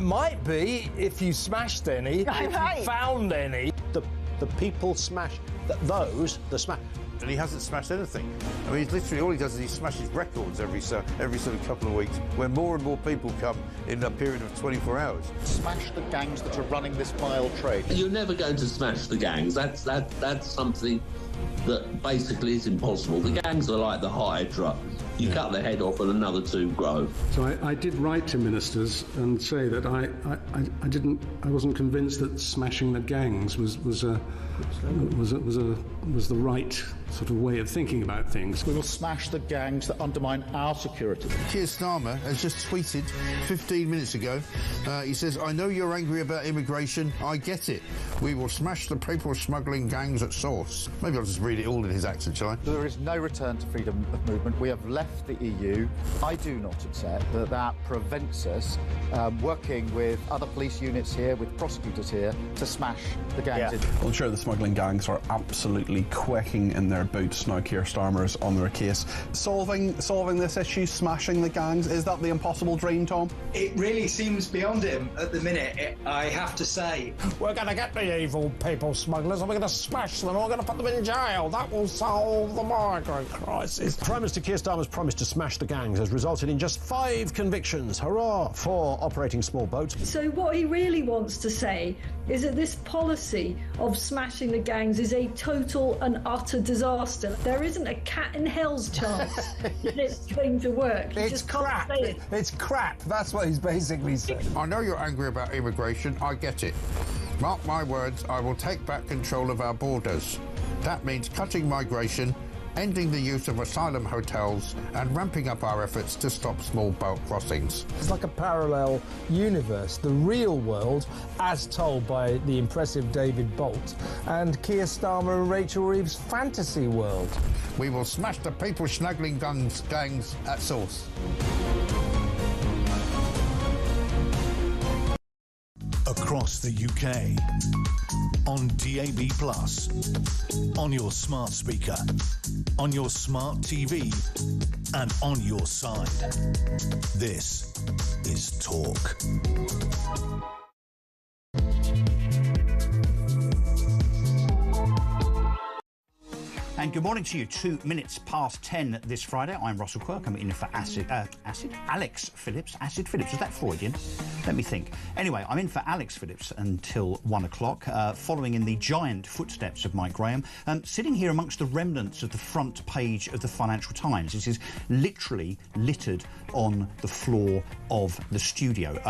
might be if you smashed any, if you found any. The people smash those. The smash. And he hasn't smashed anything. I mean, he's literally all he does is he smashes records every sort of couple of weeks, when more and more people come in a period of 24 hours. Smash the gangs that are running this vile trade. You're never going to smash the gangs. That's something that basically is impossible. The gangs are like the Hydra. You cut the head off and another two grow. So I did write to ministers and say that I wasn't convinced that smashing the gangs was the right sort of way of thinking about things. We will smash the gangs that undermine our security. Keir Starmer has just tweeted 15 minutes ago. He says, "I know you're angry about immigration. I get it. We will smash the people smuggling gangs at source." Maybe I'll just read it all in his accent, shall I? There is no return to freedom of movement. We have left the EU. I do not accept that prevents us working with other police units here, with prosecutors here, to smash the gangs. Well, sure, the smuggling gangs are absolutely quaking in their boots now. Keir Starmer's on their case. Solving this issue, smashing the gangs, is that the impossible dream, Tom? It really seems beyond him at the minute, I have to say. We're going to get the evil people smugglers and we're going to smash them and we're going to put them in jail. That will solve the migrant crisis. Prime Minister Keir Starmer's promise to smash the gangs has resulted in just 5 convictions. Hurrah for operating small boats. So what he really wants to say is that this policy of smashing the gangs is a total and utter disaster. There isn't a cat in hell's chance that it's going to work. You It's just can't crap. say it. It's crap. That's what he's basically saying. I know you're angry about immigration. I get it. Mark my words, I will take back control of our borders. That means cutting migration, ending the use of asylum hotels, and ramping up our efforts to stop small boat crossings. It's like a parallel universe, the real world, as told by the impressive David Bolt, and Keir Starmer and Rachel Reeves' fantasy world. We will smash the people smuggling gangs at source. Across the UK, on DAB+, on your smart speaker, on your smart TV, and on your side. This is Talk. And good morning to you. 2 minutes past 10 this Friday. I'm Russell Quirk. I'm in for Alex Phillips. Acid Phillips, was that Freudian? Let me think. Anyway, I'm in for Alex Phillips until 1 o'clock, following in the giant footsteps of Mike Graham, sitting here amongst the remnants of the front page of the Financial Times. This is literally littered on the floor of the studio.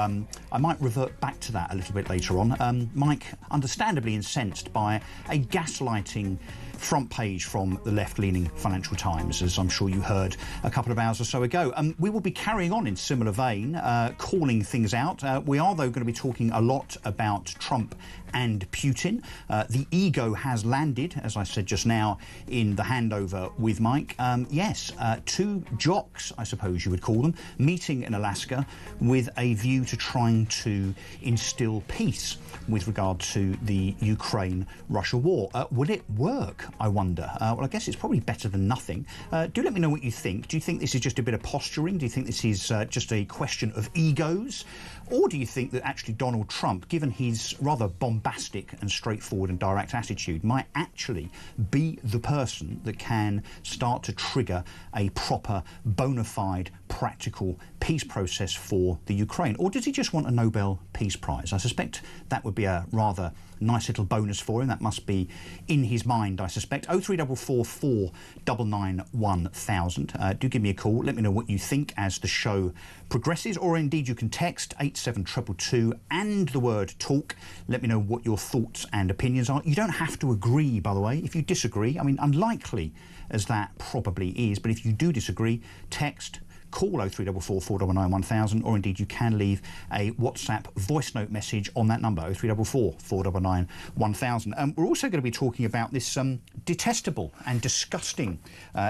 I might revert back to that a little bit later on. Mike, understandably incensed by a gaslighting front page from the left-leaning Financial Times, as I'm sure you heard a couple of hours or so ago. We will be carrying on in similar vein, calling things out. We are, though, going to be talking a lot about Trump and Putin. The ego has landed, as I said just now, in the handover with Mike. Yes, 2 jocks, I suppose you would call them, meeting in Alaska with a view to trying to instill peace with regard to the Ukraine-Russia war. Will it work, I wonder? Well, I guess it's probably better than nothing. Do let me know what you think. Do you think this is just a bit of posturing? Do you think this is just a question of egos? Or do you think that actually Donald Trump, given his rather bombastic and straightforward and direct attitude, might actually be the person that can start to trigger a proper, bona fide, practical peace process for the Ukraine? Or does he just want a Nobel Peace Prize? I suspect that would be a rather nice little bonus for him. That must be in his mind, I suspect. 0344 499 1000. Do give me a call. Let me know what you think as the show progresses, or indeed you can text 87222 and the word talk. Let me know what your thoughts and opinions are. You don't have to agree, by the way. If you disagree, I mean, unlikely as that probably is, but if you do disagree, text, call 0344 499 1000, or indeed you can leave a WhatsApp voice note message on that number, 0344 499 1000. We're also going to be talking about this detestable and disgusting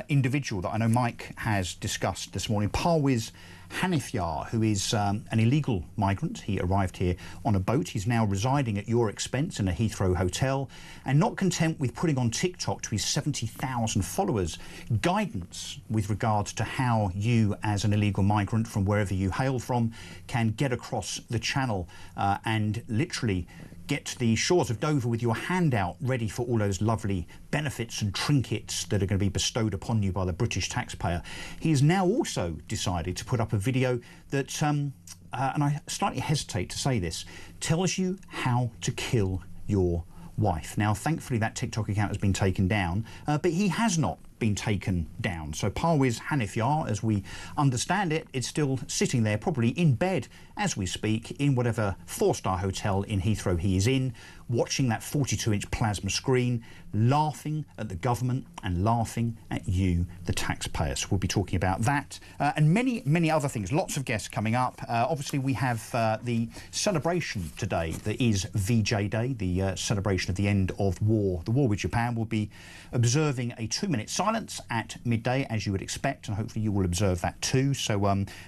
individual that I know Mike has discussed this morning, Parwiz Hanif, who is an illegal migrant. He arrived here on a boat. He's now residing at your expense in a Heathrow hotel, and not content with putting on TikTok to his 70,000 followers guidance with regards to how you, as an illegal migrant from wherever you hail from, can get across the channel and literally get to the shores of Dover with your hand out, ready for all those lovely benefits and trinkets that are going to be bestowed upon you by the British taxpayer. He has now also decided to put up a video that, and I slightly hesitate to say this, tells you how to kill your wife. Now, thankfully, that TikTok account has been taken down, but he has not been taken down. So Parwiz Hanif, as we understand it, is still sitting there, probably in bed as we speak, in whatever four-star hotel in Heathrow he is in, watching that 42-inch plasma screen, laughing at the government and laughing at you, the taxpayers. So we'll be talking about that and many, many other things. Lots of guests coming up. Obviously, we have the celebration today that is VJ Day, the celebration of the end of war. The war with Japan will be observing a 2-minute silence at midday, as you would expect, and hopefully you will observe that too. So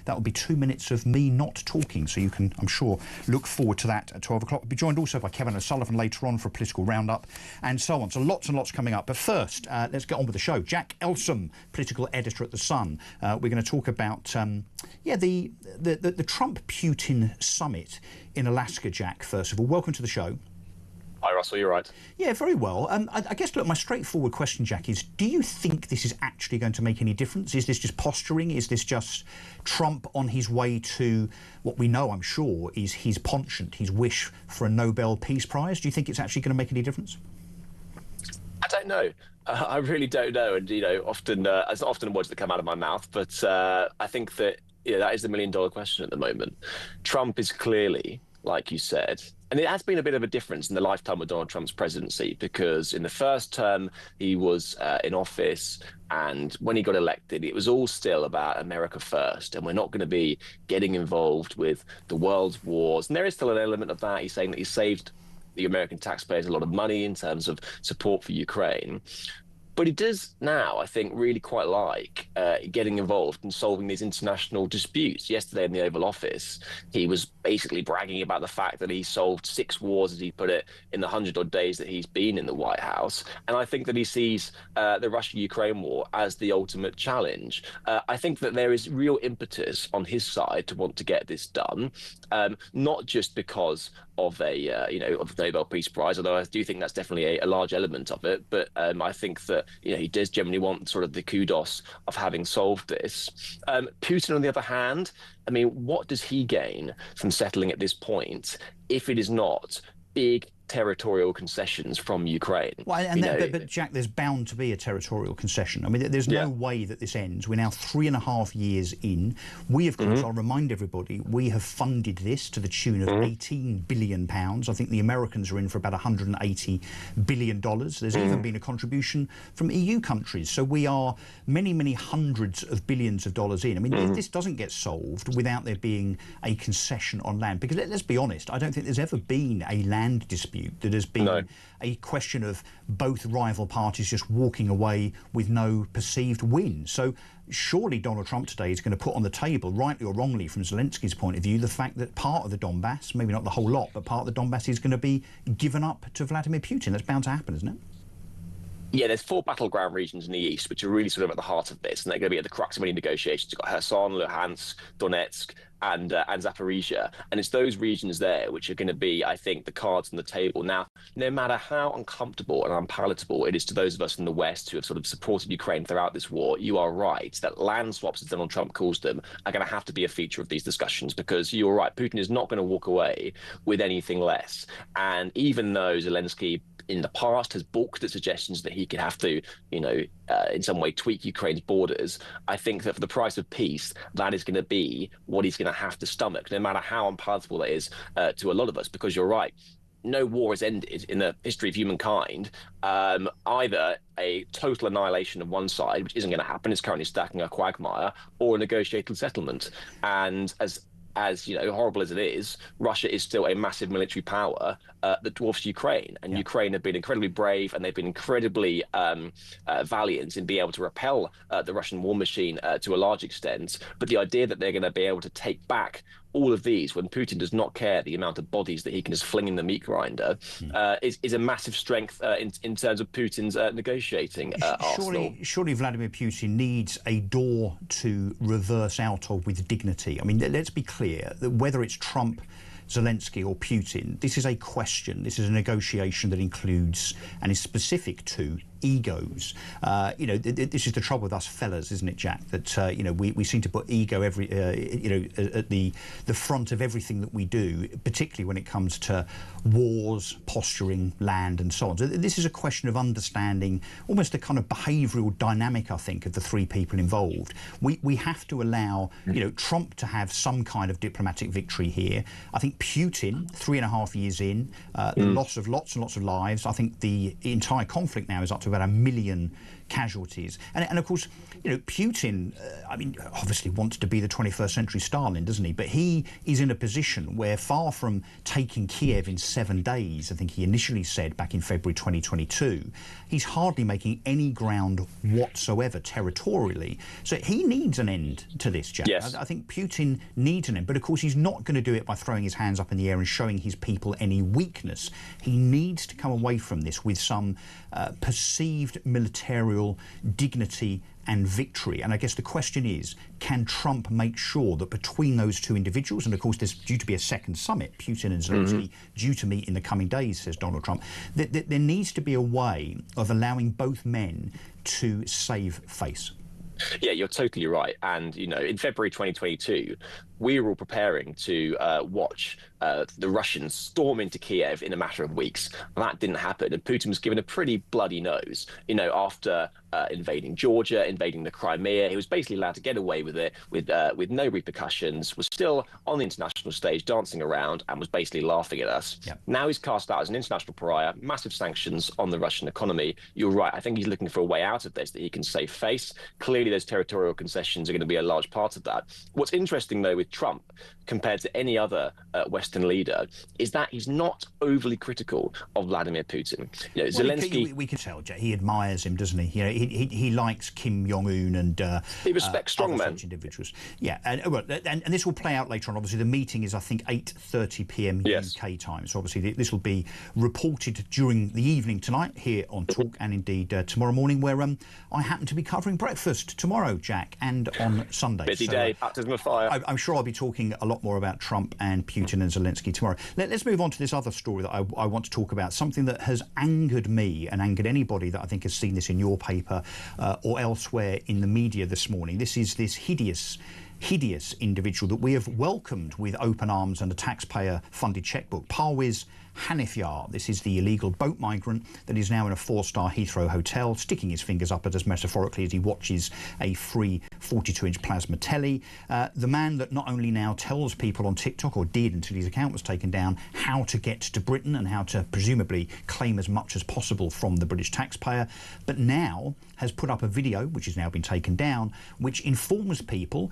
that will be 2 minutes of me not talking. So you can, I'm sure, look forward to that at 12 o'clock. We'll be joined also by Kevin Asylum later on for a political roundup and so on. So lots and lots coming up. But first, let's get on with the show. Jack Elsom, political editor at The Sun. We're going to talk about, the Trump-Putin summit in Alaska, Jack, first of all. Welcome to the show. Hi, Russell, you're right. Yeah, very well. I guess, look, my straightforward question, Jack, is do you think this is actually going to make any difference? Is this just posturing? Is this just Trump on his way to what we know, I'm sure, is his penchant, his wish for a Nobel Peace Prize? Do you think it's actually going to make any difference? I don't know. I really don't know. And, often, it's not often words that come out of my mouth, but I think that, that is the million-dollar question at the moment. Trump is clearly, like you said, and it has been a bit of a difference in the lifetime of Donald Trump's presidency, because in the first term he was in office, and when he got elected, it was all still about America first, and we're not going to be getting involved with the world's wars. And there is still an element of that. He's saying that he saved the American taxpayers a lot of money in terms of support for Ukraine. But he does now, I think, really quite like getting involved in solving these international disputes. Yesterday in the Oval Office, he was basically bragging about the fact that he solved 6 wars, as he put it, in the 100-odd days that he's been in the White House. And I think that he sees the Russia-Ukraine war as the ultimate challenge. I think that there is real impetus on his side to want to get this done, not just because of a of the Nobel Peace Prize, although I do think that's definitely a large element of it. But I think that he does generally want sort of the kudos of having solved this. Putin, on the other hand, I mean, what does he gain from settling at this point if it is not big territorial concessions from Ukraine? Well, but Jack, there's bound to be a territorial concession. I mean, there's no way that this ends. We're now 3.5 years in. We, of course, I'll remind everybody, we have funded this to the tune of £18 billion. I think the Americans are in for about $180 billion. There's even been a contribution from EU countries. So we are many, many hundreds of billions of dollars in. I mean, this doesn't get solved without there being a concession on land. Because let's be honest, I don't think there's ever been a land dispute that has been a question of both rival parties just walking away with no perceived win. So surely Donald Trump today is going to put on the table, rightly or wrongly from Zelensky's point of view, the fact that part of the Donbass, maybe not the whole lot, but part of the Donbass is going to be given up to Vladimir Putin. That's bound to happen, isn't it? Yeah, there's 4 battleground regions in the east, which are really sort of at the heart of this, and they're going to be at the crux of any negotiations. You've got Kherson, Luhansk, Donetsk, and Zaporizhia, and it's those regions there which are going to be, I think, the cards on the table. Now, no matter how uncomfortable and unpalatable it is to those of us in the West who have sort of supported Ukraine throughout this war, you are right that land swaps, as Donald Trump calls them, are going to have to be a feature of these discussions, because you're right, Putin is not going to walk away with anything less. And even though Zelensky in the past has balked at suggestions that he could have to, in some way tweak Ukraine's borders, I think that for the price of peace, that is going to be what he's going to have to stomach, no matter how unpalatable that is to a lot of us, because you're right. No war has ended in the history of humankind. Either a total annihilation of one side, which isn't going to happen, is currently stacking a quagmire, or a negotiated settlement. And as as horrible as it is, Russia is still a massive military power that dwarfs Ukraine, and Ukraine have been incredibly brave, and they've been incredibly valiant in being able to repel the Russian war machine to a large extent. But the idea that they're going to be able to take back all of these when Putin does not care the amount of bodies that he can just fling in the meat grinder is a massive strength in terms of Putin's negotiating arsenal. Surely Vladimir Putin needs a door to reverse out of with dignity. I mean, let's be clear that whether it's Trump, Zelensky or Putin, this is a question, this is a negotiation that includes and is specific to egos. This is the trouble with us fellas, isn't it, Jack? That we seem to put ego at the front of everything that we do, particularly when it comes to wars, posturing, land, and so on. So this is a question of understanding almost the kind of behavioural dynamic, I think, of the three people involved. We have to allow Trump to have some kind of diplomatic victory here. I think Putin, 3.5 years in, the loss of lots and lots of lives. I think the entire conflict now is up to about 1 million casualties. And of course, Putin, obviously wants to be the 21st century Stalin, doesn't he? But he is in a position where, far from taking Kiev in 7 days, I think he initially said back in February 2022, he's hardly making any ground whatsoever territorially. So he needs an end to this, Jack. Yes. I think Putin needs an end. But of course, he's not going to do it by throwing his hands up in the air and showing his people any weakness. He needs to come away from this with some perceived military dignity and victory. And I guess the question is, can Trump make sure that between those two individuals, and of course there's due to be a second summit, Putin and Zelensky due to meet in the coming days, says Donald Trump, that there needs to be a way of allowing both men to save face. Yeah, you're totally right. And, in February 2022, we were all preparing to watch the Russians storm into Kiev in a matter of weeks. That didn't happen. And Putin was given a pretty bloody nose, after invading Georgia, invading the Crimea. He was basically allowed to get away with it with no repercussions, was still on the international stage dancing around and was basically laughing at us. Yep. Now he's cast out as an international pariah, massive sanctions on the Russian economy. You're right. I think he's looking for a way out of this that he can save face. Clearly, those territorial concessions are going to be a large part of that. What's interesting, though, with Trump compared to any other Western leader is that he's not overly critical of Vladimir Putin. Zelensky... We can tell, Jack, he admires him, doesn't he? He likes Kim Jong-un and he respects strongmen. Individuals. Yeah, and this will play out later on. Obviously, the meeting is, I think, 8:30 p.m. UK time. So obviously, this will be reported during the evening tonight here on Talk, and indeed tomorrow morning, where I happen to be covering breakfast tomorrow, Jack, and on Sunday. Busy day, baptism of fire. I'm sure I'll be talking a lot more about Trump and Putin and Zelensky tomorrow. Let's move on to this other story that I want to talk about, something that has angered me and angered anybody that I think has seen this in your paper or elsewhere in the media this morning. This is this hideous individual that we have welcomed with open arms and a taxpayer-funded chequebook, Parviz Hanifyar. This is the illegal boat migrant that is now in a 4-star Heathrow hotel, sticking his fingers up at us metaphorically as he watches a free 42-inch plasma telly. The man that not only now tells people on TikTok, or did until his account was taken down, how to get to Britain and how to presumably claim as much as possible from the British taxpayer, but now has put up a video, which has now been taken down, which informs people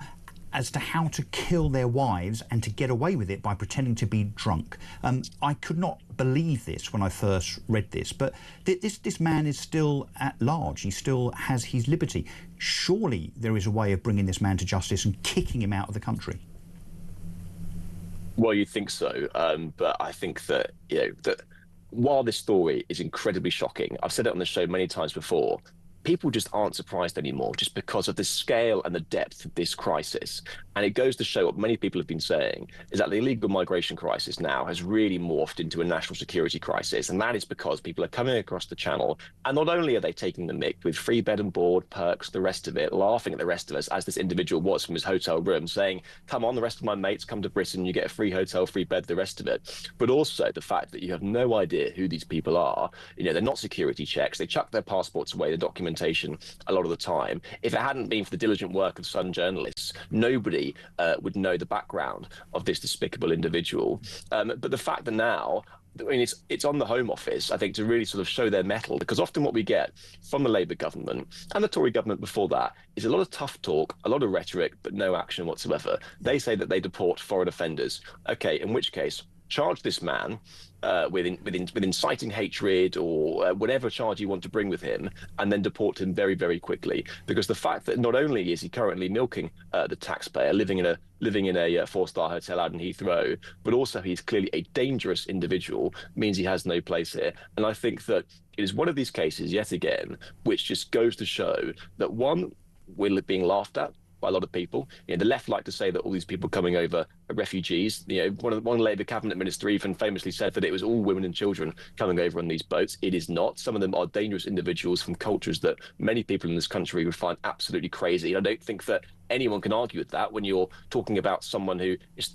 as to how to kill their wives and to get away with it by pretending to be drunk. I could not believe this when I first read this, but this man is still at large. He still has his liberty. Surely there is a way of bringing this man to justice and kicking him out of the country. Well, you'd think so, but I think that, that while this story is incredibly shocking, I've said it on the show many times before, people just aren't surprised anymore just because of the scale and the depth of this crisis. And it goes to show what many people have been saying is that the illegal migration crisis now has really morphed into a national security crisis. And that is because people are coming across the channel, and not only are they taking the mick with free bed and board, perks, the rest of it, laughing at the rest of us, as this individual was from his hotel room, saying, come on, the rest of my mates come to Britain, you get a free hotel, free bed, the rest of it. But also the fact that you have no idea who these people are. They're not security checks. They chuck their passports away, the documentation a lot of the time. If it hadn't been for the diligent work of Sun journalists, nobody would know the background of this despicable individual. But the fact that now I mean, it's on the Home Office, I think, to really sort of show their mettle, because often what we get from the Labour government and the Tory government before that is a lot of tough talk, a lot of rhetoric, but no action whatsoever. They say that they deport foreign offenders. Okay, in which case, charge this man with inciting hatred or whatever charge you want to bring with him, and then deport him very, very quickly. Because the fact that not only is he currently milking the taxpayer, living in a four-star hotel out in Heathrow, but also he's clearly a dangerous individual, means he has no place here. And I think that it is one of these cases, yet again, which just goes to show that, one, we're being laughed at by a lot of people. You know, the left like to say that all these people coming over are refugees. You know, one Labour cabinet minister even famously said that it was all women and children coming over on these boats. It is not. Some of them are dangerous individuals from cultures that many people in this country would find absolutely crazy. And I don't think that anyone can argue with that when you're talking about someone who is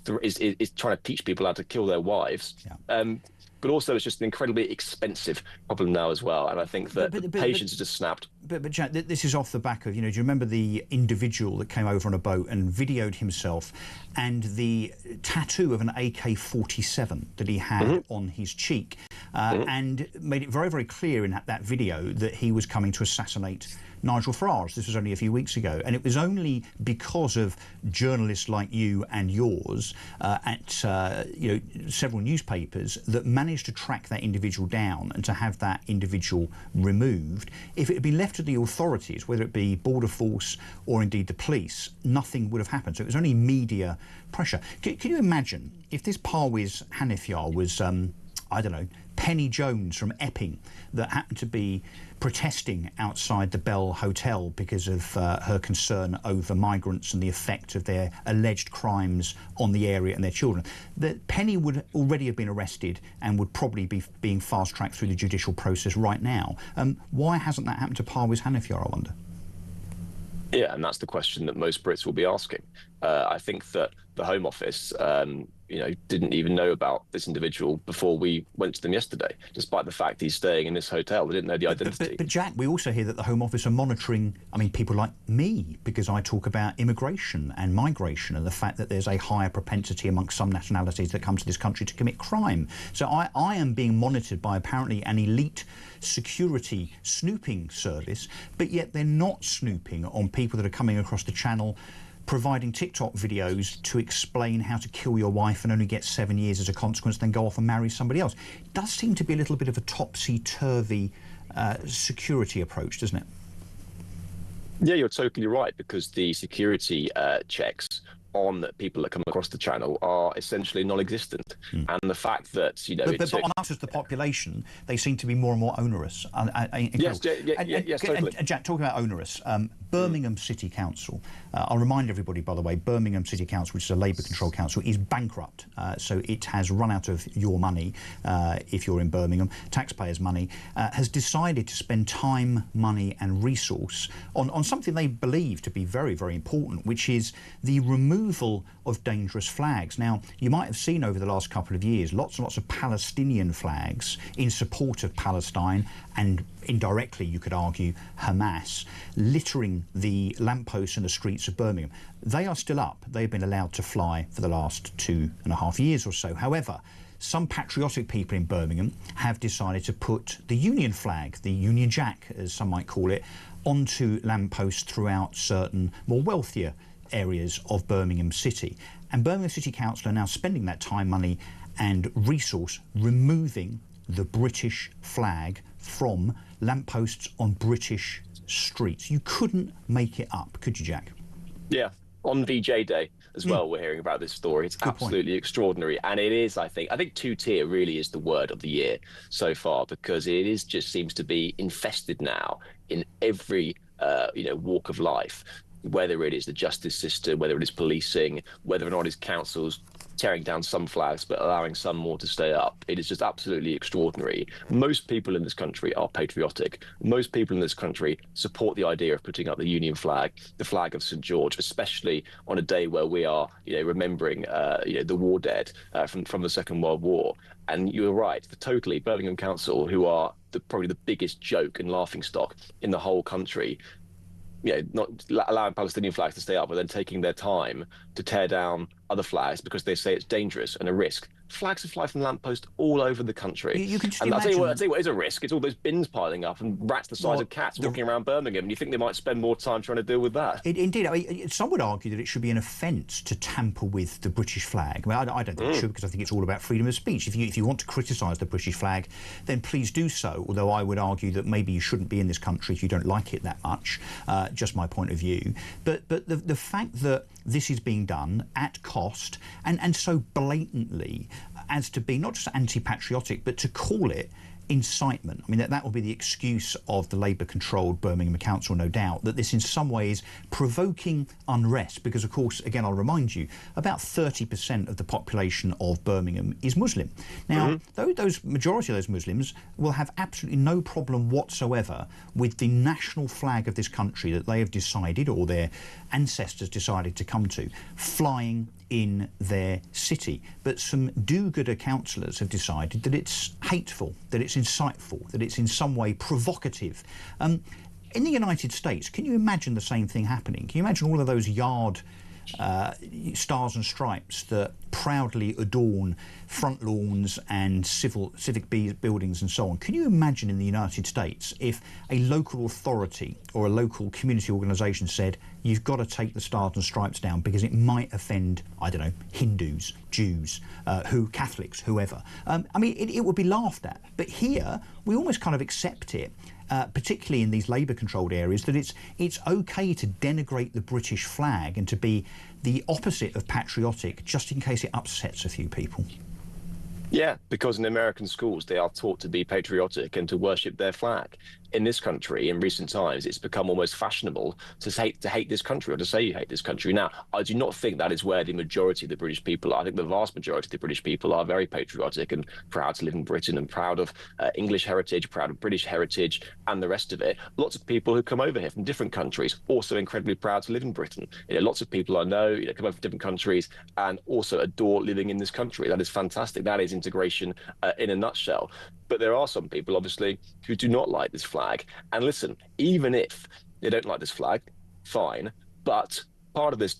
trying to teach people how to kill their wives. Yeah. But also, it's just an incredibly expensive problem now as well. And I think that the patience has just snapped. But Jack, this is off the back of, do you remember the individual that came over on a boat and videoed himself and the tattoo of an AK-47 that he had on his cheek and made it very, very clear in that video that he was coming to assassinate Nigel Farage. This was only a few weeks ago, and it was only because of journalists like you and yours at several newspapers that managed to track that individual down and to have that individual removed. If it had been left to the authorities, whether it be Border Force or indeed the police, nothing would have happened. So it was only media pressure. Can you imagine if this Parwiz Hanifiar was, I don't know, Penny Jones from Epping that happened to be protesting outside the Bell Hotel because of her concern over migrants and the effect of their alleged crimes on the area and their children, that Penny would already have been arrested and would probably be being fast-tracked through the judicial process right now. Why hasn't that happened to Parwiz Hanifiar, I wonder? Yeah, and that's the question that most Brits will be asking. I think that the Home Office, didn't even know about this individual before we went to them yesterday, despite the fact he's staying in this hotel. They didn't know the identity. But Jack, we also hear that the Home Office are monitoring, people like me, because I talk about immigration and migration and the fact that there's a higher propensity amongst some nationalities that come to this country to commit crime. So I am being monitored by apparently an elite security snooping service, but yet they're not snooping on people that are coming across the channel providing TikTok videos to explain how to kill your wife and only get 7 years as a consequence, then go off and marry somebody else. It does seem to be a little bit of a topsy-turvy security approach, doesn't it? Yeah, you're totally right, because the security checks on people that come across the channel are essentially non-existent. And the fact that, But on us as the population, they seem to be more and more onerous. Yes, totally. And Jack, talking about onerous, Birmingham City Council, I'll remind everybody, by the way, Birmingham City Council, which is a Labour-controlled council, is bankrupt. So it has run out of your money, if you're in Birmingham, taxpayers' money, has decided to spend time, money and resource on something they believe to be very, very important, which is the removal of dangerous flags. Now, you might have seen over the last couple of years lots and lots of Palestinian flags in support of Palestine and indirectly, you could argue, Hamas, littering the lampposts and the streets of Birmingham. They are still up. They've been allowed to fly for the last 2.5 years or so. However, some patriotic people in Birmingham have decided to put the Union flag, the Union Jack, as some might call it, onto lampposts throughout certain more wealthier areas of Birmingham City. And Birmingham City Council are now spending that time, money and resource removing the British flag from lampposts on British streets. You couldn't make it up, could you, Jack? Yeah, on VJ Day as well, we're hearing about this story. It's absolutely extraordinary. And it is, I think two-tier really is the word of the year so far, because it is just seems to be infested now in every, walk of life, whether it is the justice system, whether it is policing, whether or not it's councils tearing down some flags but allowing some more to stay up. It is just absolutely extraordinary. Most people in this country are patriotic. Most people in this country support the idea of putting up the Union flag, the flag of St George, especially on a day where we are, remembering, the war dead from the Second World War. And you're right, totally, Birmingham Council, who are probably the biggest joke and laughingstock in the whole country, not allowing Palestinian flags to stay up, but then taking their time to tear down other flags because they say it's dangerous and a risk flags are flying from lampposts all over the country. You can just and imagine... I'll tell you what is a risk. It's all those bins piling up and rats the size of cats walking around Birmingham, and you think they might spend more time trying to deal with that. Indeed. I mean, some would argue that it should be an offence to tamper with the British flag. I mean, I don't think it should, because I think it's all about freedom of speech. If you want to criticise the British flag, then please do so, although I would argue that maybe you shouldn't be in this country if you don't like it that much, just my point of view. But the fact that this is being done at cost and so blatantly as to be not just anti-patriotic, but to call it incitement. I mean, that will be the excuse of the Labour-controlled Birmingham Council, no doubt, that this in some ways provoking unrest, because, of course, again, I'll remind you, about 30% of the population of Birmingham is Muslim. Now, those majority of those Muslims will have absolutely no problem whatsoever with the national flag of this country that they have decided, or their ancestors decided to come to, flying in their city. But some do-gooder councillors have decided that it's hateful, that it's insightful, that it's in some way provocative. In the United States, can you imagine the same thing happening? Can you imagine all of those yard stars and stripes that proudly adorn front lawns and civic buildings and so on? Can you imagine in the United States if a local authority or a local community organisation said, you've got to take the stars and stripes down because it might offend, I don't know, Hindus, Jews, Catholics, whoever? I mean, it would be laughed at. But here, we almost kind of accept it. Particularly in these Labour-controlled areas, that it's okay to denigrate the British flag and to be the opposite of patriotic, just in case it upsets a few people. Yeah, because in American schools, they are taught to be patriotic and to worship their flag. In this country, in recent times, it's become almost fashionable to hate this country, or to say you hate this country. Now, I do not think that is where the majority of the British people are. I think the vast majority of the British people are very patriotic and proud to live in Britain and proud of English heritage, proud of British heritage and the rest of it. Lots of people who come over here from different countries, also incredibly proud to live in Britain. Lots of people I know come over from different countries and also adore living in this country. That is fantastic. That is integration in a nutshell. But there are some people, obviously, who do not like this flag. And listen, even if they don't like this flag, fine. But part of this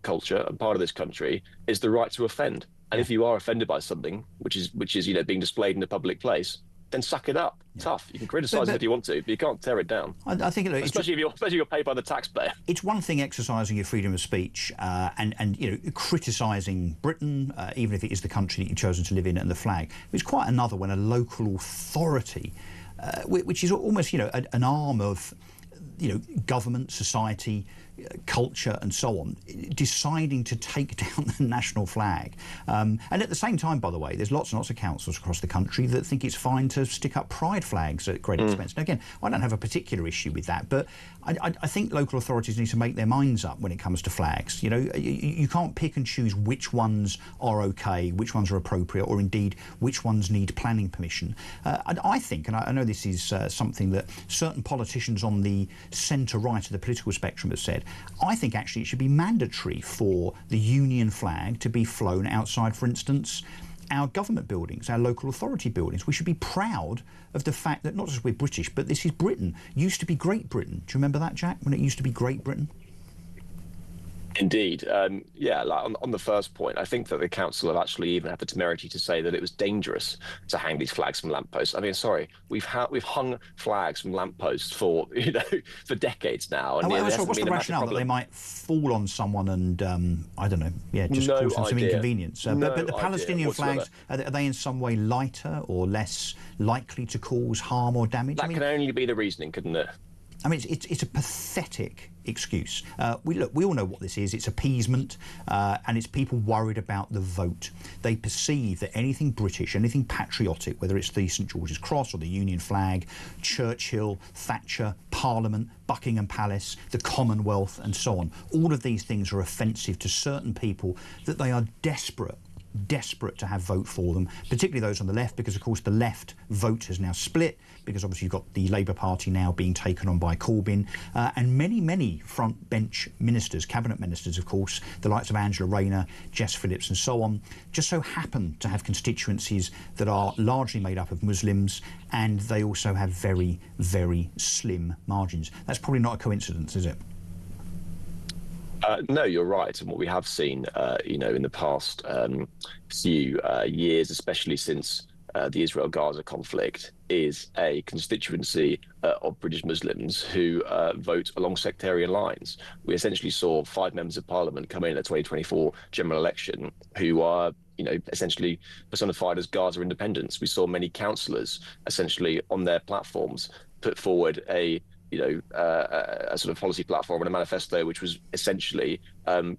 culture and part of this country is the right to offend. And if you are offended by something, which is being displayed in a public place, then suck it up. Tough. You can criticise it if you want to, but you can't tear it down. I think, especially if you're paid by the taxpayer. It's one thing exercising your freedom of speech and criticising Britain, even if it is the country that you've chosen to live in, and the flag. It's quite another when a local authority, which is almost an arm of government, society, culture and so on, deciding to take down the national flag. And at the same time, by the way, there's lots and lots of councils across the country that think it's fine to stick up pride flags at great expense. Now, again, I don't have a particular issue with that, but I think local authorities need to make their minds up when it comes to flags. You can't pick and choose which ones are okay, which ones are appropriate, or indeed which ones need planning permission. I think, and I know this is something that certain politicians on the centre-right of the political spectrum have said, I think actually it should be mandatory for the Union flag to be flown outside, for instance, our government buildings, our local authority buildings. We should be proud of the fact that not just we're British, but this is Britain. Used to be Great Britain. Do you remember that, Jack, when it used to be Great Britain? Indeed. On the first point, I think that the council have actually even had the temerity to say that it was dangerous to hang these flags from lampposts. I mean, sorry, we've hung flags from lampposts for decades now. And what's the rationale that they might fall on someone and I don't know, just cause them some inconvenience? But the Palestinian flags, are they in some way lighter or less likely to cause harm or damage? That can only be the reasoning, couldn't it? I mean, it's a pathetic excuse. We all know what this is. It's appeasement, and it's people worried about the vote. They perceive that anything British, anything patriotic, whether it's the St George's Cross or the Union flag, Churchill, Thatcher, Parliament, Buckingham Palace, the Commonwealth, and so on, all of these things are offensive to certain people, that they are desperate to have vote for them, particularly those on the left, because of course the left vote has now split, because obviously you've got the Labour Party now being taken on by Corbyn, and many front bench ministers, cabinet ministers, of course, the likes of Angela Rayner, Jess Phillips and so on, just so happen to have constituencies that are largely made up of Muslims, and they also have very, very slim margins. That's probably not a coincidence, is it? No, you're right. And what we have seen, in the past few years, especially since the Israel-Gaza conflict, is a constituency of British Muslims who vote along sectarian lines. We essentially saw 5 members of parliament come in at the 2024 general election who are essentially personified as Gaza independents. We saw many councillors essentially on their platforms put forward a sort of policy platform and a manifesto which was essentially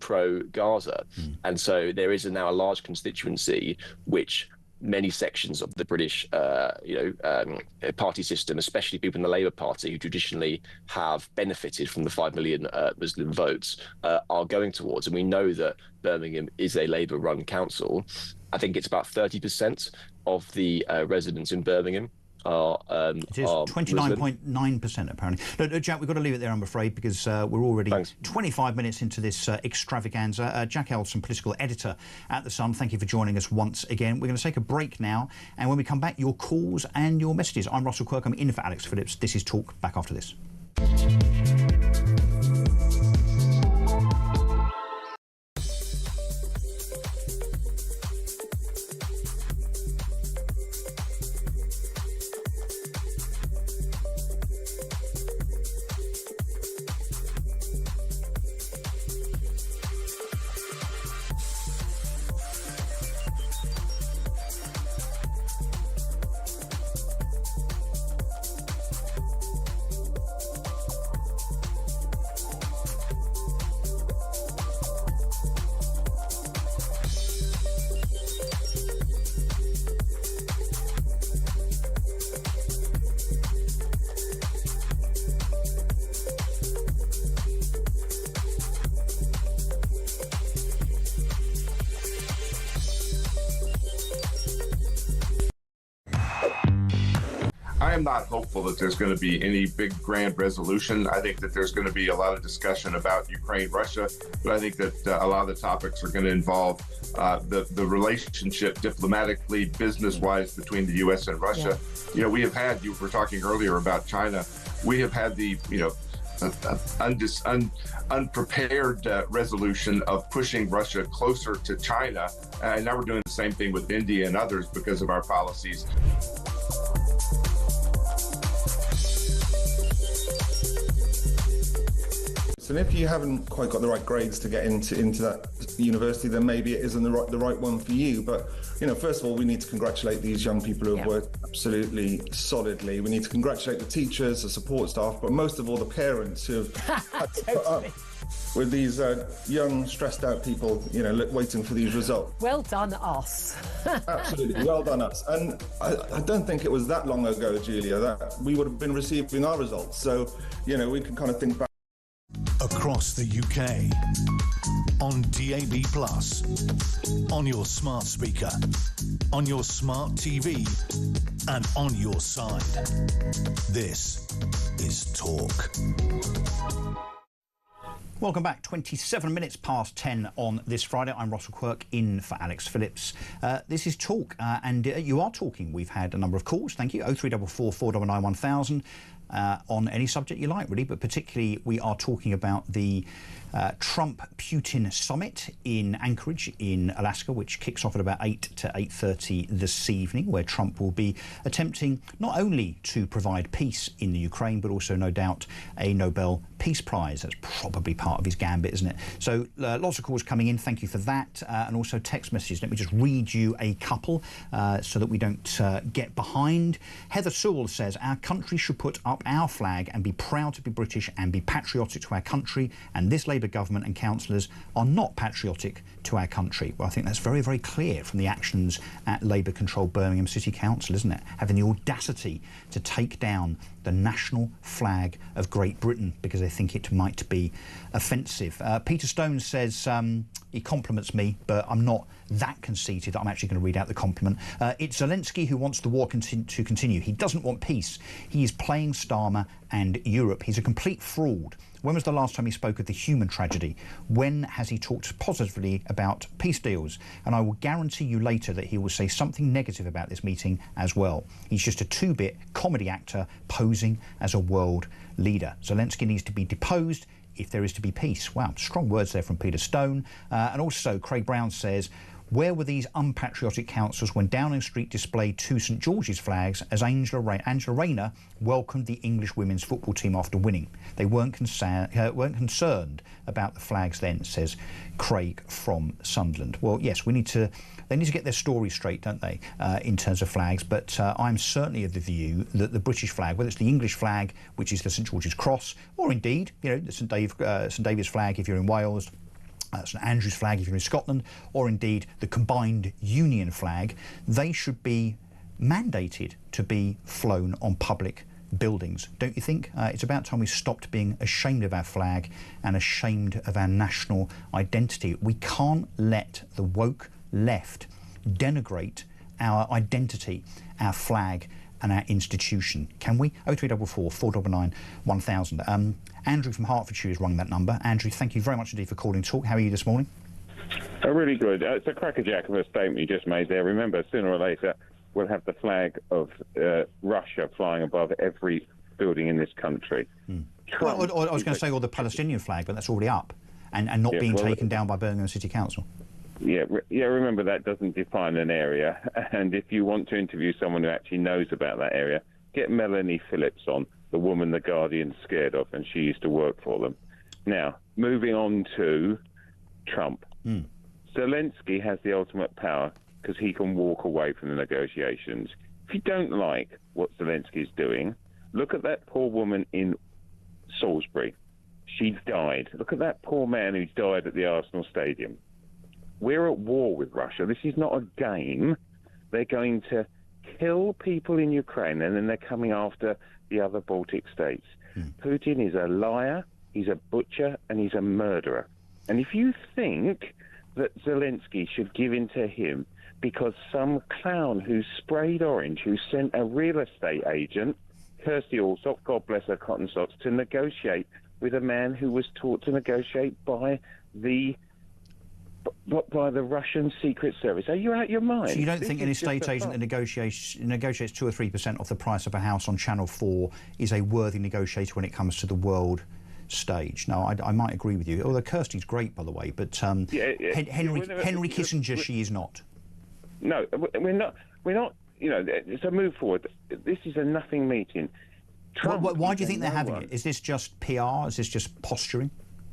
pro-Gaza. And so there is now a large constituency which many sections of the British party system, especially people in the Labour Party who traditionally have benefited from the 5 million Muslim votes, are going towards. And we know that Birmingham is a Labour-run council. I think it's about 30% of the residents in Birmingham are it is 29.9% apparently. Look, Jack, we've got to leave it there, I'm afraid, because we're already 25 minutes into this extravaganza. Jack Elson, political editor at The Sun, thank you for joining us once again. We're going to take a break now, and when we come back, your calls and your messages. I'm Russell Quirk, I'm in for Alex Phillips. This is Talk, back after this. I am not hopeful that there's going to be any big grand resolution. I think that there's going to be a lot of discussion about Ukraine, Russia, but I think that a lot of the topics are going to involve the relationship diplomatically, business-wise between the U.S. and Russia. Yeah. We have had, you were talking earlier about China, we have had the, unprepared resolution of pushing Russia closer to China. And now we're doing the same thing with India and others because of our policies. And if you haven't quite got the right grades to get into that university, then maybe it isn't the right one for you. But first of all, we need to congratulate these young people who have worked absolutely solidly. We need to congratulate the teachers, the support staff, but most of all the parents who have had to put up with these young, stressed-out people, waiting for these results. Well done, us. Absolutely, well done, us. And I don't think it was that long ago, Julia, that we would have been receiving our results. So, we can kind of think back. Across the UK, on DAB+, on your smart speaker, on your smart TV, and on your side. This is Talk. Welcome back. 27 minutes past 10 on this Friday. I'm Russell Quirk, in for Alex Phillips. This is Talk, and you are talking. We've had a number of calls. Thank you. 0344 499 1000. On any subject you like, really, but particularly we are talking about the Trump-Putin summit in Anchorage in Alaska, which kicks off at about 8 to 8:30 this evening, where Trump will be attempting not only to provide peace in the Ukraine, but also, no doubt, a Nobel Peace Prize. That's probably part of his gambit, isn't it? So lots of calls coming in. Thank you for that. And also text messages. Let me just read you a couple so that we don't get behind. Heather Sewell says, our country should put up our flag and be proud to be British and be patriotic to our country, and this Labour government and councillors are not patriotic to our country. Well, I think that's very, very clear from the actions at Labour-controlled Birmingham City Council, isn't it? Having the audacity to take down the national flag of Great Britain because they think it might be offensive. Peter Stone says he compliments me, but I'm not that conceited that I'm actually going to read out the compliment. It's Zelensky who wants the war to continue. He doesn't want peace. He is playing Starmer and Europe. He's a complete fraud. When was the last time he spoke of the human tragedy? When has he talked positively about peace deals? And I will guarantee you later that he will say something negative about this meeting as well. He's just a two-bit comedy actor posing as a world leader. Zelensky needs to be deposed if there is to be peace. Wow, strong words there from Peter Stone. And also, Craig Brown says, where were these unpatriotic councillors when Downing Street displayed 2 St George's flags as Angela Rayner welcomed the English women's football team after winning? They weren't concerned about the flags then, says Craig from Sunderland. Well, yes, they need to get their story straight, don't they, in terms of flags? But I'm certainly of the view that the British flag, whether it's the English flag, which is the St George's Cross, or indeed, the St David's flag if you're in Wales, St Andrew's flag if you're in Scotland, or indeed the combined Union flag, they should be mandated to be flown on public buildings, don't you think? It's about time we stopped being ashamed of our flag and ashamed of our national identity. We can't let the woke left denigrate our identity, our flag and our institution, can we? 0344 499 1000. Andrew from Hertfordshire has rung that number. Andrew, thank you very much indeed for calling Talk. How are you this morning? Really good. It's a crackerjack of a statement you just made there. Remember, sooner or later, we'll have the flag of Russia flying above every building in this country. Well, I was going to say, or the Palestinian flag, but that's already up and not being taken down by Birmingham City Council. Yeah, remember, that doesn't define an area. And if you want to interview someone who actually knows about that area, get Melanie Phillips on, the woman the Guardian's scared of, and she used to work for them. Now, moving on to Trump. Zelensky has the ultimate power because he can walk away from the negotiations. If you don't like what Zelensky's doing, look at that poor woman in Salisbury. She died. Look at that poor man who died at the Arsenal Stadium. We're at war with Russia. This is not a game. They're going to kill people in Ukraine, and then they're coming after the other Baltic states. Putin is a liar, he's a butcher, and he's a murderer. And if you think that Zelensky should give in to him because some clown who sprayed orange, who sent a real estate agent, Kirsty Allsop, God bless her cotton socks, to negotiate with a man who was taught to negotiate by the Russian Secret Service. Are you out of your mind? So you don't think an estate agent that negotiates 2 or 3% off the price of a house on Channel 4 is a worthy negotiator when it comes to the world stage? No, I might agree with you. Although Kirsty's great, by the way, but Henry Kissinger, she is not. No, we're not. It's a move forward. This is a nothing meeting. Why do you think they're having it? Is this just PR? Is this just posturing,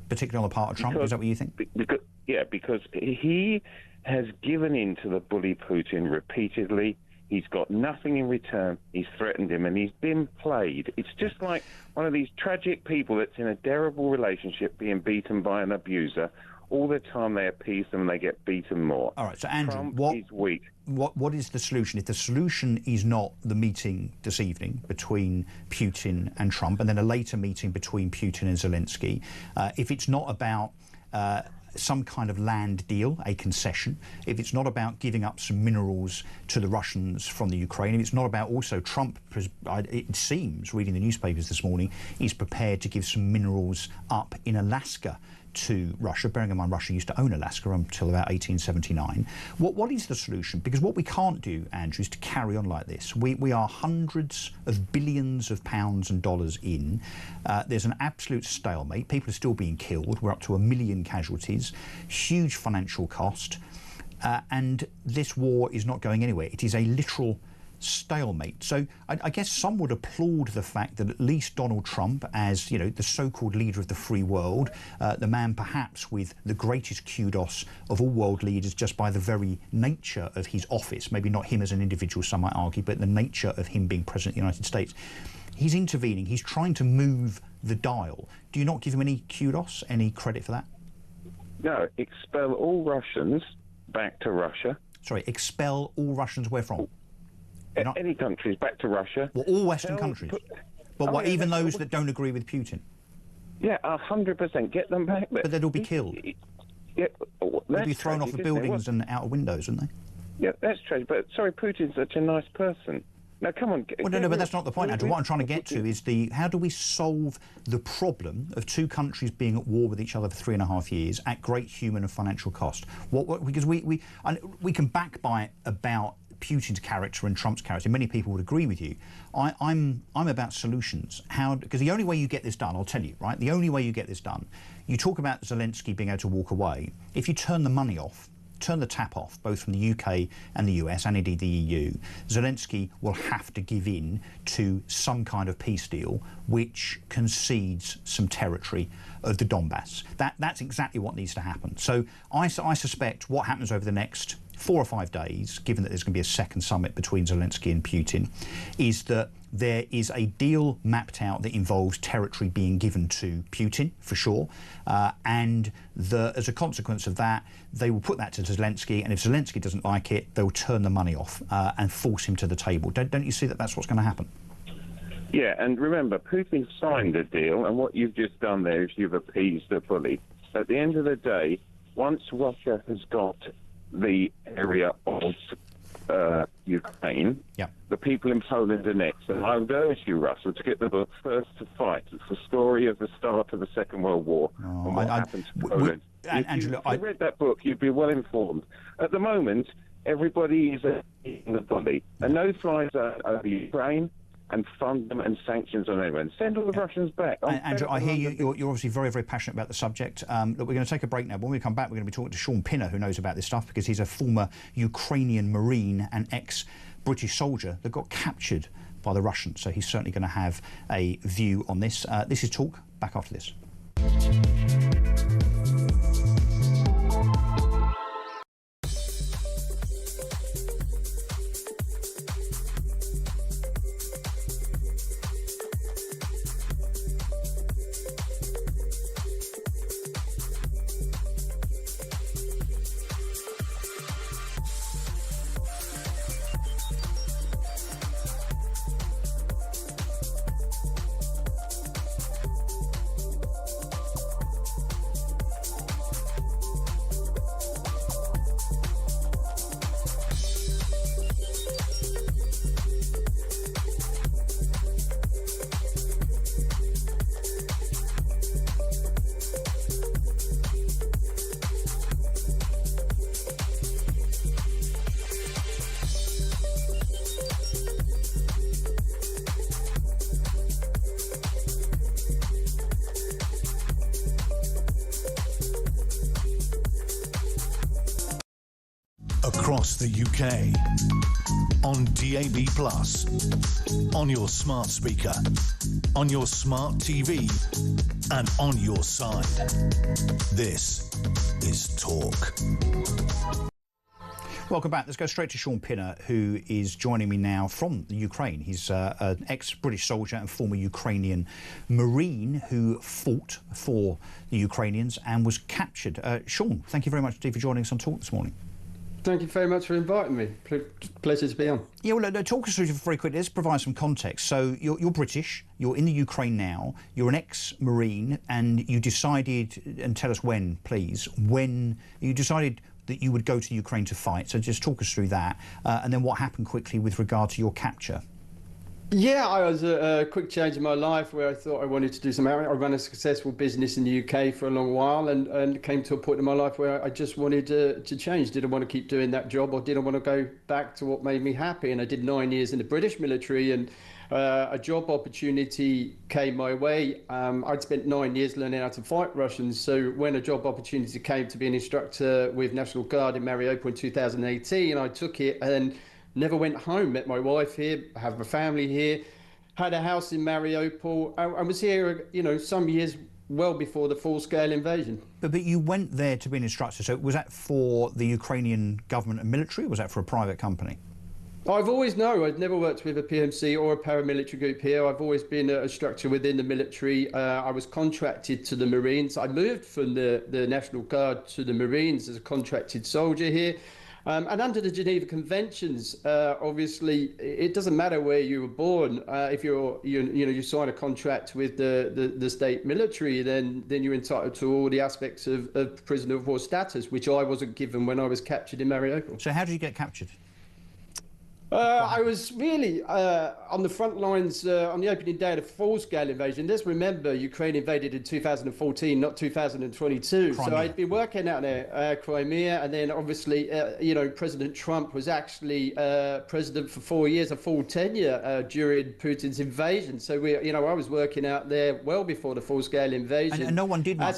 particularly on the part of Trump? Is that what you think? Because he has given in to the bully Putin repeatedly. He's got nothing in return. He's threatened him, and he's been played. It's just like one of these tragic people that's in a terrible relationship being beaten by an abuser. All the time they appease them and they get beaten more. All right, so Andrew, Trump is weak. What is the solution? If the solution is not the meeting this evening between Putin and Trump, and then a later meeting between Putin and Zelensky, if it's not about some kind of land deal, a concession, if it's not about giving up some minerals to the Russians from the Ukraine, if it's not about also Trump, it seems, reading the newspapers this morning, is prepared to give some minerals up in Alaska to Russia, bearing in mind Russia used to own Alaska until about 1879. What is the solution? Because what we can't do, Andrew, is to carry on like this. We are hundreds of billions of pounds and dollars in. There's an absolute stalemate. People are still being killed. We're up to 1 million casualties, huge financial cost, and this war is not going anywhere. It is a literal stalemate. So I guess some would applaud the fact that at least Donald Trump, as the so-called leader of the free world, the man perhaps with the greatest kudos of all world leaders just by the very nature of his office, maybe not him as an individual, some might argue, but the nature of him being president of the United States, he's intervening, he's trying to move the dial. Do you not give him any kudos, any credit for that? No, expel all Russians back to Russia. Sorry, expel all Russians where from? Any countries back to Russia. Well, all Western countries. But even those that don't agree with Putin? Yeah, 100%. Get them back there. But they'd all be killed. Yeah, they'd be thrown off of buildings and out of windows, wouldn't they? Yeah, that's true. But sorry, Putin's such a nice person. Now, come on. Well, no, but that's not the point, Andrew. What I'm trying to get to is how do we solve the problem of two countries being at war with each other for 3.5 years at great human and financial cost? Because we can backbite about Putin's character and Trump's character, many people would agree with you. I'm about solutions. How? Because the only way you get this done, I'll tell you, right? The only way you get this done, you talk about Zelensky being able to walk away. If you turn the money off, turn the tap off, both from the UK and the US and indeed the EU, Zelensky will have to give in to some kind of peace deal which concedes some territory of the Donbass. That's exactly what needs to happen. So I suspect what happens over the next 4 or 5 days, given that there's going to be a second summit between Zelensky and Putin, is that there is a deal mapped out that involves territory being given to Putin, for sure, and as a consequence of that, they will put that to Zelensky, and if Zelensky doesn't like it, they'll turn the money off and force him to the table. Don't you see that that's what's going to happen? Yeah, and remember, Putin signed a deal, and what you've just done there is you've appeased the bully. At the end of the day, once Russia has got the area of Ukraine, the people in Poland are next. And I would urge you, Russell, to get the book First to Fight. It's the story of the start of the Second World War and what happened to Poland. If you read that book, you'd be well informed. At the moment, everybody is eating the bully. A no-fly zone over Ukraine and fund them and sanctions on anyone. Send all the Russians back. Andrew, I hear you. You're obviously very, very passionate about the subject. Look, we're going to take a break now. When we come back, we're going to be talking to Sean Pinner, who knows about this stuff, because he's a former Ukrainian Marine and ex-British soldier that got captured by the Russians. So he's certainly going to have a view on this. This is Talk. Back after this. Across the UK, on DAB+, on your smart speaker, on your smart TV, and on your side. This is Talk. Welcome back. Let's go straight to Sean Pinner, who is joining me now from the Ukraine. He's an ex-British soldier and former Ukrainian Marine who fought for the Ukrainians and was captured. Sean, thank you very much indeed for joining us on Talk this morning. Thank you very much for inviting me. Pleasure to be on. Yeah, well, talk us through very quickly. Let's provide some context. So you're British, you're in the Ukraine now, you're an ex-Marine, and you decided, and tell us when, please, when you decided that you would go to Ukraine to fight. So just talk us through that, and then what happened quickly with regard to your capture. Yeah, I was a quick change in my life where I thought I wanted to do something. I ran a successful business in the UK for a long while and came to a point in my life where I just wanted to change. Did I want to keep doing that job or did I want to go back to what made me happy? And I did 9 years in the British military and a job opportunity came my way. I'd spent 9 years learning how to fight Russians. So when a job opportunity came to be an instructor with National Guard in Mariupol in 2018, I took it and never went home. Met my wife here, have my family here, had a house in Mariupol. I was here, some years well before the full-scale invasion. But you went there to be an instructor. So was that for the Ukrainian government and military, or was that for a private company? I've always known. I've never worked with a PMC or a paramilitary group here. I've always been a structure within the military. I was contracted to the Marines. I moved from the National Guard to the Marines as a contracted soldier here. And under the Geneva Conventions, obviously, it doesn't matter where you were born. If you sign a contract with the state military, then you're entitled to all the aspects of prisoner of war status, which I wasn't given when I was captured in Mariupol. So how did you get captured? I was really on the front lines on the opening day of the full-scale invasion. Let's remember, Ukraine invaded in 2014, not 2022. Crimea. So I'd been working out there, Crimea, and then obviously, President Trump was actually president for 4 years, a full tenure during Putin's invasion. So I was working out there well before the full-scale invasion. And no one did much.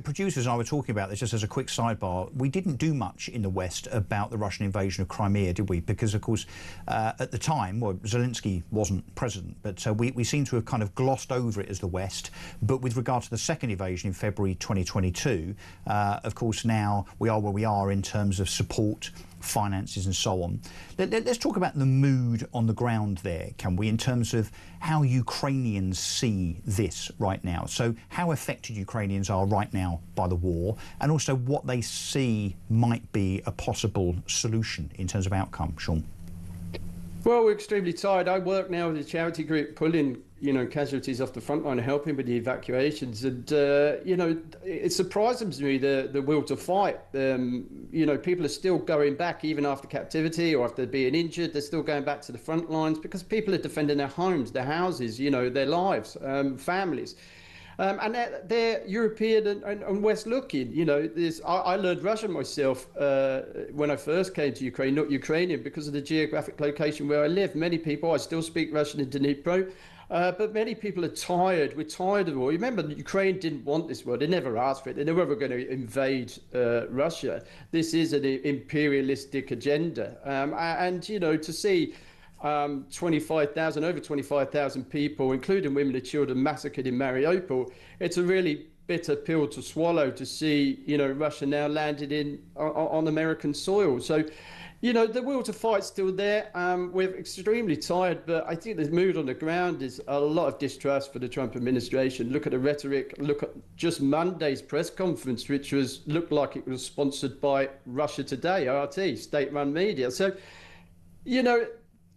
Producers and I were talking about this just as a quick sidebar. We didn't do much in the West about the Russian invasion of Crimea, did we? Because, of course, at the time, well, Zelensky wasn't president, but we seem to have kind of glossed over it as the West. But with regard to the second invasion in February 2022, of course, now we are where we are in terms of support, finances and so on. Let's talk about the mood on the ground there, can we, in terms of how Ukrainians see this right now. So how affected Ukrainians are right now by the war, and also what they see might be a possible solution in terms of outcome. Sean? Well, we're extremely tired. I work now with a charity group pulling, casualties off the front line and helping with the evacuations. And, it surprises me the will to fight. People are still going back even after captivity or after being injured. They're still going back to the front lines because people are defending their homes, their houses, their lives, families. And they're European and West looking. I learned Russian myself when I first came to Ukraine, not Ukrainian, because of the geographic location where I live. Many people, I still speak Russian in Dnipro, but many people are tired. We're tired of the war. Remember, Ukraine didn't want this war. They never asked for it. They were never going to invade Russia. This is an imperialistic agenda. To see over 25,000 people, including women and children, massacred in Mariupol. It's a really bitter pill to swallow to see, Russia now landed on American soil. So, the will to fight's still there. We're extremely tired, but I think the mood on the ground is a lot of distrust for the Trump administration. Look at the rhetoric. Look at just Monday's press conference, which looked like it was sponsored by Russia Today, RT, state-run media. So,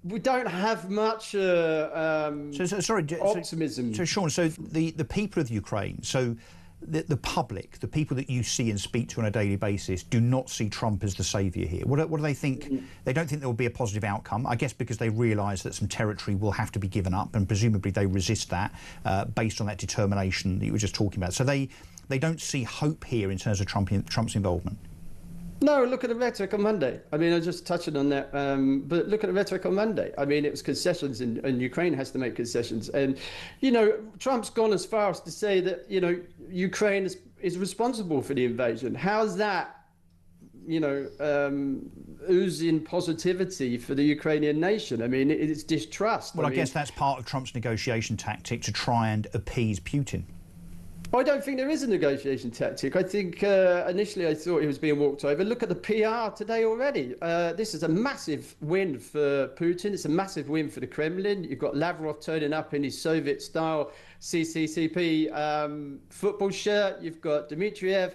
we don't have much optimism. So, Sean, the people of Ukraine, so the public, the people that you see and speak to on a daily basis, do not see Trump as the saviour here. What do they think? They don't think there will be a positive outcome, I guess because they realise that some territory will have to be given up, and presumably they resist that based on that determination that you were just talking about. So they don't see hope here in terms of Trump's involvement. No, look at the rhetoric on Monday. I mean, I just touched on that, but look at the rhetoric on Monday. I mean, it was concessions, and Ukraine has to make concessions. And, Trump's gone as far as to say that, Ukraine is responsible for the invasion. How's that, oozing positivity for the Ukrainian nation? I mean, it's distrust. Well, I guess that's part of Trump's negotiation tactic to try and appease Putin. I don't think there is a negotiation tactic. I think initially I thought he was being walked over. Look at the PR today already. This is a massive win for Putin. It's a massive win for the Kremlin. You've got Lavrov turning up in his Soviet-style CCCP football shirt. You've got Dmitriev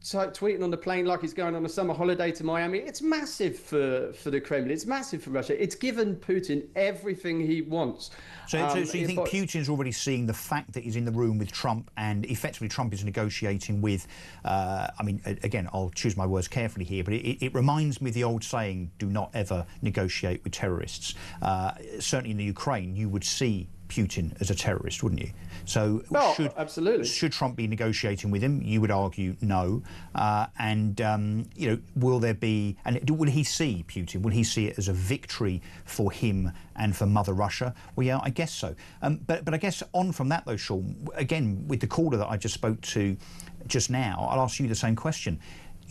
tweeting on the plane like he's going on a summer holiday to Miami. It's massive for the Kremlin. It's massive for Russia. It's given Putin everything he wants. So you think Putin's already seeing the fact that he's in the room with Trump, and effectively Trump is negotiating with, again, I'll choose my words carefully here, but it reminds me of the old saying, do not ever negotiate with terrorists. Certainly in the Ukraine, you would see Putin as a terrorist, wouldn't you? So absolutely. Should Trump be negotiating with him? You would argue no. Will there be, and will he see Putin? Will he see it as a victory for him and for Mother Russia? Well, yeah, I guess so. But I guess on from that though, Sean, again, with the caller that I just spoke to just now, I'll ask you the same question.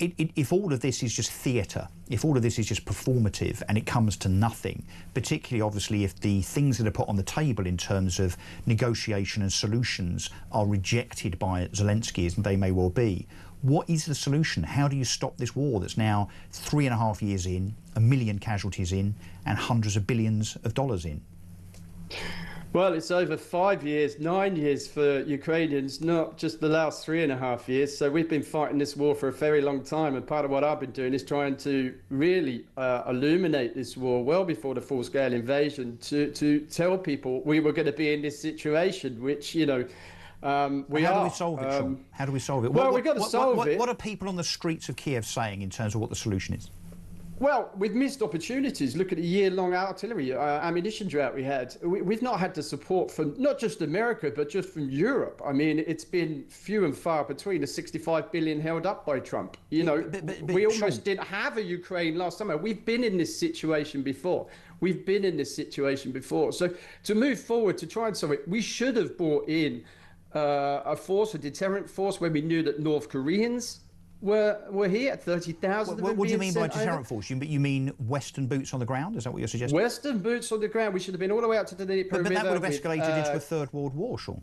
If all of this is just theatre, if all of this is just performative and it comes to nothing, particularly obviously if the things that are put on the table in terms of negotiation and solutions are rejected by Zelensky, as they may well be, what is the solution? How do you stop this war that's now 3.5 years in, 1 million casualties in, and hundreds of billions of dollars in? Well, it's over 5 years, 9 years for Ukrainians, not just the last 3.5 years. So we've been fighting this war for a very long time. And part of what I've been doing is trying to really illuminate this war well before the full-scale invasion, to tell people we were going to be in this situation, which, we are. How do we solve it, Sean? How do we solve it? Well, we've got to solve it. What are people on the streets of Kiev saying in terms of what the solution is? Well, with missed opportunities, look at the year-long artillery ammunition drought we had. We've not had the support from not just America, but just from Europe. I mean, it's been few and far between. The 65 billion held up by Trump. You know, we almost didn't have a Ukraine last summer. We've been in this situation before. So to move forward, to try and solve it, we should have brought in a deterrent force, when we knew that North Koreans were here at 30,000. What do you mean by deterrent force? You mean Western boots on the ground? Is that what you're suggesting? Western boots on the ground. We should have been all the way up to the Dnipro River. But that would have escalated into a third world war, Sean.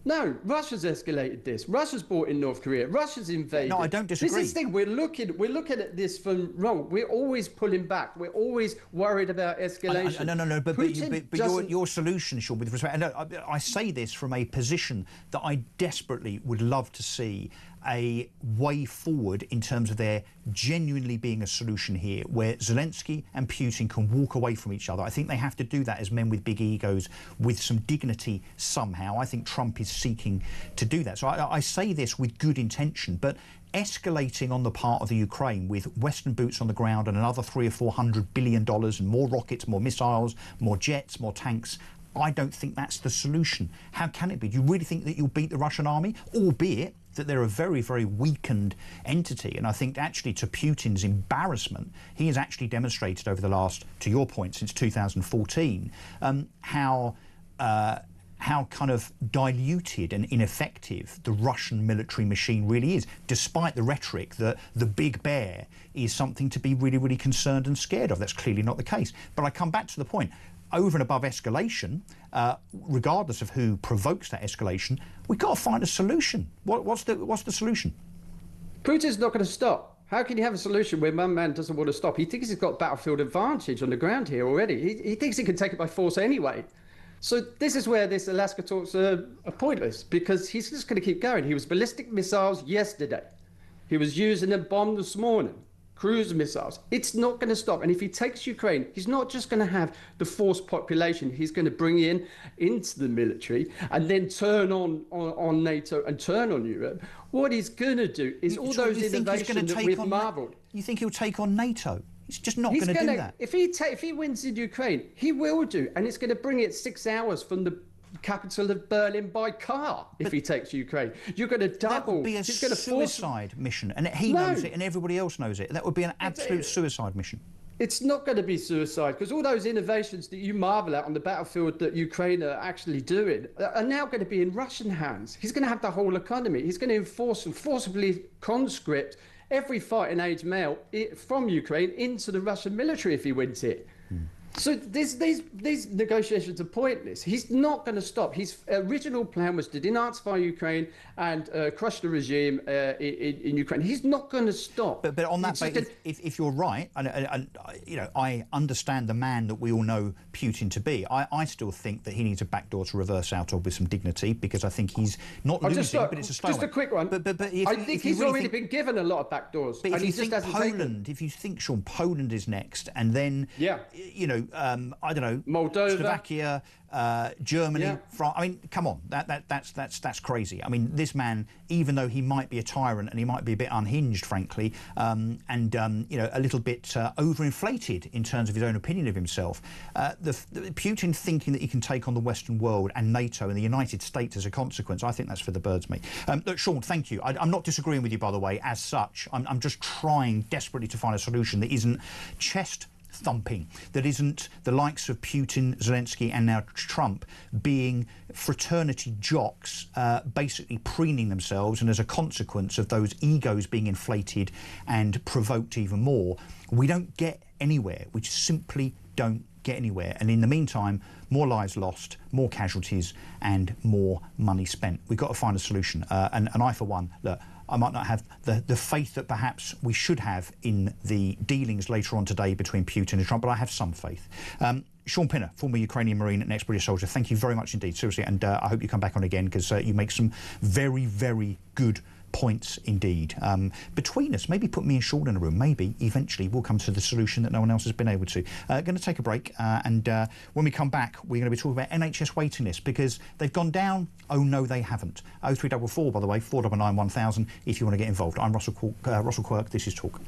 No, Russia's escalated this. Russia's brought in North Korea. Russia's invaded. No, I don't disagree. This is the thing. We're looking at this from wrong. We're always pulling back. We're always worried about escalation. No. But your solution, Sean, with respect, and I say this from a position that I desperately would love to see a way forward in terms of there genuinely being a solution here where Zelensky and Putin can walk away from each other. I think they have to do that as men with big egos with some dignity somehow. I think Trump is seeking to do that. So I say this with good intention, but escalating on the part of the Ukraine with Western boots on the ground and another $300 or $400 billion and more rockets, more missiles, more jets, more tanks, I don't think that's the solution. How can it be? Do you really think that you'll beat the Russian army, albeit that they're a very, very weakened entity? And I think actually, to Putin's embarrassment, he has actually demonstrated over the last, to your point, since 2014, how kind of diluted and ineffective the Russian military machine really is, despite the rhetoric that the big bear is something to be really, really concerned and scared of. That's clearly not the case. But I come back to the point. Over and above escalation, regardless of who provokes that escalation, we've got to find a solution. What's the solution? Putin's not going to stop. How can you have a solution where one man doesn't want to stop? He thinks he's got battlefield advantage on the ground here already. He thinks he can take it by force anyway. So this is where this Alaska talks are pointless, because he's just going to keep going. He was ballistic missiles yesterday. He was using a bomb this morning. Cruise missiles. It's not going to stop. And if he takes Ukraine, he's not just going to have the forced population. He's going to bring into the military and then turn on NATO and turn on Europe. What he's going to do is all those innovations that we've marvelled. You think he'll take on NATO? He's just not going to do that. If he wins in Ukraine, he will do. And it's going to bring it 6 hours from the capital of Berlin by car. If he takes Ukraine, you're going to double. That would be a suicide mission, and he knows it, and everybody else knows it. That would be an absolute suicide mission. It's not going to be suicide, because all those innovations that you marvel at on the battlefield that Ukraine are actually doing are now going to be in Russian hands. He's going to have the whole economy. He's going to enforce and forcibly conscript every fighting age male from Ukraine into the Russian military if he wins it. So these negotiations are pointless. He's not going to stop. His original plan was to denazify Ukraine and crush the regime in Ukraine. He's not going to stop. But on that basis, if you're right, and you know, I understand the man that we all know Putin to be. I still think that he needs a backdoor to reverse out of with some dignity, because I think he's not losing, but it's a slow Just a quick one. But I think he's already been given a lot of backdoors. But if you think Poland, if you think, Sean, Poland is next, and then you know. I don't know, Moldova, Slovakia, Germany, France. I mean, come on, that's crazy. I mean, this man, even though he might be a tyrant and he might be a bit unhinged, frankly, and you know, a little bit overinflated in terms of his own opinion of himself, the Putin thinking that he can take on the Western world and NATO and the United States as a consequence, I think that's for the birds, mate. Look, Sean, thank you. I'm not disagreeing with you, by the way, as such. I'm just trying desperately to find a solution that isn't chest thumping, that isn't the likes of Putin, Zelensky and now Trump being fraternity jocks, basically preening themselves, and as a consequence of those egos being inflated and provoked even more, we don't get anywhere. We just simply don't get anywhere. And in the meantime, more lives lost, more casualties and more money spent. We've got to find a solution. And I, for one, look, I might not have the faith that perhaps we should have in the dealings later on today between Putin and Trump, but I have some faith. Sean Pinner, former Ukrainian Marine and ex-British soldier, thank you very much indeed, seriously, and I hope you come back on again, because you make some very, very good points indeed. Between us, maybe put me and Sean in a room, maybe eventually we'll come to the solution that no one else has been able to. Going to take a break, and when we come back, we're going to be talking about NHS waiting lists, because they've gone down. Oh no, they haven't. 0344, by the way, 499 1000 if you want to get involved. I'm Russell Quirk, this is Talk.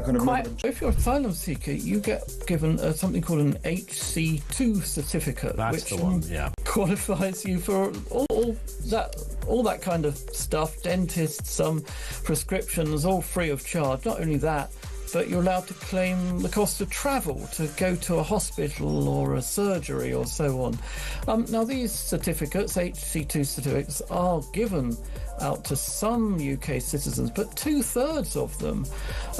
that kind of If you're an asylum seeker, you get given something called an HC2 certificate, That's which the one, yeah. qualifies you for all that kind of stuff. Dentists, some prescriptions, all free of charge. Not only that, but you're allowed to claim the cost of travel to go to a hospital or a surgery or so on. Now, these certificates, HC2 certificates, are given out to some UK citizens, but 2/3 of them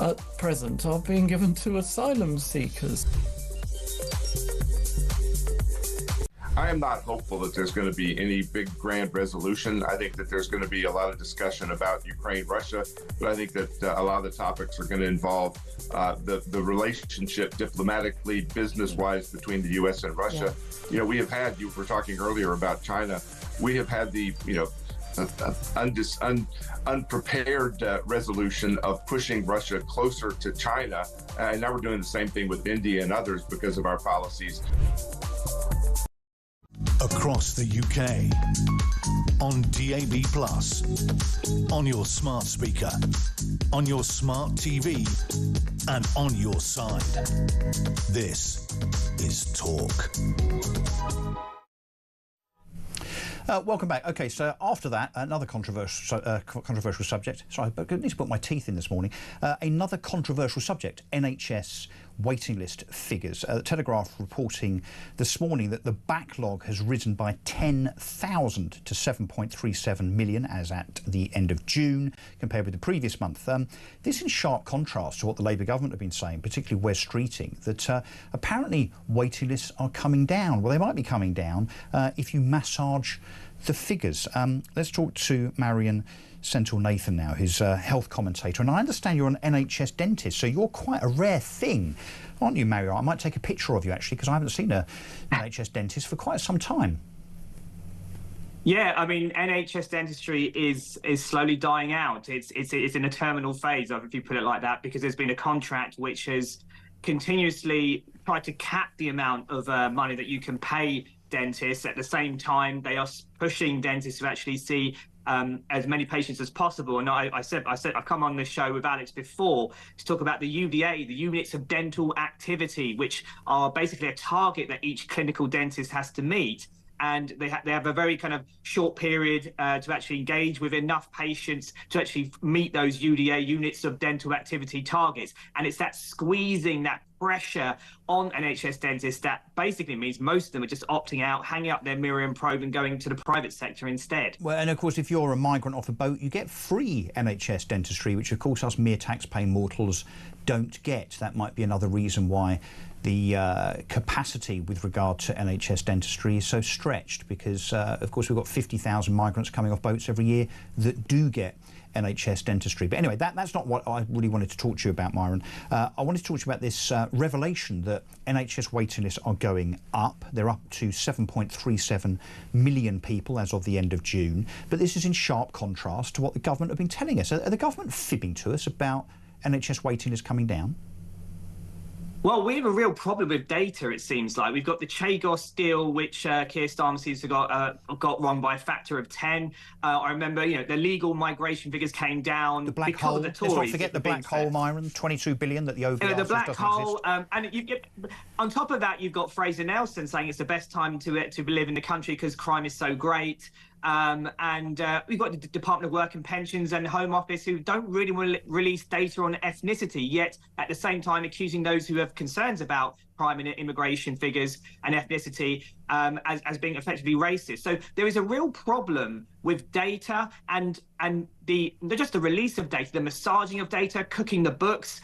at present are being given to asylum seekers. I am not hopeful that there's going to be any big grand resolution. I think that there's going to be a lot of discussion about Ukraine, Russia, but I think that a lot of the topics are going to involve the relationship diplomatically, business-wise between the U.S. and Russia. You know, we have had, you were talking earlier about China, we have had the, unprepared resolution of pushing Russia closer to China. And now we're doing the same thing with India and others because of our policies. Across the UK, on DAB+, on your smart speaker, on your smart TV, and on your side. This is Talk. Welcome back. Okay, so after that, another controversial subject. Sorry, I need to put my teeth in this morning. Another controversial subject, NHS waiting list figures. The Telegraph reporting this morning that the backlog has risen by 10,000 to 7.37 million as at the end of June, compared with the previous month. This in sharp contrast to what the Labour government have been saying, particularly Wes Streeting, that apparently waiting lists are coming down. Well, they might be coming down if you massage the figures. Let's talk to Marion Senthil-Nathan now, who's a health commentator. And I understand you're an NHS dentist, so you're quite a rare thing, aren't you, Marion? I might take a picture of you, actually, because I haven't seen an NHS dentist for quite some time. Yeah, I mean, NHS dentistry is slowly dying out. It's in a terminal phase, if you put it like that, because there's been a contract which has continuously tried to cap the amount of money that you can pay dentists. At the same time, they are pushing dentists to actually see as many patients as possible. And I said I've come on this show with Alex before to talk about the UDA, the units of dental activity, which are basically a target that each clinical dentist has to meet. And they have a very kind of short period to actually engage with enough patients to actually meet those UDA, units of dental activity targets. And it's that squeezing, that pressure on NHS dentists that basically means most of them are just opting out, hanging up their mirror and probe and going to the private sector instead. Well, and of course, if you're a migrant off a boat, you get free NHS dentistry, which of course us mere tax-paying mortals don't get. That might be another reason why the capacity with regard to NHS dentistry is so stretched, because of course we've got 50,000 migrants coming off boats every year that do get NHS dentistry. But anyway, that's not what I really wanted to talk to you about, Myron. I wanted to talk to you about this revelation that NHS waiting lists are going up. They're up to 7.37 million people as of the end of June. But this is in sharp contrast to what the government have been telling us. Are the government fibbing to us about NHS waiting lists coming down? Well, we have a real problem with data, it seems like. We've got the Chagos deal, which Keir Starmer seems to have got wrong by a factor of 10. I remember, the legal migration figures came down the black because hole. of the Tories. Let's not forget the black hole, Myron, 22 billion that the OVR the black doesn't hole, exist. and you get, on top of that, you've got Fraser Nelson saying it's the best time to live in the country because crime is so great. And we've got the Department of Work and Pensions and the Home Office who don't really release data on ethnicity, yet at the same time accusing those who have concerns about crime and immigration figures and ethnicity as being effectively racist. So there is a real problem with data and not just the release of data, the massaging of data, cooking the books,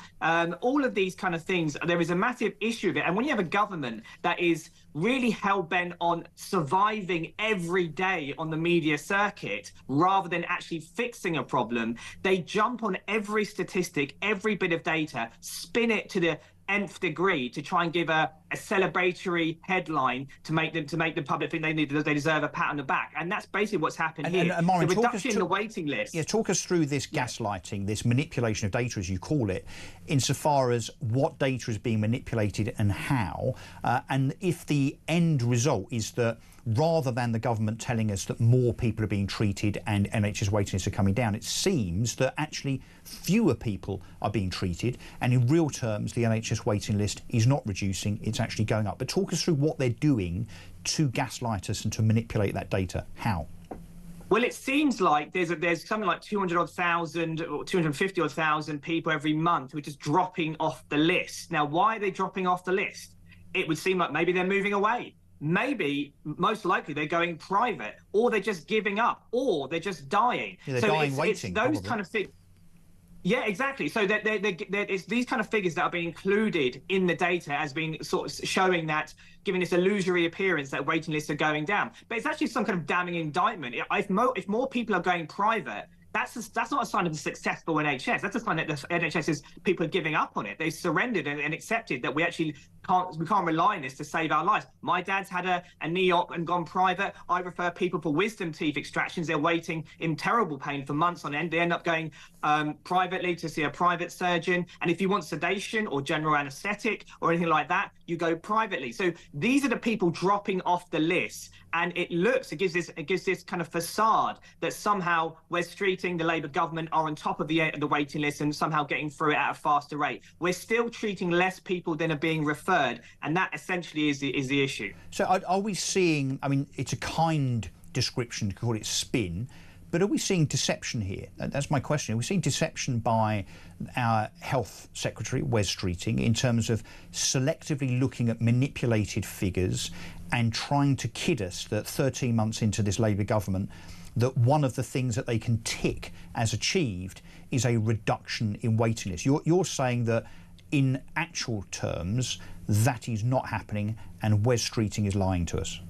all of these kind of things. There is a massive issue of it. And when you have a government that is really hell-bent on surviving every day on the media circuit rather than actually fixing a problem, they jump on every statistic, every bit of data, spin it to the nth degree to try and give a a celebratory headline to make the public think they deserve a pat on the back, and that's basically what's happened here. And Maureen, the reduction in the waiting list. Yeah, talk us through this gaslighting, this manipulation of data, as you call it, insofar as what data is being manipulated and how, and if the end result is that rather than the government telling us that more people are being treated and NHS waiting lists are coming down, it seems that actually fewer people are being treated, and in real terms the NHS waiting list is not reducing, it's actually going up. But talk us through what they're doing to gaslight us and to manipulate that data. How? Well, it seems like there's something like 200,000 or 250,000 people every month who are just dropping off the list. Now, why are they dropping off the list? It would seem like maybe they're moving away. Maybe, most likely, they're going private, or they're just giving up, or they're just dying. Yeah, they're dying waiting. It's those probably. kind of things. Yeah, exactly. So it's these kind of figures that are being included in the data as being sort of showing that, giving this illusory appearance that waiting lists are going down. But it's actually some kind of damning indictment. If more people are going private, that's not a sign of a successful NHS. That's a sign that the NHS is people are giving up on it. They've surrendered and accepted that we can't rely on this to save our lives. My dad's had a knee op and gone private. I refer people for wisdom teeth extractions. They're waiting in terrible pain for months on end. They end up going privately to see a private surgeon. And if you want sedation or general anaesthetic or anything like that, you go privately. So these are the people dropping off the list. And it gives this kind of facade that somehow West Streeting, the Labour government, are on top of the waiting list and somehow getting through it at a faster rate. We're still treating less people than are being referred, and that essentially is the issue. So are we seeing, I mean, it's a kind description to call it spin, but are we seeing deception here? That's my question. Are we seeing deception by our Health Secretary, Wes Streeting, in terms of selectively looking at manipulated figures and trying to kid us that 13 months into this Labour government, that one of the things that they can tick as achieved is a reduction in waiting lists? You're saying that in actual terms that is not happening and Wes Streeting is lying to us.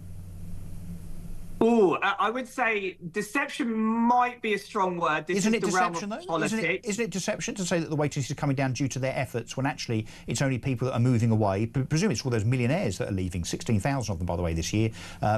I would say deception might be a strong word. Isn't it deception, though? Isn't it deception to say that the waiting lists are coming down due to their efforts when actually it's only people that are moving away? Presumably it's all those millionaires that are leaving, 16,000 of them, by the way, this year,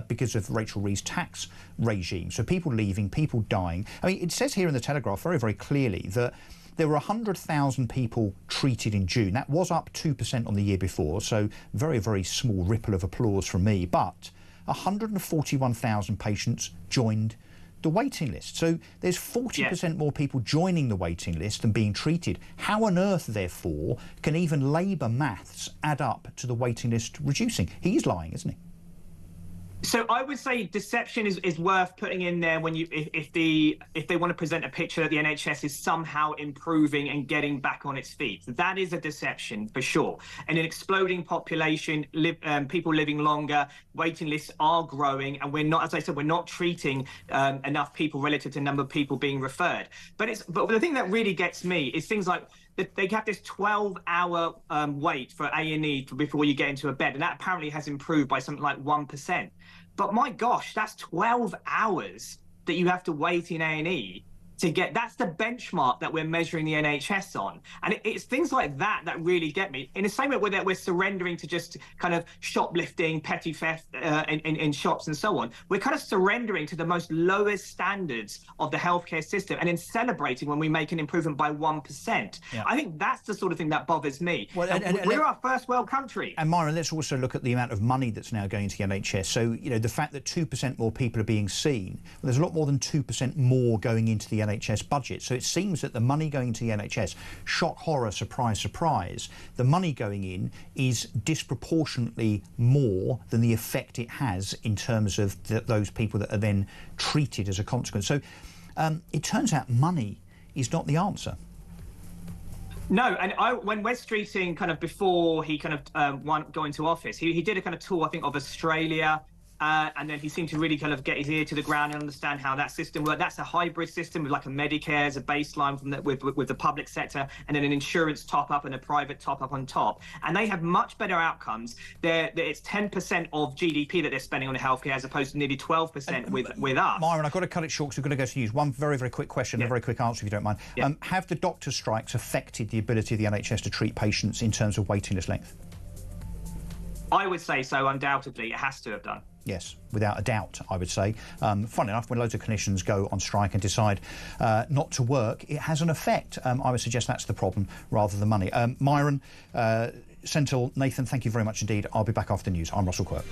because of Rachel Reeves' tax regime. So people leaving, people dying. I mean, it says here in the Telegraph very, very clearly that there were 100,000 people treated in June. That was up 2% on the year before, so very, very small ripple of applause from me. But 141,000 patients joined the waiting list. So there's 40% more people joining the waiting list than being treated. How on earth, therefore, can even Labour maths add up to the waiting list reducing? He's lying, isn't he? So I would say deception is worth putting in there when if they want to present a picture that the NHS is somehow improving and getting back on its feet. That is a deception for sure. And an exploding population, people living longer, waiting lists are growing, and we're not, as I said, we're not treating enough people relative to the number of people being referred. But the thing that really gets me is things like they have this 12-hour wait for A&E before you get into a bed, and that apparently has improved by something like 1%. But my gosh, that's 12 hours that you have to wait in A&E to get. That's the benchmark that we're measuring the NHS on. And it's things like that that really get me. In the same way where we're surrendering to just kind of shoplifting, petty theft in shops and so on, we're kind of surrendering to the most lowest standards of the healthcare system and then celebrating when we make an improvement by 1%. Yeah. I think that's the sort of thing that bothers me. Well, and we're our first world country. And Myron, let's also look at the amount of money that's now going to the NHS. So, you know, the fact that 2% more people are being seen, well, there's a lot more than 2% more going into the NHS budget. So it seems that the money going to the NHS, shock, horror, surprise, surprise, the money going in is disproportionately more than the effect it has in terms of those people that are then treated as a consequence. So it turns out money is not the answer. No, and when Wes Streeting kind of before he kind of got into office, he did a kind of tour, I think, of Australia. And then he seemed to really kind of get his ear to the ground and understand how that system worked. That's a hybrid system with like a Medicare as a baseline from with the public sector, and then an insurance top-up and a private top-up on top. And they have much better outcomes. It's 10% of GDP that they're spending on healthcare as opposed to nearly 12% with us. Myron, I've got to cut it short because we're going to go to news. One very, very quick question, a very quick answer if you don't mind. Have the doctor strikes affected the ability of the NHS to treat patients in terms of waiting list length? I would say so, undoubtedly. It has to have done. Yes, without a doubt, I would say. Funnily enough, when loads of clinicians go on strike and decide not to work, it has an effect. I would suggest that's the problem rather than money. Myron, Sentinel, Nathan, thank you very much indeed. I'll be back after the news. I'm Russell Quirk.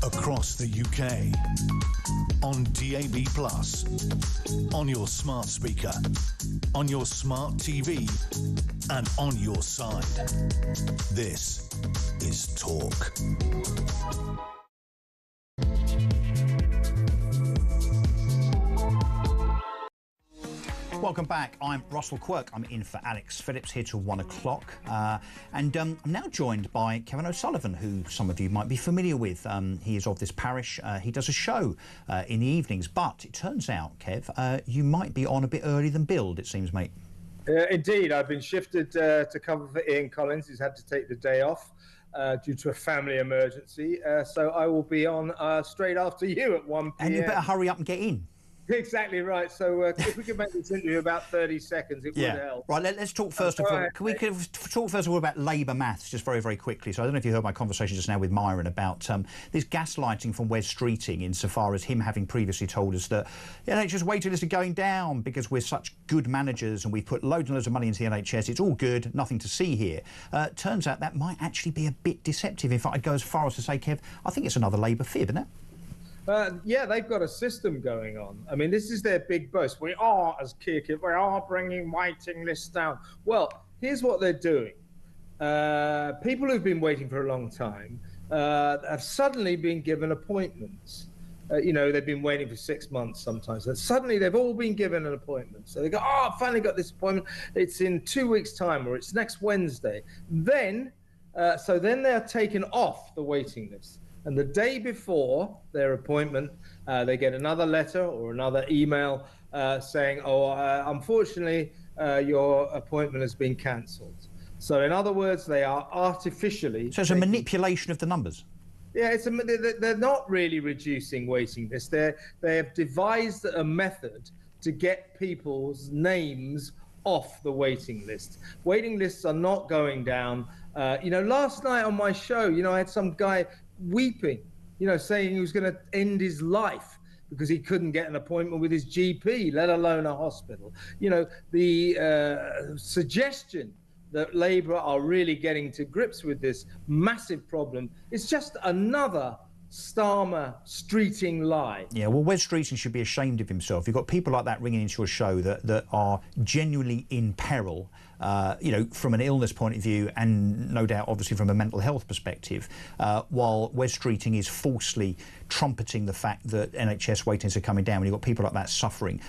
Across the UK, on DAB+, on your smart speaker, on your smart TV, and on your side. This is Talk. Welcome back. I'm Russell Quirk. I'm in for Alex Phillips here till 1 o'clock. And I'm now joined by Kevin O'Sullivan, who some of you might be familiar with. He is of this parish. He does a show in the evenings. But it turns out, Kev, you might be on a bit earlier than billed, it seems, mate. Indeed. I've been shifted to cover for Ian Collins, who's had to take the day off due to a family emergency. So I will be on straight after you at 1 p.m. And you better hurry up and get in. Exactly right. So if we could make this interview about 30 seconds, it would help. Right, let's talk first of all. Can we talk first of all about Labour maths, just very, very quickly? So I don't know if you heard my conversation just now with Myron about this gaslighting from Wes Streeting, insofar as him having previously told us that the NHS waiting lists are going down because we're such good managers and we've put loads and loads of money into the NHS. It's all good, nothing to see here. Turns out that might actually be a bit deceptive. In fact, I'd go as far as to say, Kev, I think it's another Labour fib, isn't it? Yeah, they've got a system going on. I mean, this is their big boast. We are, as Quirk, we are bringing waiting lists down. Well, here's what they're doing. People who've been waiting for a long time have suddenly been given appointments. You know, they've been waiting for 6 months sometimes. And suddenly they've all been given an appointment. So they go, oh, I finally got this appointment. It's in 2 weeks' time, or it's next Wednesday. Then, so then they're taken off the waiting list. And the day before their appointment, they get another letter or another email saying, unfortunately, your appointment has been cancelled. So in other words, they are artificially... So it's a manipulation of the numbers? Yeah, they're not really reducing waiting lists. They have devised a method to get people's names off the waiting list. Waiting lists are not going down. Last night on my show, I had some guy weeping, saying he was going to end his life because he couldn't get an appointment with his GP, let alone a hospital. The suggestion that Labour are really getting to grips with this massive problem is just another Starmer streeting lie. Yeah, well, Wes Streeting should be ashamed of himself. You've got people like that ringing into a show that are genuinely in peril, from an illness point of view and no doubt, obviously, from a mental health perspective, while Wes Streeting is falsely trumpeting the fact that NHS waiting lists are coming down when you've got people like that suffering.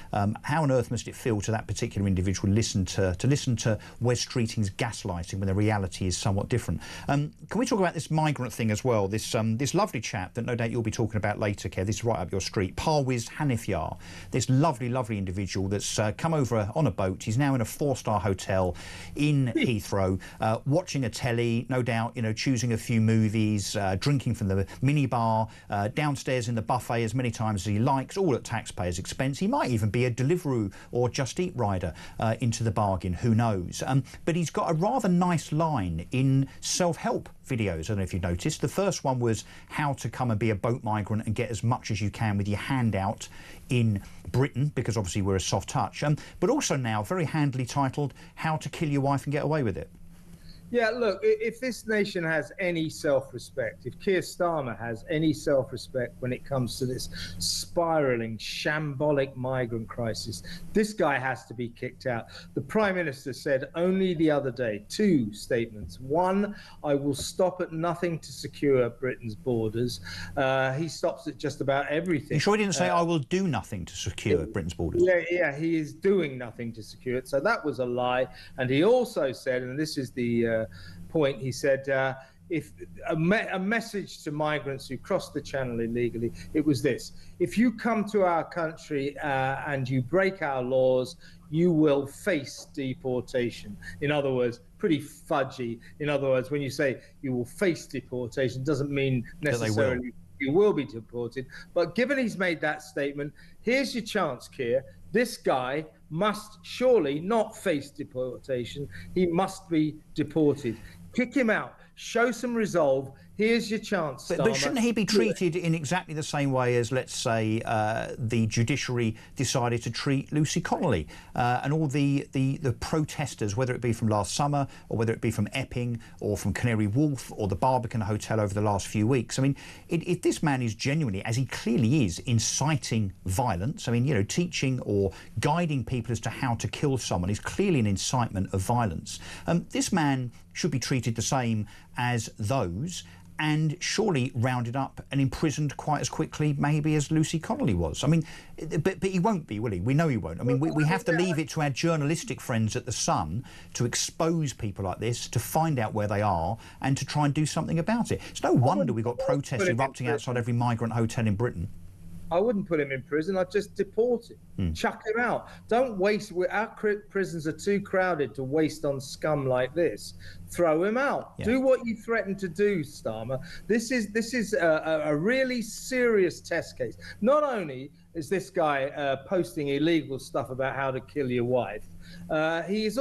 How on earth must it feel to that particular individual to listen to Wes Streeting's gaslighting when the reality is somewhat different? Can we talk about this migrant thing as well? This lovely chap that no doubt you'll be talking about later, Kev. This is right up your street. Parwiz Hanifyar, this lovely, lovely individual that's come over on a boat. He's now in a 4-star hotel in Heathrow, watching a telly, no doubt, choosing a few movies, drinking from the minibar, downstairs in the buffet as many times as he likes, all at taxpayers' expense. He might even be a Deliveroo or Just Eat rider into the bargain, who knows. But he's got a rather nice line in self-help videos. I don't know if you noticed. The first one was how to come and be a boat migrant and get as much as you can with your hand out in Britain, because obviously we're a soft touch. But also now very handily titled How to Kill Your Wife and Get Away with It. Yeah, look, if this nation has any self-respect, if Keir Starmer has any self-respect when it comes to this spiralling, shambolic migrant crisis, this guy has to be kicked out. The Prime Minister said only the other day 2 statements. One, I will stop at nothing to secure Britain's borders. He stops at just about everything. You sure he didn't say I will do nothing to secure Britain's borders? Yeah, he is doing nothing to secure it. So that was a lie. And he also said, and this is the point, he said, if a message to migrants who cross the channel illegally, it was this: if you come to our country and you break our laws, you will face deportation. In other words, pretty fudgy. In other words, when you say you will face deportation, doesn't mean necessarily you will be deported. But given he's made that statement, here's your chance, Keir. This guy must surely not face deportation. He must be deported. Kick him out. Show some resolve. Here's your chance, Starmer. But shouldn't he be treated in exactly the same way as, let's say, the judiciary decided to treat Lucy Connolly and all the protesters, whether it be from last summer or whether it be from Epping or from Canary Wharf or the Barbican Hotel over the last few weeks? I mean, if this man is genuinely, as he clearly is, inciting violence, I mean, teaching or guiding people as to how to kill someone is clearly an incitement of violence. This man should be treated the same as those, and surely rounded up and imprisoned quite as quickly maybe as Lucy Connolly was. I mean, but he won't be, will he? We know he won't. I mean, we have to leave it to our journalistic friends at The Sun to expose people like this, to find out where they are and to try and do something about it. It's no wonder we've got protests erupting outside every migrant hotel in Britain. I wouldn't put him in prison. I'd just deport him. Chuck him out. Don't waste. Our prisons are too crowded to waste on scum like this. Throw him out. Yeah. Do what you threatened to do, Starmer. This is a really serious test case. Not only is this guy posting illegal stuff about how to kill your wife, he's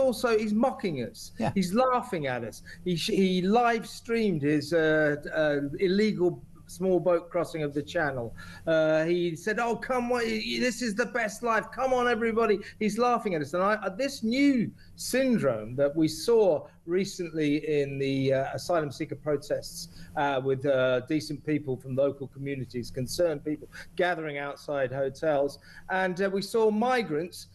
mocking us. Yeah. He's laughing at us. He live streamed his illegal small boat crossing of the Channel. He said, "Oh, come on, this is the best life. Come on, everybody." He's laughing at us. And this new syndrome that we saw recently in the asylum seeker protests with decent people from local communities, concerned people gathering outside hotels. And we saw migrants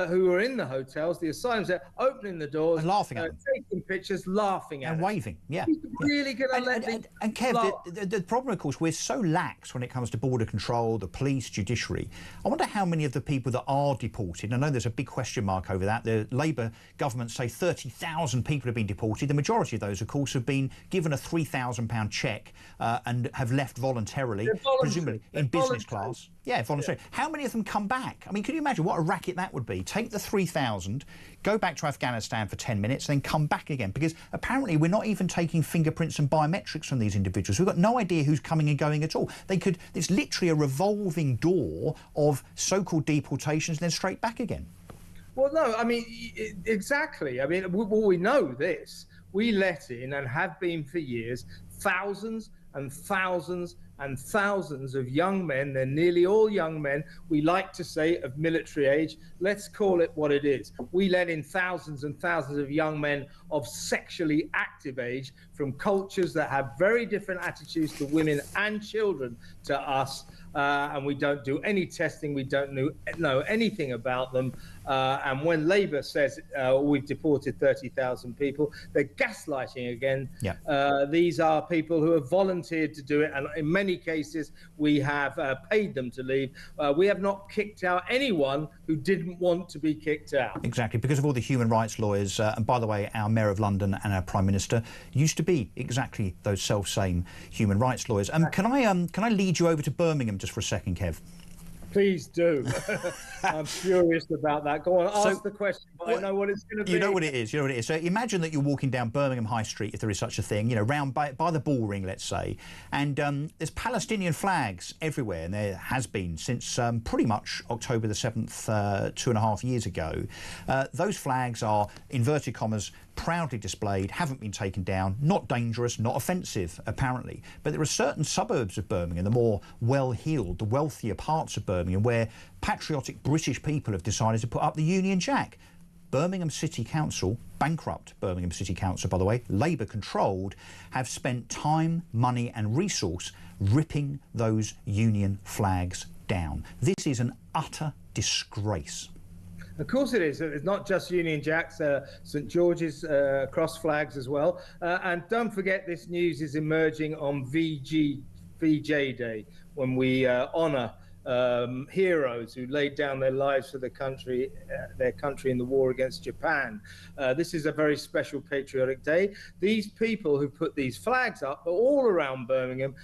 who were in the hotels, the asylums, opening the doors, and laughing at them, taking pictures, laughing at and them. waving. Yeah, He's really going to let and Kev, the problem, of course, we're so lax when it comes to border control, the police, judiciary. I wonder how many of the people that are deported. I know there's a big question mark over that. The Labour government say 30,000 people have been deported. The majority of those, of course, have been given a £3,000 cheque and have left voluntarily, presumably in business class. Yeah, voluntary. Yeah. How many of them come back? I mean, can you imagine what a racket that would be? Take the 3,000, go back to Afghanistan for 10 minutes, then come back again. Because apparently we're not even taking fingerprints and biometrics from these individuals. We've got no idea who's coming and going at all. It's literally a revolving door of so-called deportations and then straight back again. Well, no, I mean, exactly. I mean, we know this. We let in, and have been for years, thousands and thousands and thousands of young men. They're nearly all young men, we like to say, of military age. Let's call it what it is. We let in thousands and thousands of young men of sexually active age from cultures that have very different attitudes to women and children to us. And we don't do any testing. We don't know anything about them. And when Labour says we've deported 30,000 people, they're gaslighting again. Yeah. These are people who have volunteered to do it. And in many cases, we have paid them to leave. We have not kicked out anyone who didn't want to be kicked out. Exactly, because of all the human rights lawyers. And by the way, our Mayor of London and our Prime Minister used to be exactly those self-same human rights lawyers. Can I lead you over to Birmingham just for a second, Kev? Please do. I'm curious about that. Go on, ask the question, but I know what it's going to be. You know what it is. You know what it is. So imagine that you're walking down Birmingham High Street, if there is such a thing, round by the Bull Ring, let's say, and there's Palestinian flags everywhere, and there has been since pretty much October the 7th, 2.5 years ago. Those flags are, inverted commas, proudly displayed, haven't been taken down, not dangerous, not offensive, apparently. But there are certain suburbs of Birmingham, the more well-heeled, the wealthier parts of Birmingham, where patriotic British people have decided to put up the Union Jack. Birmingham City Council, bankrupt Birmingham City Council, by the way, Labour-controlled, have spent time, money and resource ripping those Union flags down. This is an utter disgrace. Of course it is. It's not just Union Jacks, St George's cross flags as well. And don't forget, this news is emerging on VJ Day, when we honour heroes who laid down their lives for their country in the war against Japan. This is a very special patriotic day. These people who put these flags up all around Birmingham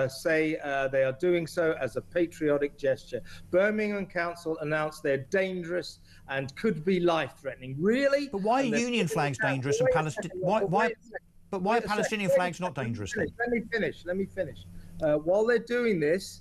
say they are doing so as a patriotic gesture. Birmingham Council announced they're dangerous and could be life-threatening. Really? But why are Union flags dangerous and Palestinian? Why are Palestinian flags not dangerous then? Let me finish. While they're doing this,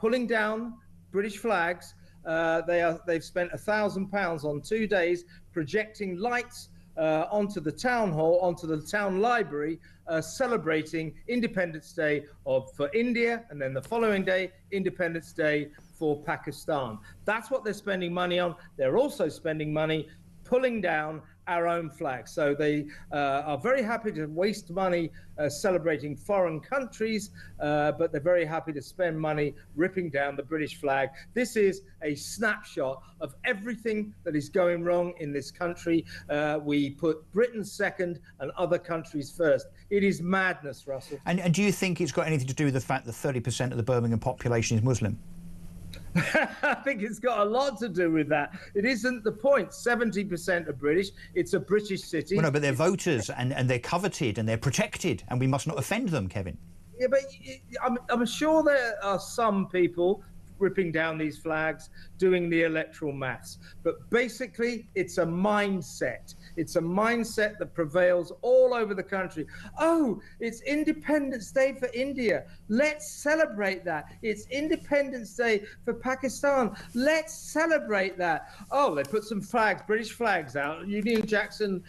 pulling down British flags, they've spent £1,000 on 2 days projecting lights onto the town hall, onto the town library, celebrating Independence Day for India, and then the following day, Independence Day for Pakistan. That's what they're spending money on. They're also spending money pulling down our own flag. So they are very happy to waste money celebrating foreign countries, but they're very happy to spend money ripping down the British flag. This is a snapshot of everything that is going wrong in this country. We put Britain second and other countries first. It is madness, Russell. And do you think it's got anything to do with the fact that 30% of the Birmingham population is Muslim? I think it's got a lot to do with that. It isn't the point. 70% are British. It's a British city. Well, no, but they're voters and they're coveted and they're protected, and we must not offend them, Kevin. Yeah, but I'm sure there are some people ripping down these flags, doing the electoral maths. But basically, it's a mindset. It's a mindset that prevails all over the country. Oh, it's Independence Day for India. Let's celebrate that. It's Independence Day for Pakistan. Let's celebrate that. Oh, they put some flags, British flags out, Union Jacks and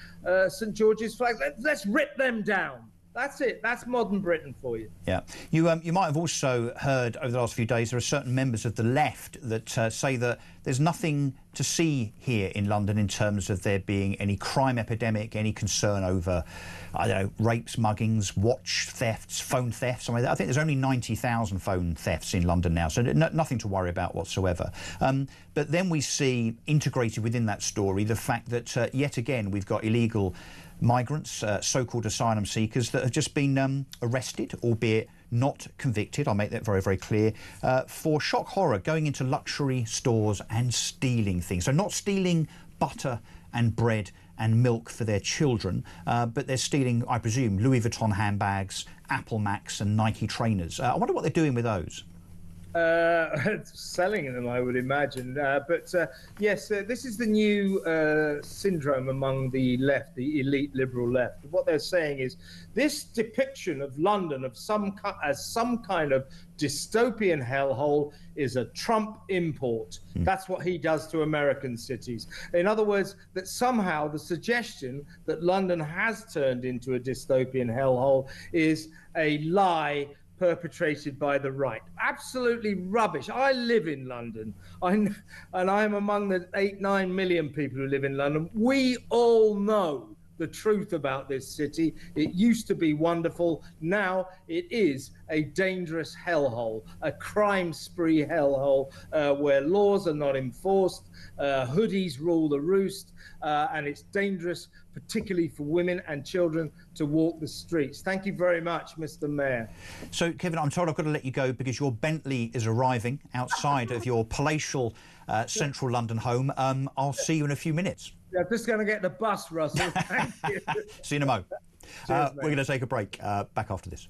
St George's flags. Let's rip them down. That's it. That's modern Britain for you. Yeah. You might have also heard over the last few days there are certain members of the left that say that there's nothing to see here in London in terms of there being any crime epidemic, any concern over, I don't know, rapes, muggings, watch thefts, phone thefts. I think there's only 90,000 phone thefts in London now, so nothing to worry about whatsoever. But then we see integrated within that story the fact that yet again we've got illegal migrants, so-called asylum seekers, that have just been arrested, albeit not convicted, I'll make that very, very clear, for shock horror, going into luxury stores and stealing things. So not stealing butter and bread and milk for their children, but they're stealing, I presume, Louis Vuitton handbags, Apple Macs and Nike trainers. I wonder what they're doing with those. selling them, I would imagine. Yes, this is the new syndrome among the left, the elite liberal left. What they're saying is this depiction of London as some kind of dystopian hellhole is a Trump import. That's what he does to American cities. In other words, that somehow the suggestion that London has turned into a dystopian hellhole is a lie perpetrated by the right. Absolutely rubbish. I live in London, and I'm among the 8-9 million people who live in London. We all know the truth about this city. It used to be wonderful. Now it is a dangerous hellhole, a crime spree hellhole where laws are not enforced, hoodies rule the roost, and it's dangerous, particularly for women and children, to walk the streets. Thank you very much, Mr. Mayor. So, Kevin, I'm told I've got to let you go because your Bentley is arriving outside of your palatial central London home. I'll see you in a few minutes. Yeah, just going to get the bus, Russell. Thank you. See you in a mo. Cheers, we're going to take a break. Back after this.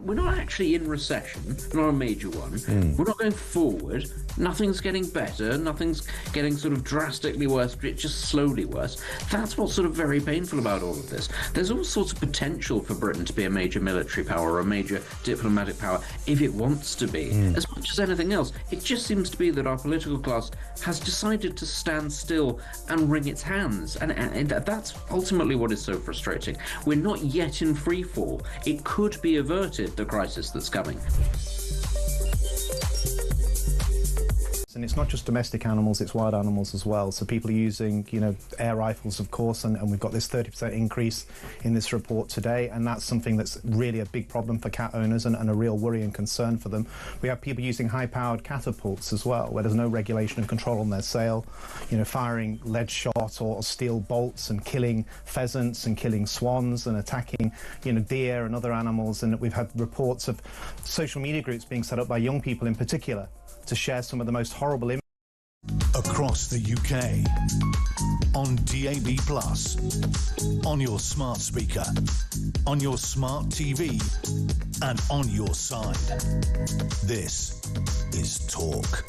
We're not actually in recession, not a major one. We're not going forward. Nothing's getting better. Nothing's getting sort of drastically worse, but it's just slowly worse. That's what's sort of very painful about all of this. There's all sorts of potential for Britain to be a major military power or a major diplomatic power if it wants to be. As much as anything else, it just seems to be that our political class has decided to stand still and wring its hands. And that's ultimately what is so frustrating. We're not yet in free fall. It could be averted, the crisis that's coming. And it's not just domestic animals, it's wild animals as well. So people are using, air rifles, of course, and we've got this 30% increase in this report today, and that's something that's really a big problem for cat owners and a real worry and concern for them. We have people using high-powered catapults as well, where there's no regulation and control on their sale, firing lead shot or steel bolts and killing pheasants and killing swans and attacking, deer and other animals. And we've had reports of social media groups being set up by young people in particular to share some of the most horrible images. Across the UK, on DAB+, on your smart speaker, on your smart TV, and on your side. This is Talk.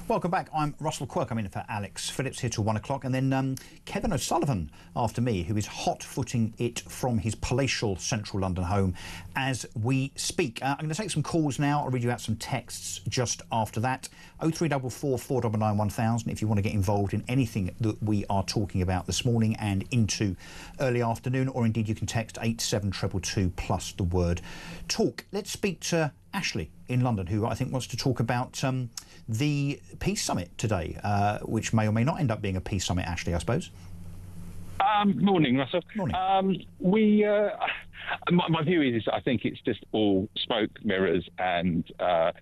Welcome back. I'm Russell Quirk. I'm in for Alex Phillips here till 1 o'clock. And then Kevin O'Sullivan after me, who is hot-footing it from his palatial central London home as we speak. I'm going to take some calls now. I'll read you out some texts just after that. 0344 499 1000 if you want to get involved in anything that we are talking about this morning and into early afternoon, or indeed you can text 87222 plus the word talk. Let's speak to Ashley in London, who I think wants to talk about the peace summit today, which may or may not end up being a peace summit. Ashley, I suppose. Morning, Russell. Morning. My view is I think it's just all smoke, mirrors, and a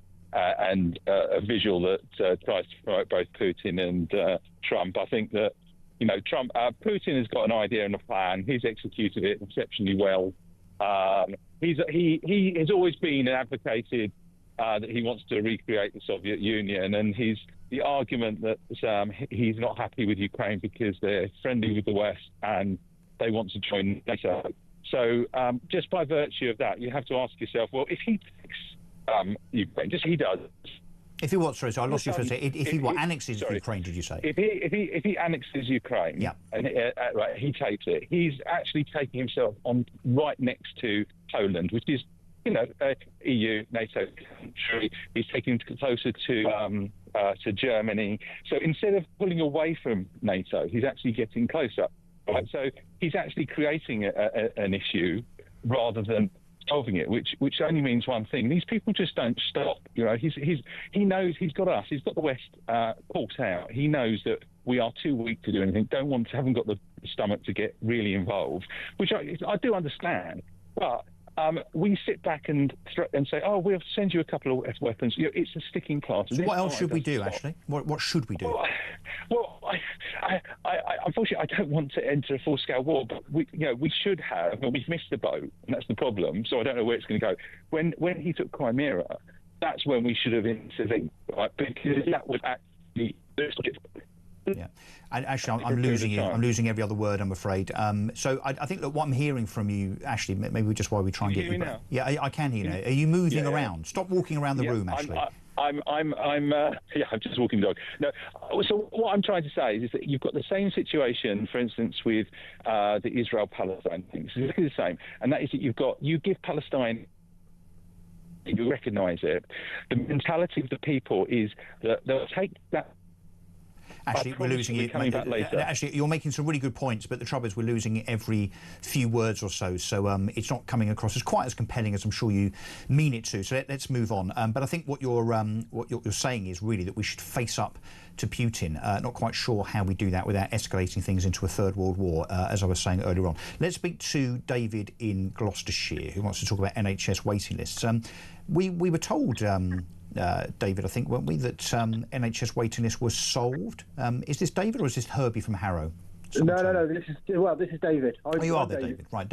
visual that tries to promote both Putin and Trump. I think that Putin has got an idea and a plan. He's executed it exceptionally well. He has always been and advocated that he wants to recreate the Soviet Union, and the argument that he's not happy with Ukraine because they're friendly with the West and they want to join NATO. So just by virtue of that, you have to ask yourself, well, if he takes Ukraine, just he does, If he what? Sorry, so I lost you for a second. If he what? Annexes Ukraine? Did you say? If he annexes Ukraine, yeah, and right, he takes it. He's actually taking himself on right next to Poland, which is, you know, EU, NATO country. He's taking him closer to Germany. So instead of pulling away from NATO, he's actually getting closer. Right. So he's actually creating an issue rather than solving it, which only means one thing. These people just don't stop. You know, he knows he's got us. He's got the West caught out. He knows that we are too weak to do anything. Haven't got the stomach to get really involved, which I do understand. But we sit back and say, "Oh, we'll send you a couple of weapons." You know, it's a sticking plaster. So what else should we do, Ashley? What should we do? Well, I unfortunately, I don't want to enter a full-scale war, but we should have, and we've missed the boat, and that's the problem. So I don't know where it's going to go. When he took Crimea, that's when we should have intervened, right? Because that would actually. Yeah, and actually, I'm losing you. I'm losing every other word, I'm afraid. So I think that what I'm hearing from you, Ashley, maybe just while we try and get you. Now? Yeah, I can hear you now. Are you moving around? Stop walking around the room, Ashley. I'm just walking the dog. No, so what I'm trying to say is that you've got the same situation, for instance, with the Israel-Palestine thing. It's exactly the same, and that is that you give Palestine. You recognise it. The mentality of the people is that they'll take that. Actually, we're losing you. Actually, you're making some really good points, but the trouble is we're losing every few words or so. So it's not coming across as quite as compelling as I'm sure you mean it to. So let's move on. But I think what you're saying is really that we should face up to Putin. Not quite sure how we do that without escalating things into a third world war, as I was saying earlier on. Let's speak to David in Gloucestershire, who wants to talk about NHS waiting lists. We were told. David, I think, weren't we, that NHS waiting list was solved? Is this David or is this Herbie from Harrow? No. This is David. You are there, David. Right.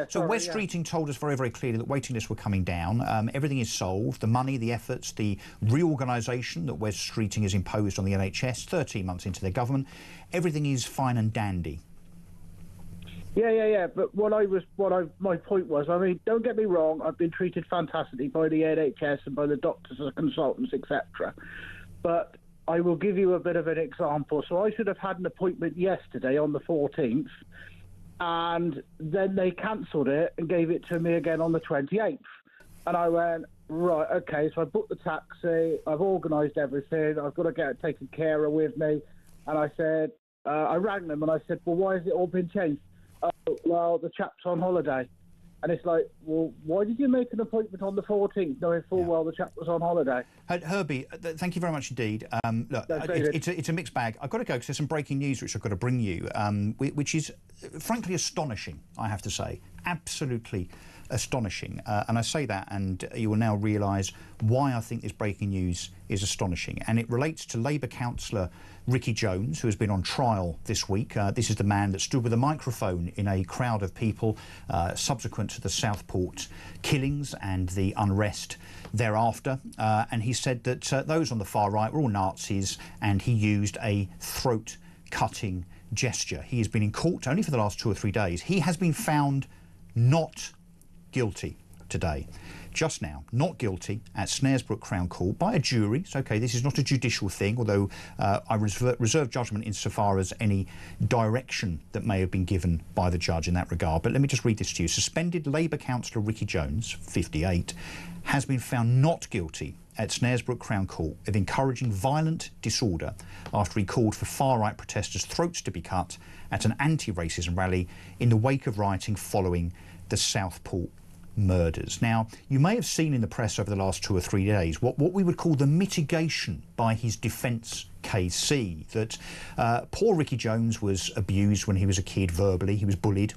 So West Streeting told us very, very clearly that waiting lists were coming down. Everything is solved. The money, the efforts, the reorganisation that West Streeting has imposed on the NHS 13 months into their government, everything is fine and dandy. Yeah. But my point was, I mean, don't get me wrong, I've been treated fantastically by the NHS and by the doctors and consultants, etc. But I will give you a bit of an example. So I should have had an appointment yesterday on the 14th, and then they cancelled it and gave it to me again on the 28th. And I went, right, okay, so I booked the taxi, I've organised everything, I've got to get it taken care of with me. And I said, I rang them and I said, well, why has it all been changed? Oh, well, the chap's on holiday. And it's like, well, why did you make an appointment on the 14th, knowing full well the chap was on holiday? Herbie, thank you very much indeed. Look, it's a mixed bag. I've got to go because there's some breaking news which I've got to bring you, which is frankly astonishing, I have to say. Absolutely astonishing. And I say that, and you will now realise why I think this breaking news is astonishing. And it relates to Labour councillor Ricky Jones, who has been on trial this week. This is the man that stood with a microphone in a crowd of people subsequent to the Southport killings and the unrest thereafter. And he said that those on the far right were all Nazis, and he used a throat-cutting gesture. He has been in court only for the last 2 or 3 days. He has been found not guilty today. Just now, not guilty at Snaresbrook Crown Court by a jury. It's okay, this is not a judicial thing, although I reserve judgment insofar as any direction that may have been given by the judge in that regard. But let me just read this to you. Suspended Labour councillor Ricky Jones, 58, has been found not guilty at Snaresbrook Crown Court of encouraging violent disorder after he called for far-right protesters' throats to be cut at an anti-racism rally in the wake of rioting following the Southport murders. Now, you may have seen in the press over the last 2 or 3 days what we would call the mitigation by his defence KC, that poor Ricky Jones was abused when he was a kid verbally, he was bullied.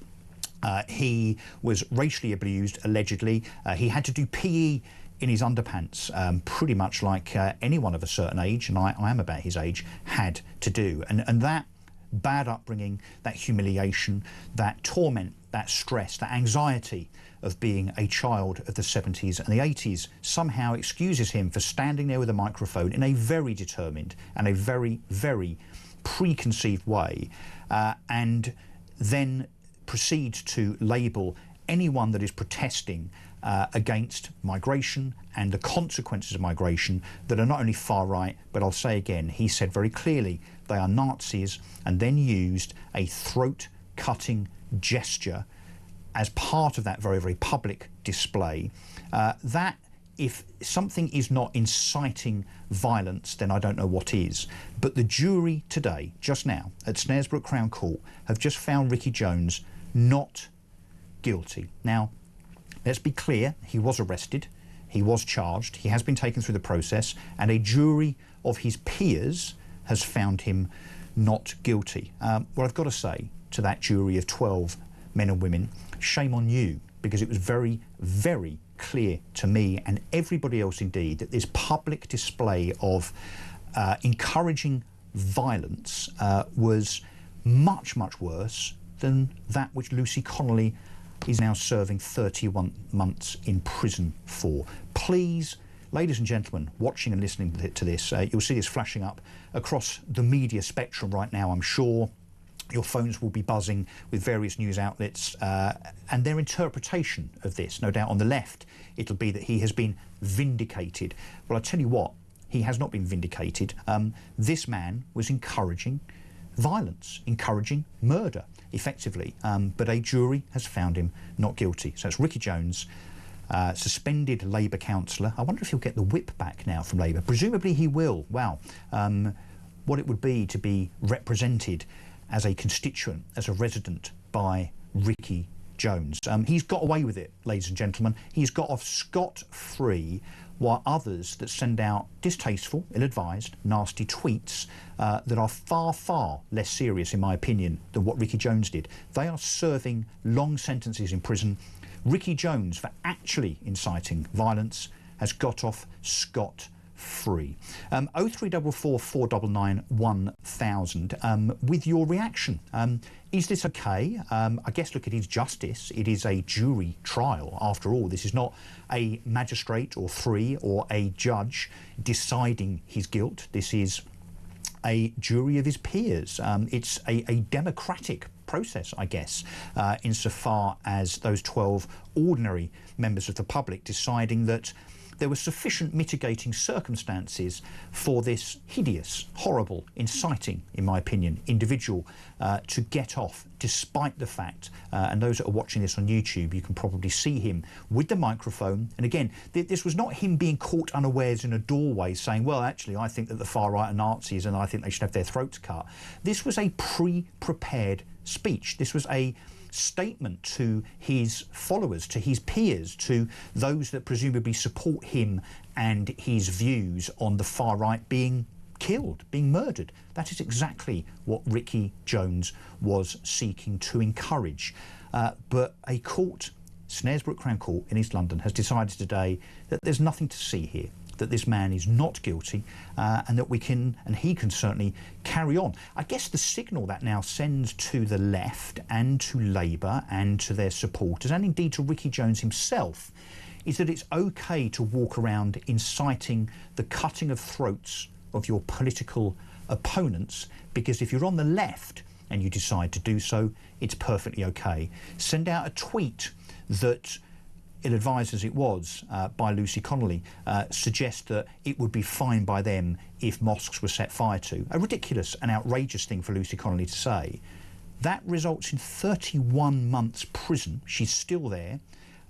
He was racially abused, allegedly. He had to do PE in his underpants, pretty much like anyone of a certain age, and I am about his age, had to do. And that bad upbringing, that humiliation, that torment, that stress, that anxiety of being a child of the 70s and the 80s somehow excuses him for standing there with a microphone in a very determined and a very, very preconceived way, and then proceeds to label anyone that is protesting against migration and the consequences of migration that are not only far right, but I'll say again, he said very clearly they are Nazis, and then used a throat-cutting gesture as part of that very, very public display. That, if something is not inciting violence, then I don't know what is. But the jury today, just now, at Snaresbrook Crown Court, have just found Ricky Jones not guilty. Now, let's be clear, he was arrested, he was charged, he has been taken through the process, and a jury of his peers has found him not guilty. What I've got to say to that jury of 12 men and women, shame on you, because it was very, very clear to me and everybody else indeed that this public display of encouraging violence was much, much worse than that which Lucy Connolly is now serving 31 months in prison for. Please, ladies and gentlemen, watching and listening to this, you'll see this flashing up across the media spectrum right now, I'm sure. Your phones will be buzzing with various news outlets and their interpretation of this. No doubt on the left, it'll be that he has been vindicated. Well, I tell you what, he has not been vindicated. This man was encouraging violence, encouraging murder, effectively. But a jury has found him not guilty. So it's Ricky Jones, suspended Labour councillor. I wonder if he'll get the whip back now from Labour. Presumably he will. Wow. What it would be to be represented as a constituent, as a resident by Ricky Jones. He's got away with it, ladies and gentlemen. He's got off scot-free, while others that send out distasteful, ill-advised, nasty tweets that are far, far less serious, in my opinion, than what Ricky Jones did. They are serving long sentences in prison. Ricky Jones, for actually inciting violence, has got off scot-free. 0344 499 1000 with your reaction. Is this okay? I guess, look, it is justice. It is a jury trial. After all, this is not a magistrate or three or a judge deciding his guilt. This is a jury of his peers. It's a democratic process, I guess, insofar as those 12 ordinary members of the public deciding that there were sufficient mitigating circumstances for this hideous, horrible, inciting, in my opinion, individual to get off, despite the fact, and those that are watching this on YouTube, you can probably see him with the microphone. And again, this was not him being caught unawares in a doorway saying, well, actually, I think that the far right are Nazis and I think they should have their throats cut. This was a pre-prepared speech. This was a statement to his followers, to his peers, to those that presumably support him and his views on the far right being killed, being murdered. That is exactly what Ricky Jones was seeking to encourage. But a court, Snaresbrook Crown Court in East London, has decided today that there's nothing to see here, that this man is not guilty, and that we can, and he can certainly carry on. I guess the signal that now sends to the left and to Labour and to their supporters, and indeed to Ricky Jones himself, is that it's okay to walk around inciting the cutting of throats of your political opponents, because if you're on the left and you decide to do so, it's perfectly okay. Send out a tweet that, ill-advised as it was by Lucy Connolly, suggest that it would be fine by them if mosques were set fire to. A ridiculous and outrageous thing for Lucy Connolly to say. That results in 31 months prison. She's still there,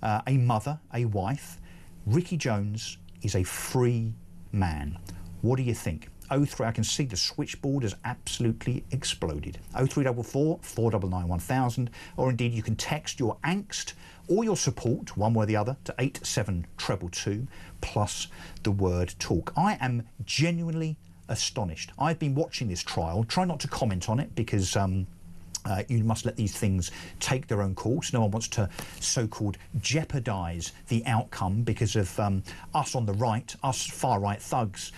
a mother, a wife. Ricky Jones is a free man. What do you think? 03, I can see the switchboard has absolutely exploded. 0344 499 1000, or indeed you can text your angst or your support, one way or the other, to 87222 plus the word talk. I am genuinely astonished. I've been watching this trial. Try not to comment on it because you must let these things take their own course. No one wants to so-called jeopardise the outcome because of us on the right, us far-right thugs,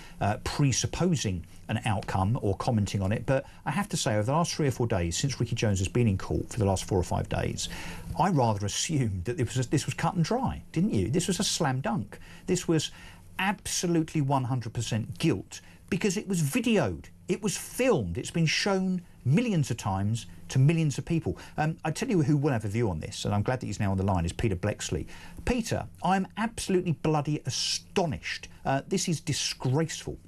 presupposing an outcome or commenting on it. But I have to say, over the last 3 or 4 days, since Ricky Jones has been in court for the last 4 or 5 days, I rather assumed that this was cut and dry, didn't you? This was a slam dunk. This was absolutely 100% guilt because it was videoed, it was filmed, it's been shown millions of times to millions of people. I tell you who will have a view on this, and I'm glad that he's now on the line, is Peter Blexley. Peter, I'm absolutely bloody astonished. This is disgraceful.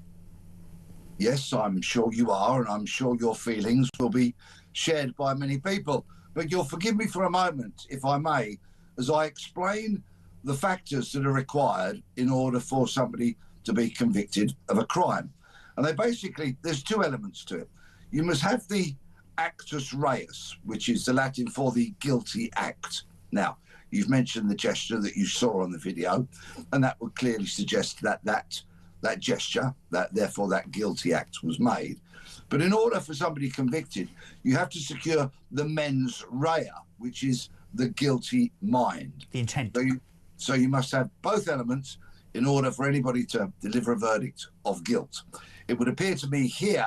Yes, I'm sure you are, and I'm sure your feelings will be shared by many people. But you'll forgive me for a moment, if I may, as I explain the factors that are required in order for somebody to be convicted of a crime. And there's two elements to it. You must have the actus reus, which is the Latin for the guilty act. Now, you've mentioned the gesture that you saw on the video, and that would clearly suggest that gesture, therefore that guilty act was made. But in order for somebody convicted, you have to secure the mens rea, which is the guilty mind. The intent. So you must have both elements in order for anybody to deliver a verdict of guilt. It would appear to me here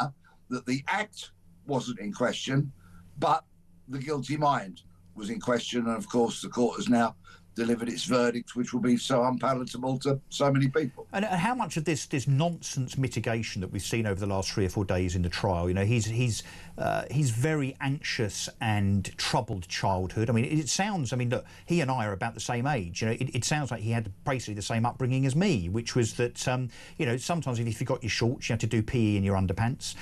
that the act wasn't in question, but the guilty mind was in question. And of course, the court has now delivered its verdict, which will be so unpalatable to so many people. And how much of this nonsense mitigation that we've seen over the last 3 or 4 days in the trial, you know, he's very anxious and troubled childhood. I mean, it sounds, I mean, look, he and I are about the same age. You know, it sounds like he had basically the same upbringing as me, which was that, you know, sometimes if you got your shorts, you had to do PE in your underpants.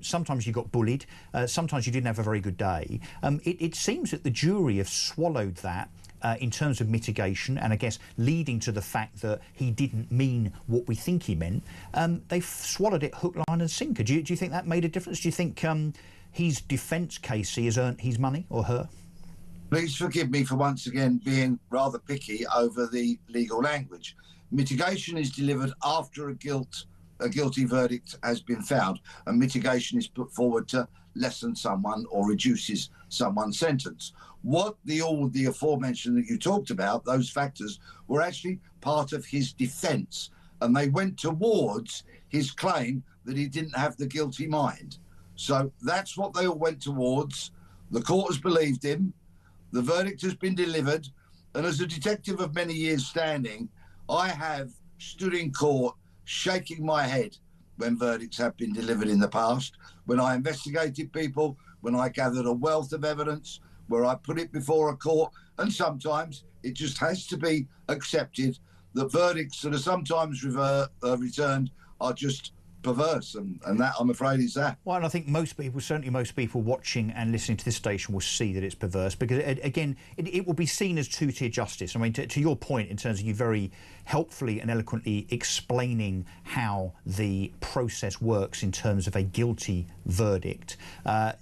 Sometimes you got bullied. Sometimes you didn't have a very good day. It seems that the jury have swallowed that in terms of mitigation, and I guess leading to the fact that he didn't mean what we think he meant. They've swallowed it hook, line and sinker. Do you think that made a difference? Do you think his defence case, he has earned his money, or her? Please forgive me for once again being rather picky over the legal language. Mitigation is delivered after a guilty verdict has been found, and mitigation is put forward to lessen someone or reduces someone's sentence. What all the aforementioned that you talked about, those factors, were actually part of his defence, and they went towards his claim that he didn't have the guilty mind. So that's what they all went towards. The court has believed him. The verdict has been delivered. And as a detective of many years standing, I have stood in court shaking my head when verdicts have been delivered in the past, when I investigated people, when I gathered a wealth of evidence, where I put it before a court, and sometimes it just has to be accepted that verdicts that are sometimes returned are just perverse, and that, I'm afraid, is that. Well, and I think most people watching and listening to this station will see that it's perverse, because again, it will be seen as two-tier justice. I mean, to your point, in terms of you very helpfully and eloquently explaining how the process works in terms of a guilty verdict, I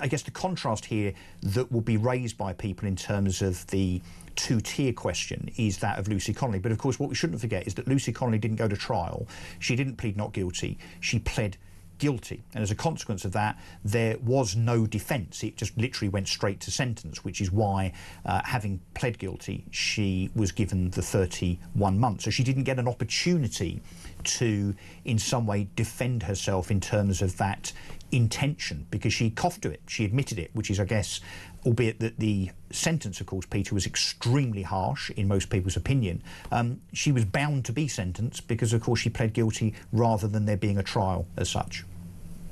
guess the contrast here that will be raised by people in terms of the two-tier question is that of Lucy Connolly. But of course, what we shouldn't forget is that Lucy Connolly didn't go to trial. She didn't plead not guilty. She pled guilty. And as a consequence of that, there was no defence. It just literally went straight to sentence, which is why, having pled guilty, she was given the 31 months. So she didn't get an opportunity to, in some way, defend herself in terms of that intention, because she coughed to it. She admitted it, which is, I guess, albeit that the sentence, of course, Peter, was extremely harsh in most people's opinion, she was bound to be sentenced because, of course, she pled guilty rather than there being a trial as such.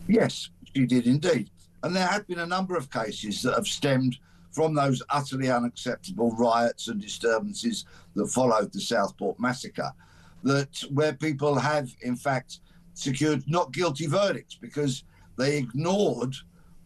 Yes, she did indeed. And there have been a number of cases that have stemmed from those utterly unacceptable riots and disturbances that followed the Southport massacre, where people have, in fact, secured not guilty verdicts because they ignored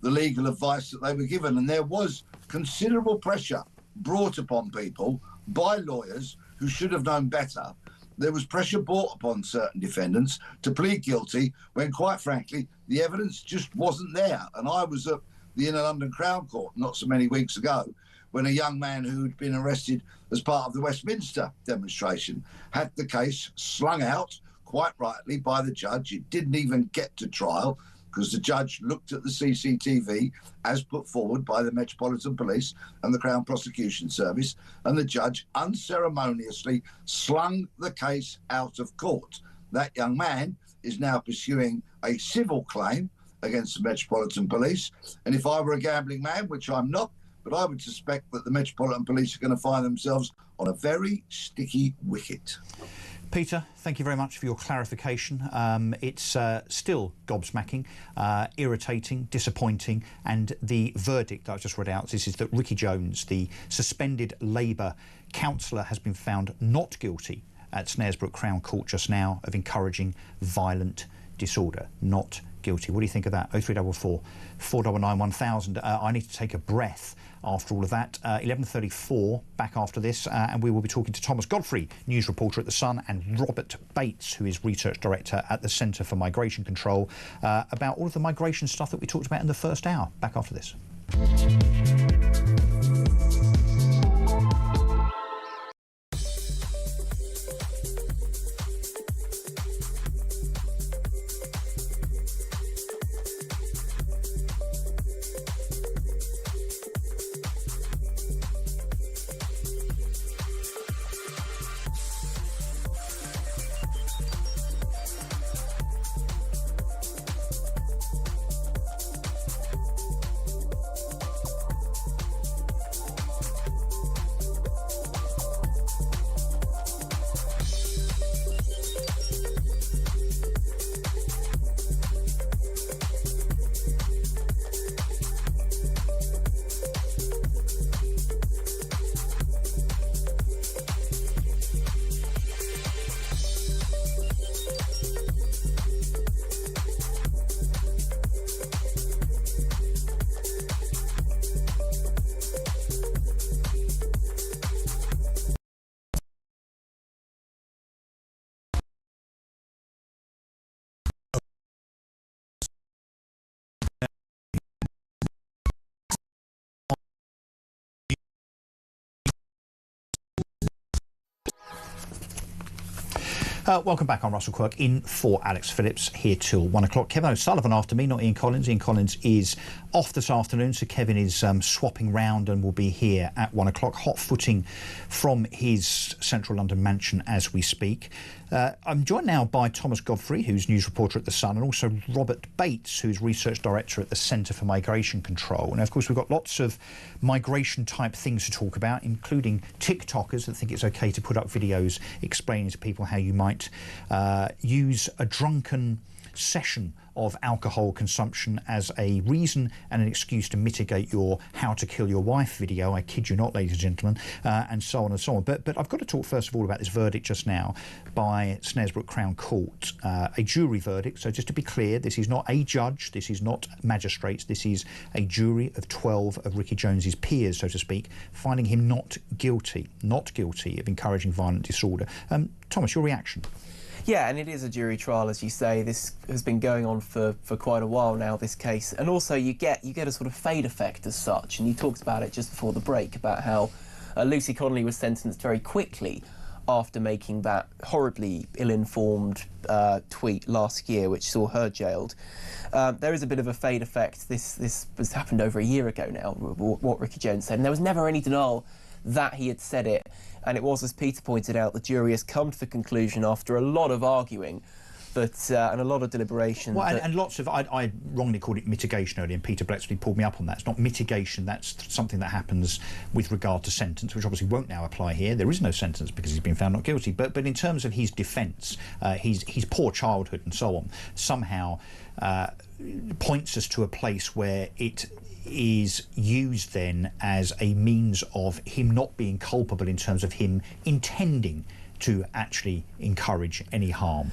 the legal advice that they were given. And there was considerable pressure brought upon people by lawyers who should have known better. There was pressure brought upon certain defendants to plead guilty when, quite frankly, the evidence just wasn't there. And I was at the Inner London Crown Court not so many weeks ago when a young man who'd been arrested as part of the Westminster demonstration had the case slung out, quite rightly, by the judge. It didn't even get to trial, because the judge looked at the CCTV as put forward by the Metropolitan Police and the Crown Prosecution Service, and the judge unceremoniously slung the case out of court. That young man is now pursuing a civil claim against the Metropolitan Police, and if I were a gambling man, which I'm not, but I would suspect that the Metropolitan Police are going to find themselves on a very sticky wicket. Peter, thank you very much for your clarification. It's still gobsmacking, irritating, disappointing, and the verdict that I've just read out is that Ricky Jones, the suspended Labour councillor, has been found not guilty at Snaresbrook Crown Court just now of encouraging violent disorder. Not guilty. What do you think of that? 0344 499 1000. I need to take a breath after all of that. 11:34, back after this, and we will be talking to Thomas Godfrey, news reporter at The Sun, and Robert Bates, who is research director at the Centre for Migration Control, about all of the migration stuff that we talked about in the first hour. Back after this. Welcome back. I'm Russell Quirk, in for Alex Phillips, here till 1 o'clock. Kevin O'Sullivan after me, not Ian Collins. Ian Collins is off this afternoon, so Kevin is swapping round and will be here at 1 o'clock, hot footing from his central London mansion as we speak. I'm joined now by Thomas Godfrey, who's news reporter at The Sun, and also Robert Bates, who's research director at the Centre for Migration Control. And of course, we've got lots of migration-type things to talk about, including TikTokers that think it's okay to put up videos explaining to people how you might use a drunken session of alcohol consumption as a reason and an excuse to mitigate your How to Kill Your Wife video. I kid you not, ladies and gentlemen, and so on and so on. But I've got to talk first of all about this verdict just now by Snaresbrook Crown Court, a jury verdict. So just to be clear, this is not a judge, this is not magistrates, this is a jury of 12 of Ricky Jones's peers, so to speak, finding him not guilty of encouraging violent disorder. Thomas, your reaction? Yeah, and it is a jury trial, as you say. This has been going on for quite a while now, this case. And also you get a sort of fade effect as such. And you talked about it just before the break, about how Lucy Connolly was sentenced very quickly after making that horribly ill-informed tweet last year, which saw her jailed. There is a bit of a fade effect. This has happened over a year ago now, what Ricky Jones said. And there was never any denial that he had said it. And it was, as Peter pointed out, the jury has come to the conclusion after a lot of arguing and a lot of deliberation. Well, and lots of, I wrongly called it mitigation earlier, and Peter Bletchley pulled me up on that. It's not mitigation, that's something that happens with regard to sentence, which obviously won't now apply here. There is no sentence because he's been found not guilty. But in terms of his defence, his poor childhood and so on, somehow points us to a place where it is used then as a means of him not being culpable in terms of him intending to actually encourage any harm.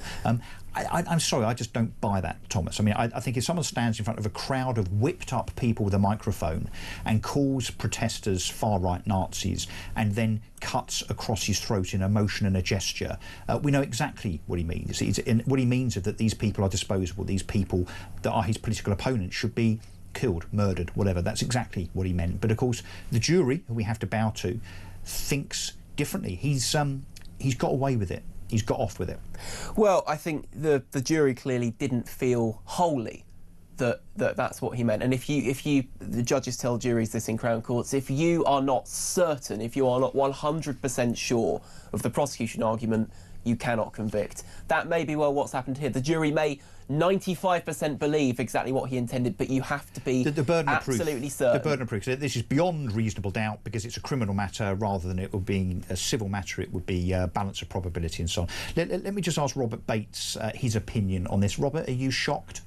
I'm sorry, I just don't buy that, Thomas. I mean, I think if someone stands in front of a crowd of whipped-up people with a microphone and calls protesters far-right Nazis and then cuts across his throat in a motion and a gesture, we know exactly what he means. What he means is that these people are disposable, these people that are his political opponents should be killed, murdered, whatever. That's exactly what he meant. But of course, the jury, who we have to bow to, thinks differently. He's got away with it. He's got off with it. Well, I think the jury clearly didn't feel wholly that's what he meant. And if the judges tell juries this in Crown Courts, if you are not certain, if you are not 100% sure of the prosecution argument, you cannot convict. That may be what's happened here. The jury may 95% believe exactly what he intended, but you have to be the burden absolutely of proof, certain. The burden of proof. This is beyond reasonable doubt because it's a criminal matter rather than it would be a civil matter. It would be balance of probability and so on. Let me just ask Robert Bates his opinion on this. Robert, are you shocked?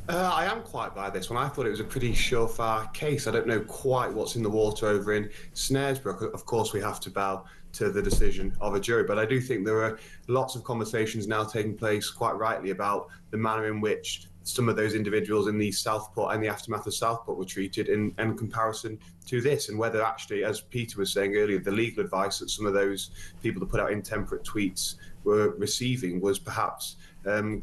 I am quite by this one. I thought it was a pretty surefire case. I don't know quite what's in the water over in Snaresbrook. Of course, we have to bow to the decision of a jury, but I do think there are lots of conversations now taking place, quite rightly, about the manner in which some of those individuals in the Southport and the aftermath of Southport were treated in comparison to this, and whether actually, as Peter was saying earlier, the legal advice that some of those people that put out intemperate tweets were receiving was perhaps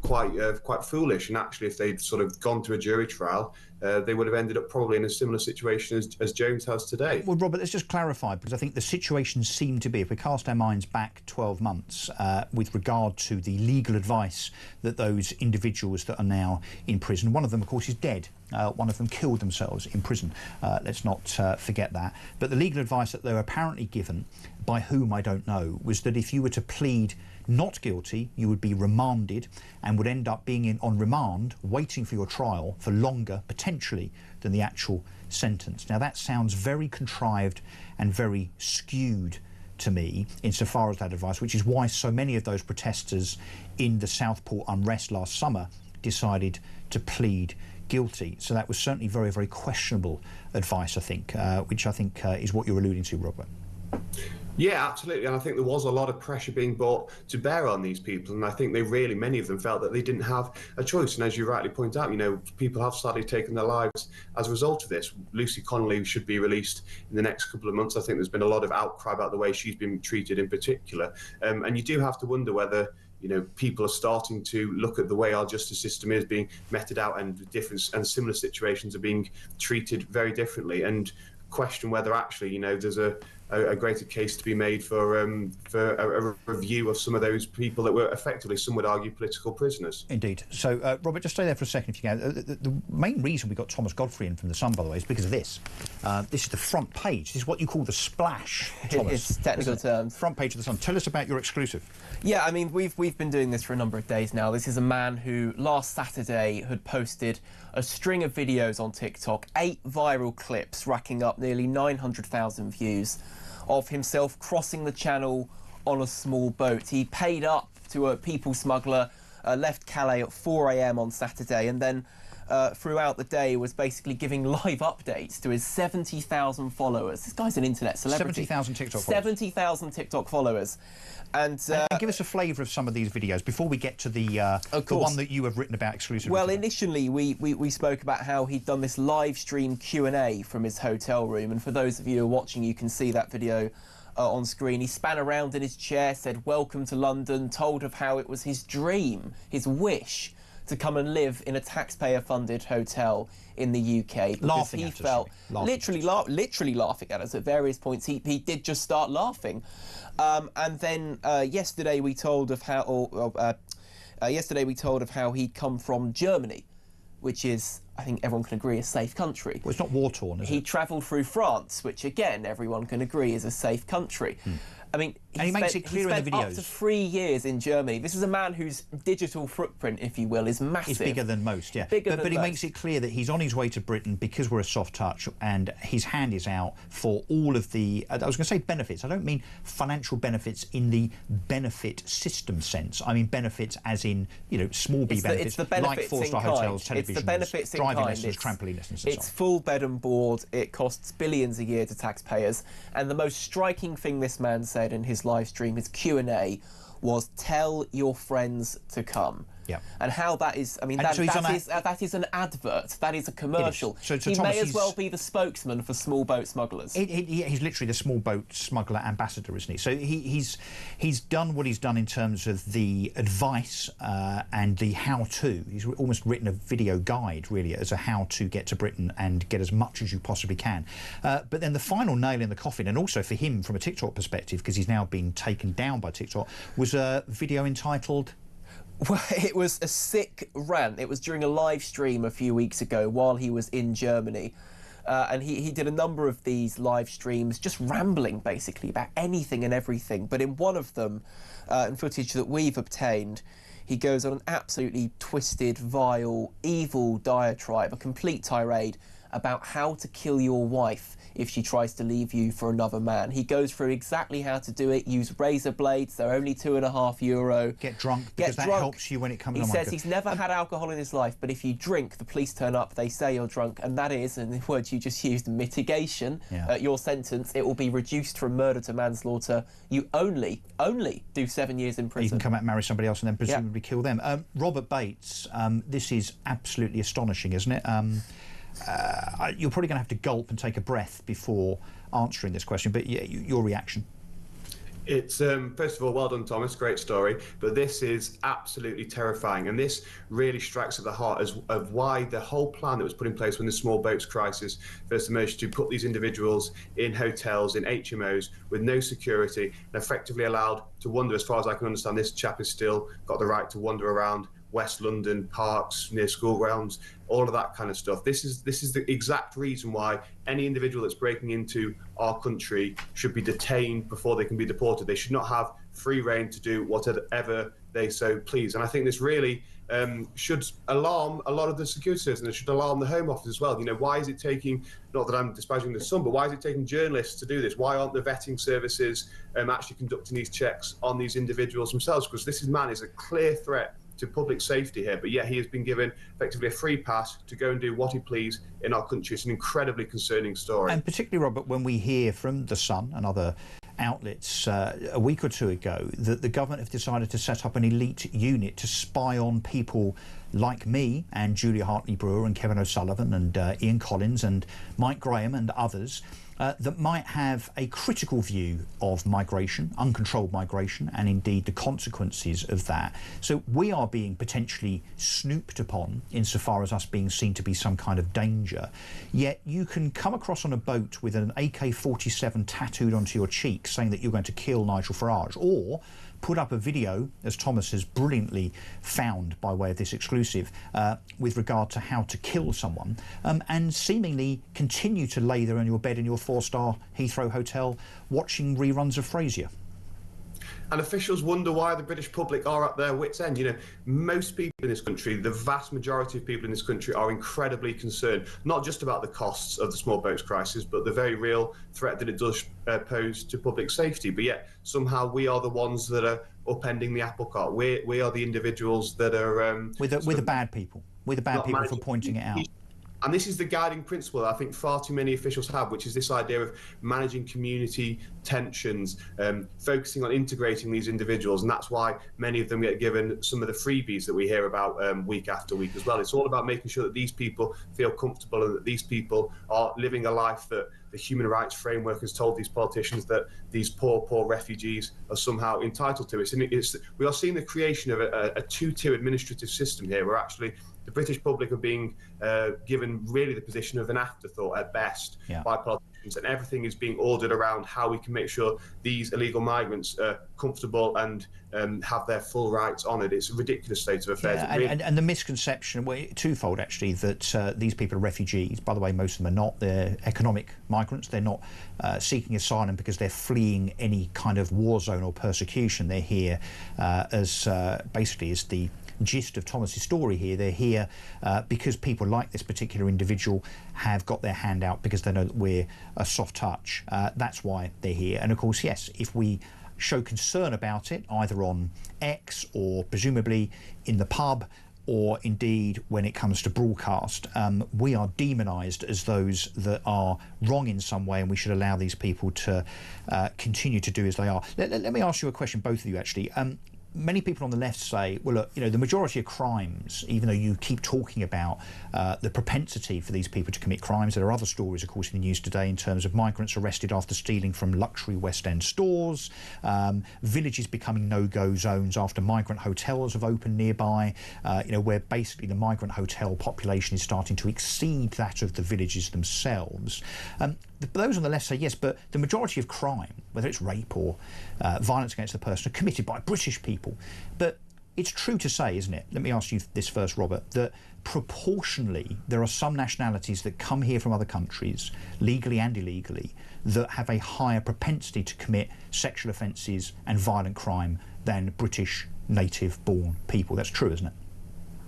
quite foolish. And actually, if they'd sort of gone to a jury trial, they would have ended up probably in a similar situation as Jones has today. Well, Robert, let's just clarify, because I think the situation seemed to be, if we cast our minds back 12 months with regard to the legal advice that those individuals that are now in prison, one of them, of course, is dead. One of them killed themselves in prison. Let's not forget that. But the legal advice that they were apparently given, by whom I don't know, was that if you were to plead not guilty, you would be remanded and would end up being on remand, waiting for your trial for longer, potentially, than the actual sentence. Now, that sounds very contrived and very skewed to me insofar as that advice, which is why so many of those protesters in the Southport unrest last summer decided to plead guilty. So that was certainly very, very questionable advice, I think, which I think is what you're alluding to, Robert. Yeah, absolutely. And I think there was a lot of pressure being brought to bear on these people. And I think many of them felt that they didn't have a choice. And as you rightly point out, people have sadly taken their lives as a result of this. Lucy Connolly should be released in the next couple of months. I think there's been a lot of outcry about the way she's been treated in particular. And you do have to wonder whether people are starting to look at the way our justice system is being meted out, and different and similar situations are being treated very differently, and question whether actually, there's a greater case to be made for a review of some of those people that were effectively, some would argue, political prisoners. Indeed. So, Robert, just stay there for a second if you can. The main reason we got Thomas Godfrey in from The Sun, by the way, is because of this. This is the front page. This is what you call the splash, Thomas. It's technical terms. Front page of The Sun. Tell us about your exclusive. Yeah, I mean, we've been doing this for a number of days now. This is a man who last Saturday had posted a string of videos on TikTok, 8 viral clips racking up nearly 900,000 views, of himself crossing the channel on a small boat. He paid up to a people smuggler, left Calais at 4 a.m. on Saturday, and then throughout the day was basically giving live updates to his 70,000 followers. This guy's an internet celebrity. 70,000 TikTok followers. 70,000 TikTok followers. And give us a flavour of some of these videos before we get to the one that you have written about exclusively. Well, initially we spoke about how he'd done this live stream Q&A from his hotel room, and for those of you who are watching, you can see that video on screen. He span around in his chair, said welcome to London, told of how it was his dream, his wish, to come and live in a taxpayer-funded hotel in the UK. Laughing he felt literally laughing at us at various points. He did just start laughing, and then yesterday we told of how he'd come from Germany, which is, I think everyone can agree, a safe country. Well, it's not war-torn, is it? He travelled through France, which again everyone can agree is a safe country. I mean, he makes it clear in the videos. Up to 3 years in Germany. This is a man whose digital footprint, if you will, is massive. It's bigger than most, yeah. But he makes it clear that he's on his way to Britain because we're a soft touch, and his hand is out for all of the, I was going to say benefits. I don't mean financial benefits in the benefit system sense. I mean benefits as in, small B benefits, like four-star hotels, television, driving lessons, trampoline lessons, and so on. It's full bed and board. It costs billions a year to taxpayers. And the most striking thing this man said in his live stream, his Q&A, was tell your friends to come. Yeah. And how that is, I mean, that is an advert, that is a commercial. So he Thomas, may as well be the spokesman for small boat smugglers. He's literally the small boat smuggler ambassador, isn't he? So he's done what he's done in terms of the advice and the how-to. He's almost written a video guide, really, as a how to get to Britain and get as much as you possibly can. But then the final nail in the coffin, and also for him from a TikTok perspective, because he's now been taken down by TikTok, was a video entitled Well, it was a sick rant. It was during a live stream a few weeks ago while he was in Germany. And he did a number of these live streams just rambling basically about anything and everything. But in one of them, in footage that we've obtained, he goes on an absolutely twisted, vile, evil diatribe, a complete tirade about how to kill your wife if she tries to leave you for another man. He goes through exactly how to do it. Use razor blades, they're only €2.50. Get drunk, because that helps you when it comes to... He says he's never had alcohol in his life, but if you drink, the police turn up, they say you're drunk, and that is, in the words you just used, mitigation. Your sentence, it will be reduced from murder to manslaughter. You only do 7 years in prison. You can come out and marry somebody else and then presumably kill them. Robert Bates, this is absolutely astonishing, isn't it? You're probably going to have to gulp and take a breath before answering this question, but yeah, your reaction. It's first of all, well done, Thomas. Great story. But this is absolutely terrifying, and this really strikes at the heart of why the whole plan that was put in place when the small boats crisis first emerged, to put these individuals in hotels, in HMOs, with no security, and effectively allowed to wander. As far as I can understand, this chap has still got the right to wander around West London, parks, near school grounds, all of that kind of stuff. This is the exact reason why any individual that's breaking into our country should be detained before they can be deported. They should not have free rein to do whatever they so please. And I think this really should alarm a lot of the security services, and it should alarm the Home Office as well. You know, why is it taking, not that I'm despising the Sun, but why is it taking journalists to do this? Why aren't the vetting services actually conducting these checks on these individuals themselves? Because this man is a clear threat to public safety here, but yet he has been given effectively a free pass to go and do what he please in our country. It's an incredibly concerning story. And particularly, Robert, when we hear from The Sun and other outlets a week or two ago that the government have decided to set up an elite unit to spy on people like me and Julia Hartley-Brewer and Kevin O'Sullivan and Ian Collins and Mike Graham and others, that might have a critical view of migration, uncontrolled migration, and indeed the consequences of that. So we are being potentially snooped upon insofar as us being seen to be some kind of danger. Yet you can come across on a boat with an AK-47 tattooed onto your cheek saying that you're going to kill Nigel Farage, or put up a video, as Thomas has brilliantly found by way of this exclusive, with regard to how to kill someone, and seemingly continue to lay there on your bed in your 4-star Heathrow hotel watching reruns of Frasier. And officials wonder why the British public are at their wits' end. You know, most people in this country, the vast majority of people in this country, are incredibly concerned, not just about the costs of the small boats crisis, but the very real threat that it does pose to public safety. But yet, somehow, we are the ones that are upending the apple cart. We are the individuals that are... We're the bad people. We're the bad people for pointing it out. And this is the guiding principle that I think far too many officials have, which is this idea of managing community tensions, focusing on integrating these individuals. And that's why many of them get given some of the freebies that we hear about week after week as well. It's all about making sure that these people feel comfortable and that these people are living a life that the human rights framework has told these politicians that these poor refugees are somehow entitled to. We are seeing the creation of a two-tier administrative system here, where actually the British public are being given really the position of an afterthought at best by politicians, and everything is being ordered around how we can make sure these illegal migrants are comfortable and have their full rights honoured. It's a ridiculous state of affairs. Yeah, and the misconception, well, twofold actually, that these people are refugees. By the way, most of them are not. They're economic migrants. They're not seeking asylum because they're fleeing any kind of war zone or persecution. They're here as basically as the gist of Thomas's story here. They're here because people like this particular individual have got their hand out because they know that we're a soft touch. That's why they're here. And of course, yes, if we show concern about it, either on X or presumably in the pub, or indeed when it comes to broadcast, we are demonised as those that are wrong in some way, and we should allow these people to continue to do as they are. Let me ask you a question, both of you actually. Many people on the left say, well, look, you know, the majority of crimes, even though you keep talking about the propensity for these people to commit crimes, there are other stories, of course, in the news today in terms of migrants arrested after stealing from luxury West End stores, villages becoming no-go zones after migrant hotels have opened nearby, you know, where basically the migrant hotel population is starting to exceed that of the villages themselves. Those on the left say yes, but the majority of crime, whether it's rape or violence against the person, are committed by British people. But it's true to say, isn't it? Let me ask you this first, Robert, that proportionally there are some nationalities that come here from other countries, legally and illegally, that have a higher propensity to commit sexual offences and violent crime than British native-born people. That's true, isn't it?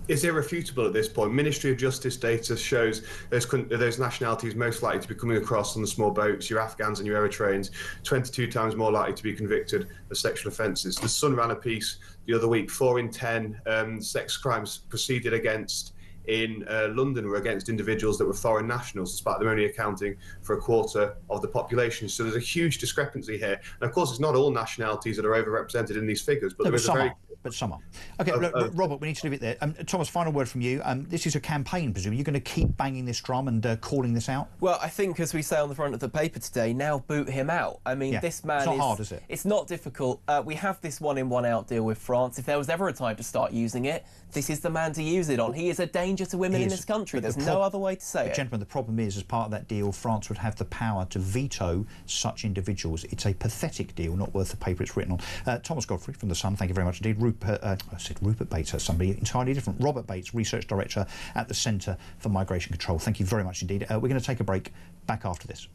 It's irrefutable at this point. Ministry of Justice data shows those nationalities most likely to be coming across on the small boats, your Afghans and your Eritreans, 22 times more likely to be convicted of sexual offences. The Sun ran a piece the other week, 4 in 10 sex crimes proceeded against in London were against individuals that were foreign nationals, despite them only accounting for a quarter of the population. So there's a huge discrepancy here. And of course, it's not all nationalities that are overrepresented in these figures, but there is a very... But some are. OK, Robert, we need to leave it there. Thomas, final word from you. This is a campaign, presumably. You're going to keep banging this drum and calling this out? Well, I think, as we say on the front of the paper today, now boot him out. I mean, this man It's not hard, is it? It's not difficult. We have this one-in, one-out deal with France. If there was ever a time to start using it, this is the man to use it on. He is a danger to women in this country. There's no other way to say it. Gentlemen, the problem is, as part of that deal, France would have the power to veto such individuals. It's a pathetic deal, not worth the paper it's written on. Thomas Godfrey from The Sun, thank you very much indeed. Rupert Bates, that's somebody entirely different. Robert Bates, Research Director at the Centre for Migration Control. Thank you very much indeed. We're going to take a break. Back after this.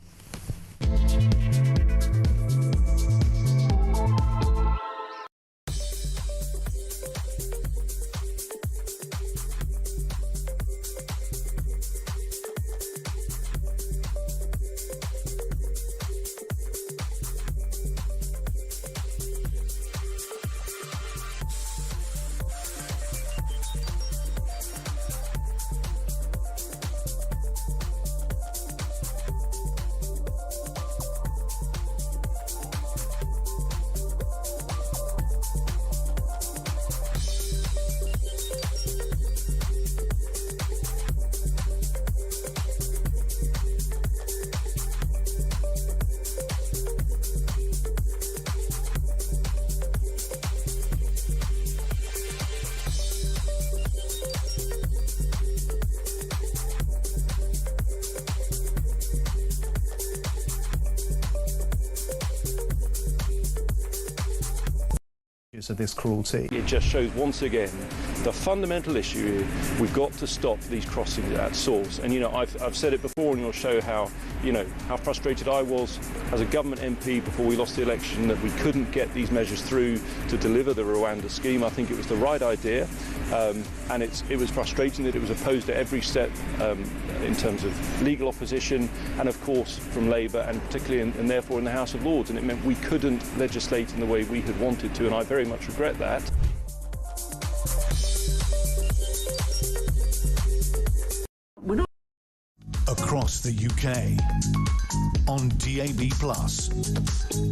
Of this cruelty. It just shows once again the fundamental issue is we've got to stop these crossings at source. And I've said it before on your show how frustrated I was as a government MP before we lost the election that we couldn't get these measures through to deliver the Rwanda scheme. I think it was the right idea, and it was frustrating that it was opposed at every step in terms of legal opposition and of course from Labour and particularly and therefore in the House of Lords, and it meant we couldn't legislate in the way we had wanted to, and I very much regret that. Across the UK, on DAB+,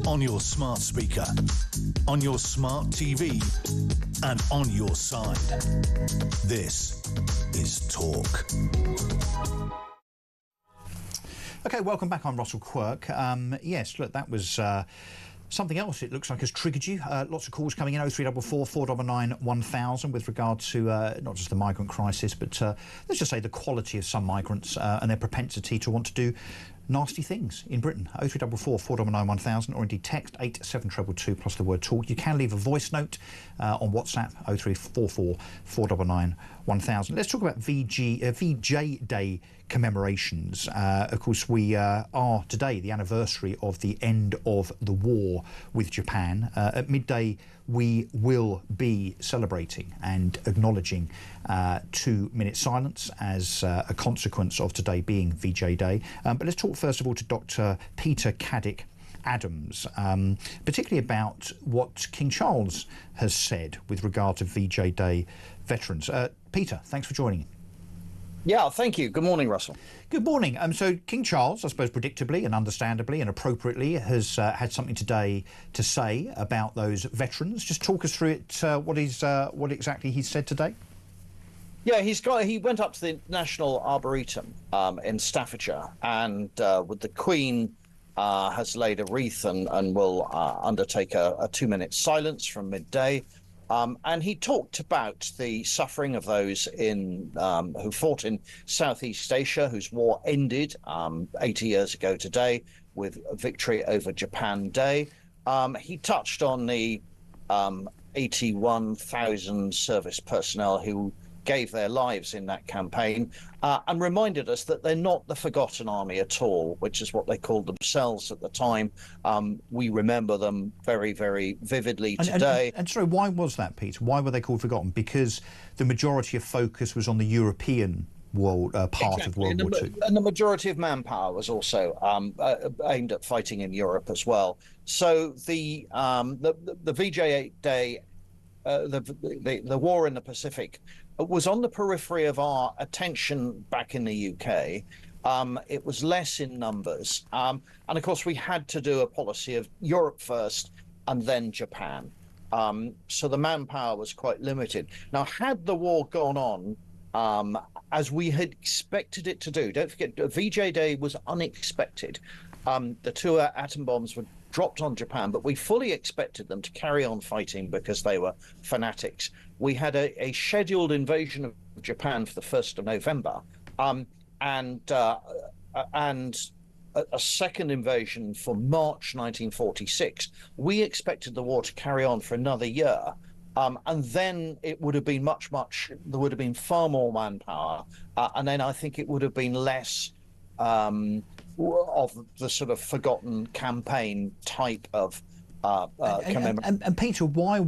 on your smart speaker, on your smart TV, and on your side. This is Talk. OK, welcome back. I'm Russell Quirk. Yes, look, that was... something else it looks like has triggered you. Lots of calls coming in, 0344 499 1000 with regard to not just the migrant crisis, but let's just say the quality of some migrants and their propensity to want to do nasty things in Britain. 0344 499 1000 or indeed text 87222 plus the word talk. You can leave a voice note on WhatsApp 0344 499 1000. Let's talk about VJ Day commemorations. Of course, we are today the anniversary of the end of the war with Japan. At midday, we will be celebrating and acknowledging 2-minute silence as a consequence of today being VJ Day. But let's talk first of all to Dr. Peter Caddick-Adams, particularly about what King Charles has said with regard to VJ Day veterans. Peter, thanks for joining. Yeah, thank you. Good morning, Russell. Good morning. So King Charles, I suppose predictably and understandably and appropriately, has had something today to say about those veterans. Just talk us through it, what exactly he said today. Yeah, he went up to the National Arboretum in Staffordshire, and with the Queen has laid a wreath and will undertake a 2-minute silence from midday. And he talked about the suffering of those who fought in Southeast Asia, whose war ended 80 years ago today with a victory over Japan Day. He touched on the 81,000 service personnel who gave their lives in that campaign, and reminded us that they're not the forgotten army at all, which is what they called themselves at the time. We remember them very, very vividly today. And sorry, why was that, Peter? Why were they called forgotten? Because the majority of focus was on the European world part of World War II. And the majority of manpower was also aimed at fighting in Europe as well. So the VJ Day, the war in the Pacific, was on the periphery of our attention back in the UK. It was less in numbers. And of course, we had to do a policy of Europe first and then Japan. So the manpower was quite limited. Now, had the war gone on as we had expected it to do, don't forget, VJ Day was unexpected. The 2 atom bombs were dropped on Japan, but we fully expected them to carry on fighting because they were fanatics. We had a scheduled invasion of Japan for the 1st of November, and a second invasion for March 1946. We expected the war to carry on for another year, and then it would have been there would have been far more manpower, and then I think it would have been less of the sort of forgotten campaign type of commemoration. And Peter, what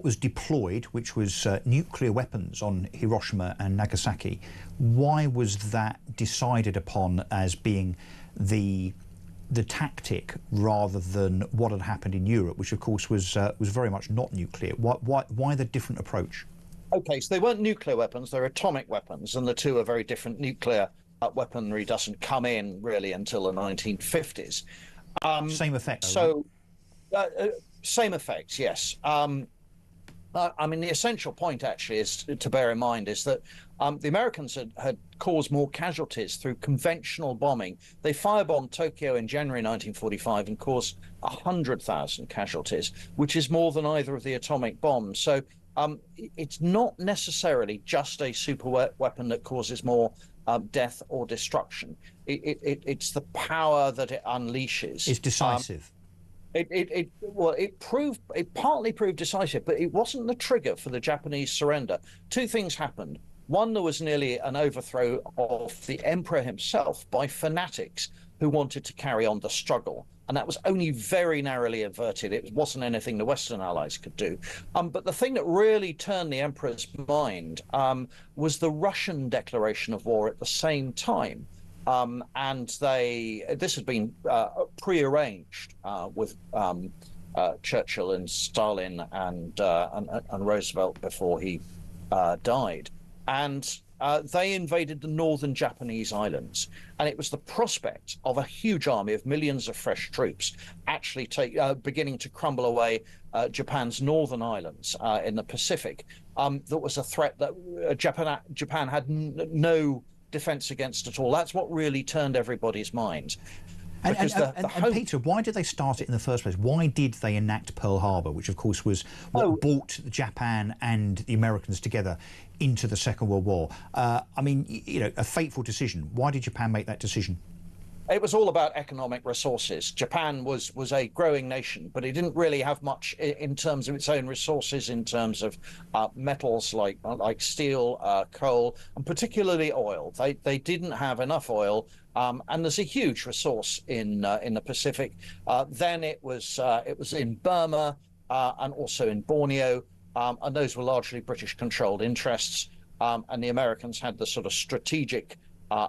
was deployed, which was nuclear weapons on Hiroshima and Nagasaki, why was that decided upon as being the tactic rather than what had happened in Europe, which of course was very much not nuclear? Why the different approach? Okay, so they weren't nuclear weapons, they're atomic weapons, and the two are very different. Nuclear weaponry doesn't come in really until the 1950s. Same effect, so same effects, yes. I mean, the essential point actually is to bear in mind is that the Americans had caused more casualties through conventional bombing. They firebombed Tokyo in January 1945 and caused 100,000 casualties, which is more than either of the atomic bombs. So it's not necessarily just a super weapon that causes more death or destruction. It's the power that it unleashes. It's decisive. It partly proved decisive, but it wasn't the trigger for the Japanese surrender. Two things happened. One, there was nearly an overthrow of the emperor himself by fanatics who wanted to carry on the struggle. And that was only very narrowly averted. It wasn't anything the Western allies could do. But the thing that really turned the emperor's mind was the Russian declaration of war at the same time. And this had been prearranged with Churchill and Stalin and Roosevelt before he died. And they invaded the northern Japanese islands. And it was the prospect of a huge army of millions of fresh troops actually beginning to crumble away Japan's northern islands in the Pacific. That was a threat that Japan had no defense against at all. That's what really turned everybody's minds. And Peter, why did they start it in the first place? Why did they enact Pearl Harbor, which of course was what brought Japan and the Americans together into the Second World War? I mean, you know, a fateful decision. Why did Japan make that decision? It was all about economic resources. Japan was a growing nation, but it didn't really have much in terms of its own resources, in terms of metals like steel, coal, and particularly oil. They didn't have enough oil, and there's a huge resource in the Pacific. Then it was in Burma and also in Borneo, and those were largely British-controlled interests. And the Americans had the sort of strategic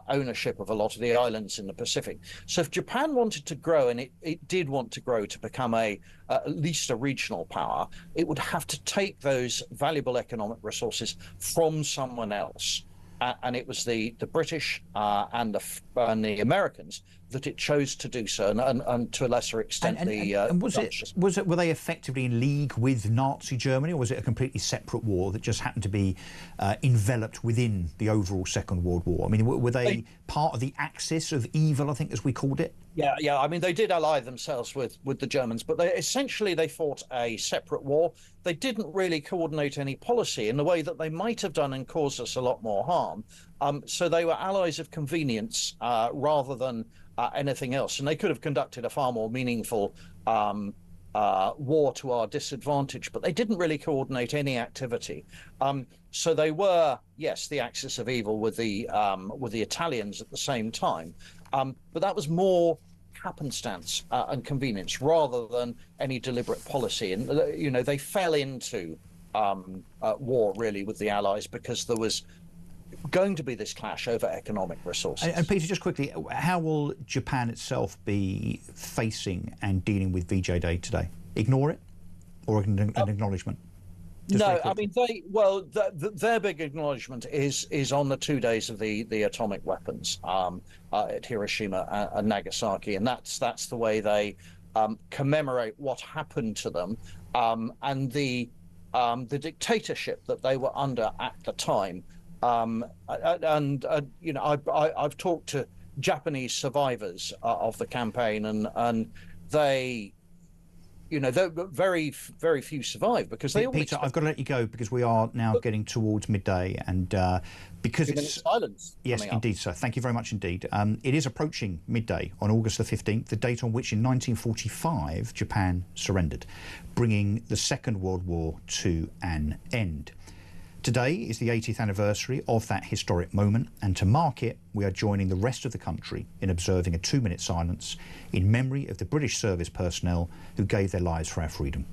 ownership of a lot of the islands in the Pacific. So if Japan wanted to grow, and it did want to grow to become at least a regional power, it would have to take those valuable economic resources from someone else. And it was the British and the Americans that it chose to do so, and to a lesser extent were they effectively in league with Nazi Germany, or was it a completely separate war that just happened to be enveloped within the overall Second World War? I mean, were they part of the axis of evil, I think, as we called it? Yeah. I mean, they did ally themselves with the Germans, but they fought a separate war. They didn't really coordinate any policy in the way that they might have done and caused us a lot more harm. So they were allies of convenience rather than anything else. And they could have conducted a far more meaningful war to our disadvantage, but they didn't really coordinate any activity. So they were, yes, the axis of evil with the Italians at the same time, but that was more happenstance and convenience rather than any deliberate policy. And they fell into war really with the Allies because there was going to be this clash over economic resources. And Peter, just quickly, how will Japan itself be facing and dealing with VJ Day today? Ignore it, or an acknowledgement? No, I mean their big acknowledgement is on the 2 days of the atomic weapons at Hiroshima and Nagasaki, and that's the way they commemorate what happened to them and the dictatorship that they were under at the time. I've talked to Japanese survivors of the campaign, and they. There very few survive because they. Peter, I've got to let you go because we are now getting towards midday, and because it's silence. Yes, indeed, sir. Thank you very much indeed. It is approaching midday on August the 15th, the date on which in 1945 Japan surrendered, bringing the Second World War to an end. Today is the 80th anniversary of that historic moment, and to mark it, we are joining the rest of the country in observing a 2-minute silence in memory of the British service personnel who gave their lives for our freedom.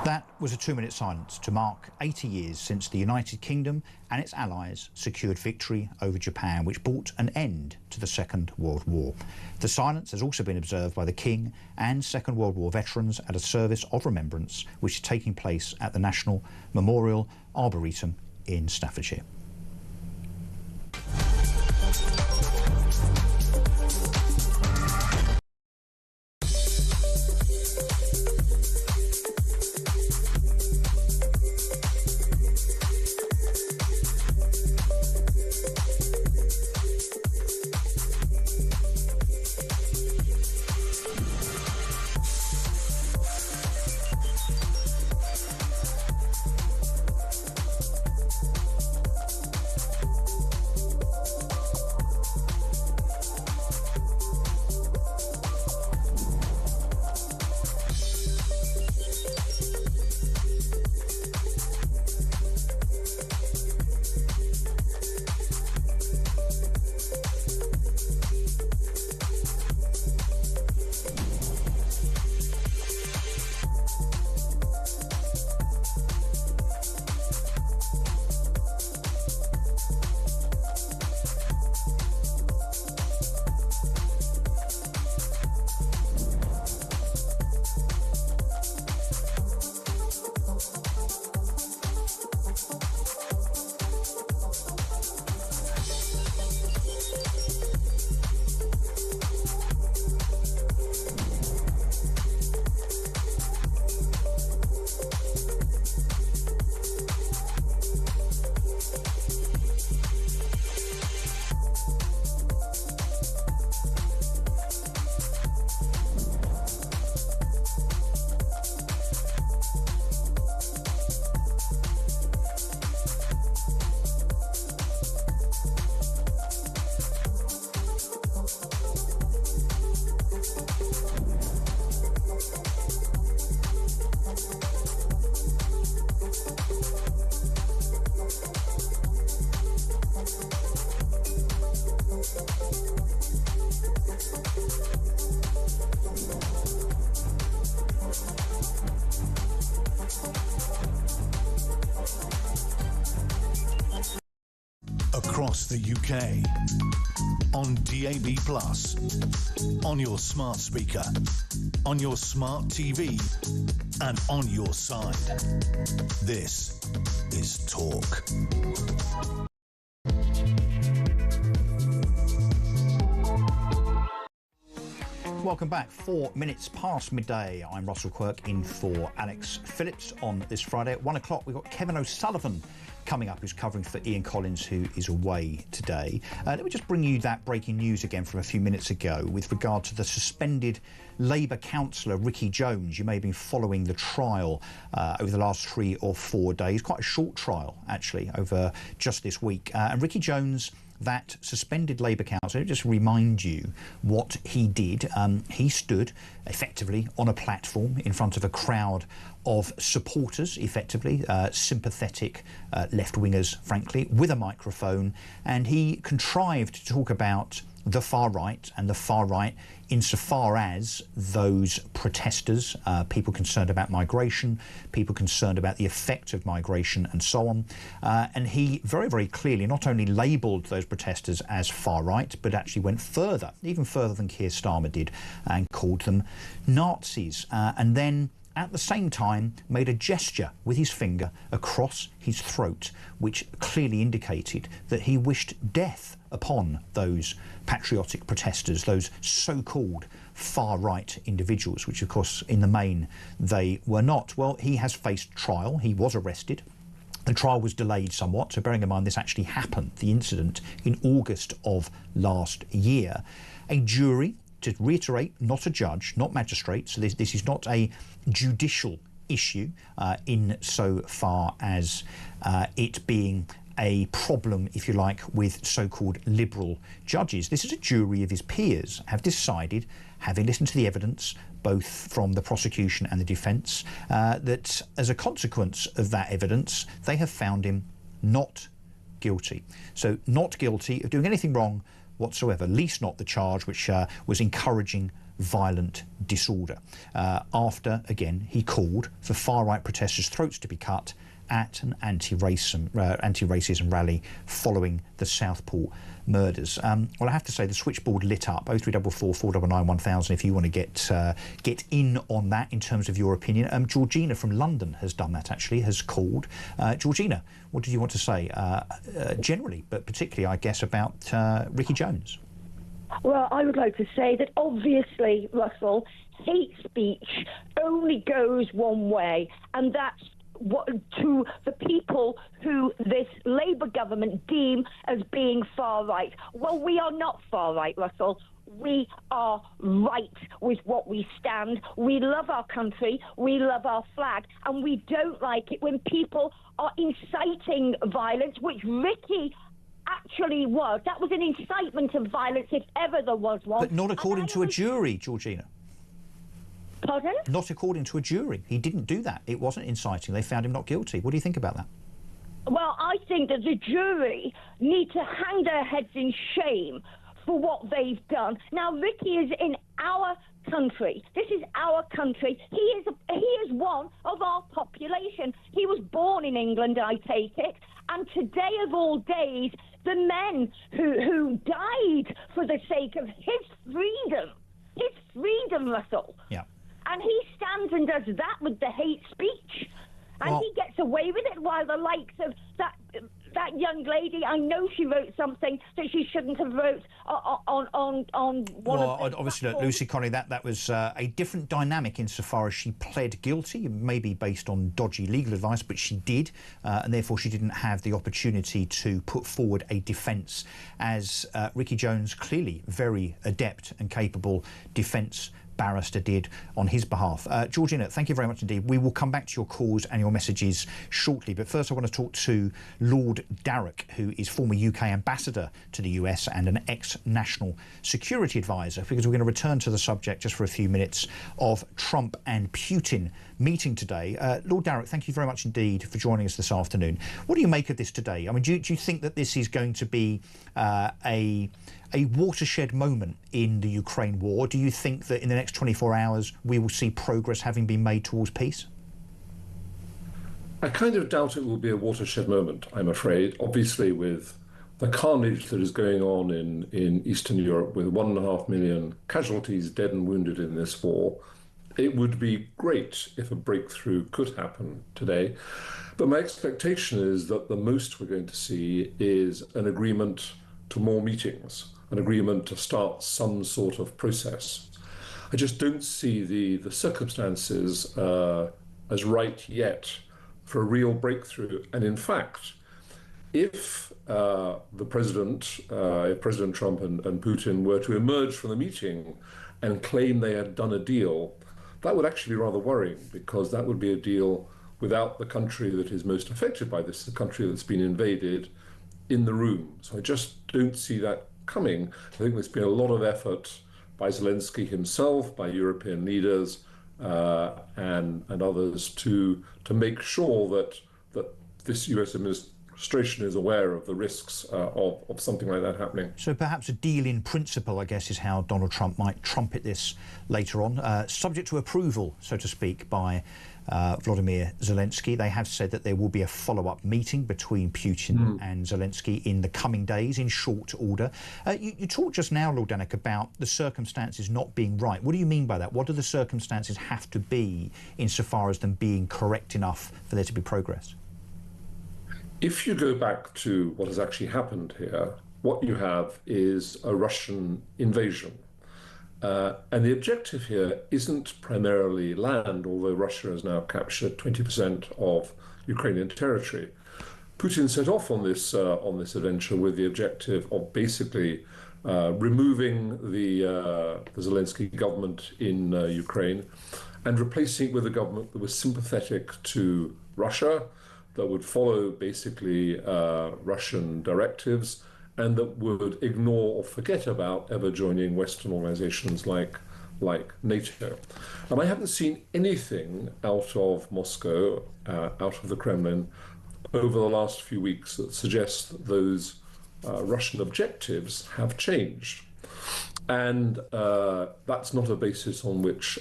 That was a 2-minute silence to mark 80 years since the United Kingdom and its allies secured victory over Japan, which brought an end to the Second World War. The silence has also been observed by the King and Second World War veterans at a service of remembrance which is taking place at the National Memorial Arboretum in Staffordshire. across the UK, on DAB+, on your smart speaker, on your smart TV, and on your side. This is Talk. Welcome back. 4 minutes past midday. I'm Russell Quirk in for Alex Phillips on this Friday. At 1 o'clock, we've got Kevin O'Sullivan coming up, who's covering for Ian Collins, who is away today. Let me just bring you that breaking news again from a few minutes ago with regard to the suspended Labour councillor Ricky Jones. You may have been following the trial over the last 3 or 4 days. Quite a short trial, actually, over just this week. And Ricky Jones, that suspended Labour councillor, just remind you what he did. He stood effectively on a platform in front of a crowd of supporters, effectively sympathetic left-wingers, frankly, with a microphone, and he contrived to talk about the far right, and the far right insofar as those protesters, people concerned about migration, people concerned about the effect of migration and so on. And he very, very clearly not only labelled those protesters as far right, but actually went further, even further than Keir Starmer did, and called them Nazis. And then at the same time made a gesture with his finger across his throat, which clearly indicated that he wished death upon those patriotic protesters, those so-called far-right individuals, which of course in the main they were not. Well, he has faced trial. He was arrested. The trial was delayed somewhat, so bearing in mind this actually happened, the incident, in August of last year. A jury, to reiterate, not a judge, not magistrate, so this is not a judicial issue in so far as it being a problem, if you like, with so-called liberal judges. This is a jury of his peers have decided, having listened to the evidence, both from the prosecution and the defence, that as a consequence of that evidence, they have found him not guilty. So not guilty of doing anything wrong whatsoever, least not the charge, which was encouraging violent disorder. After, again, he called for far-right protesters' throats to be cut at an anti-racism rally following the Southport murders. Well, I have to say the switchboard lit up, 0344 499 1000 if you want to get in on that in terms of your opinion. Georgina from London has done that, actually, has called. Georgina, what did you want to say generally, but particularly, I guess, about Ricky Jones? Well, I would like to say that obviously, Russell, hate speech only goes one way, and that's to the people who this Labour government deem as being far right. Well, we are not far right, Russell. We are right with what we stand. We love our country, we love our flag, and we don't like it when people are inciting violence, which Ricky actually was. That was an incitement of violence, if ever there was one. But not according to a jury, Georgina. Pardon? Not according to a jury. He didn't do that. It wasn't inciting. They found him not guilty. What do you think about that? Well, I think that the jury need to hang their heads in shame for what they've done. Now, Ricky is in our country. This is our country. He is one of our population. He was born in England, I take it. And today of all days, the men who died for the sake of his freedom, Russell. Yeah. And he stands and does that with the hate speech. And he gets away with it, while the likes of that young lady, I know she wrote something that she shouldn't have wrote on one of the... Well, obviously, look, Lucy Connolly, that was a different dynamic insofar as she pled guilty, maybe based on dodgy legal advice, but she did, and therefore she didn't have the opportunity to put forward a defence, as Ricky Jones, clearly very adept and capable defence barrister, did on his behalf. Georgina, thank you very much indeed. We will come back to your calls and your messages shortly, but first I want to talk to Lord Darroch, who is former UK ambassador to the US and an ex-national security advisor, because we're going to return to the subject just for a few minutes of Trump and Putin meeting today. Lord Darroch, thank you very much indeed for joining us this afternoon. What do you make of this today? I mean, do you think that this is going to be a watershed moment in the Ukraine war? Do you think that in the next 24 hours we will see progress having been made towards peace? I kind of doubt it will be a watershed moment, I'm afraid. Obviously, with the carnage that is going on in Eastern Europe with 1.5 million casualties, dead and wounded in this war, it would be great if a breakthrough could happen today. But my expectation is that the most we're going to see is an agreement to more meetings, an agreement to start some sort of process. I just don't see the circumstances as right yet for a real breakthrough. And in fact, if if President Trump and Putin were to emerge from the meeting and claim they had done a deal, that would actually be rather worrying, because that would be a deal without the country that is most affected by this, the country that's been invaded, in the room. So I just don't see that coming. I think there's been a lot of effort by Zelensky himself, by European leaders and others to make sure that this US administration is aware of the risks of something like that happening. So perhaps a deal in principle, I guess, is how Donald Trump might trumpet this later on, subject to approval, so to speak, by Vladimir Zelensky. They have said that there will be a follow-up meeting between Putin and Zelensky in the coming days, in short order. You talked just now, Lord Danek, about the circumstances not being right. What do you mean by that? What do the circumstances have to be insofar as them being correct enough for there to be progress? If you go back to what has actually happened here, what you have is a Russian invasion. And the objective here isn't primarily land, although Russia has now captured 20% of Ukrainian territory. Putin set off on this adventure with the objective of basically removing the Zelensky government in Ukraine and replacing it with a government that was sympathetic to Russia, that would follow basically Russian directives, and that would ignore or forget about ever joining Western organizations like NATO. And I haven't seen anything out of Moscow, out of the Kremlin, over the last few weeks that suggests that those Russian objectives have changed. And that's not a basis on which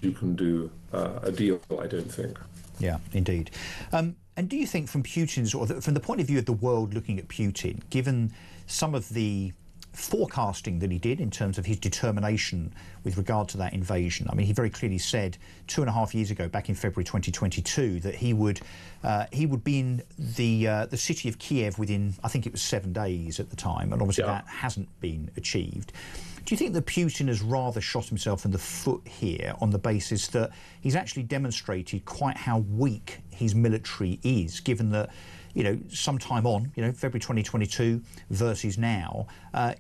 you can do a deal, I don't think. Yeah, indeed. And do you think from Putin's, or from the point of view of the world looking at Putin, given some of the forecasting that he did in terms of his determination with regard to that invasion, I mean, he very clearly said 2.5 years ago, back in February 2022, that he would be in the city of Kiev within, I think it was 7 days at the time, and obviously that hasn't been achieved. Do you think that Putin has rather shot himself in the foot here on the basis that he's actually demonstrated quite how weak his military is, given that, some time on, February 2022 versus now,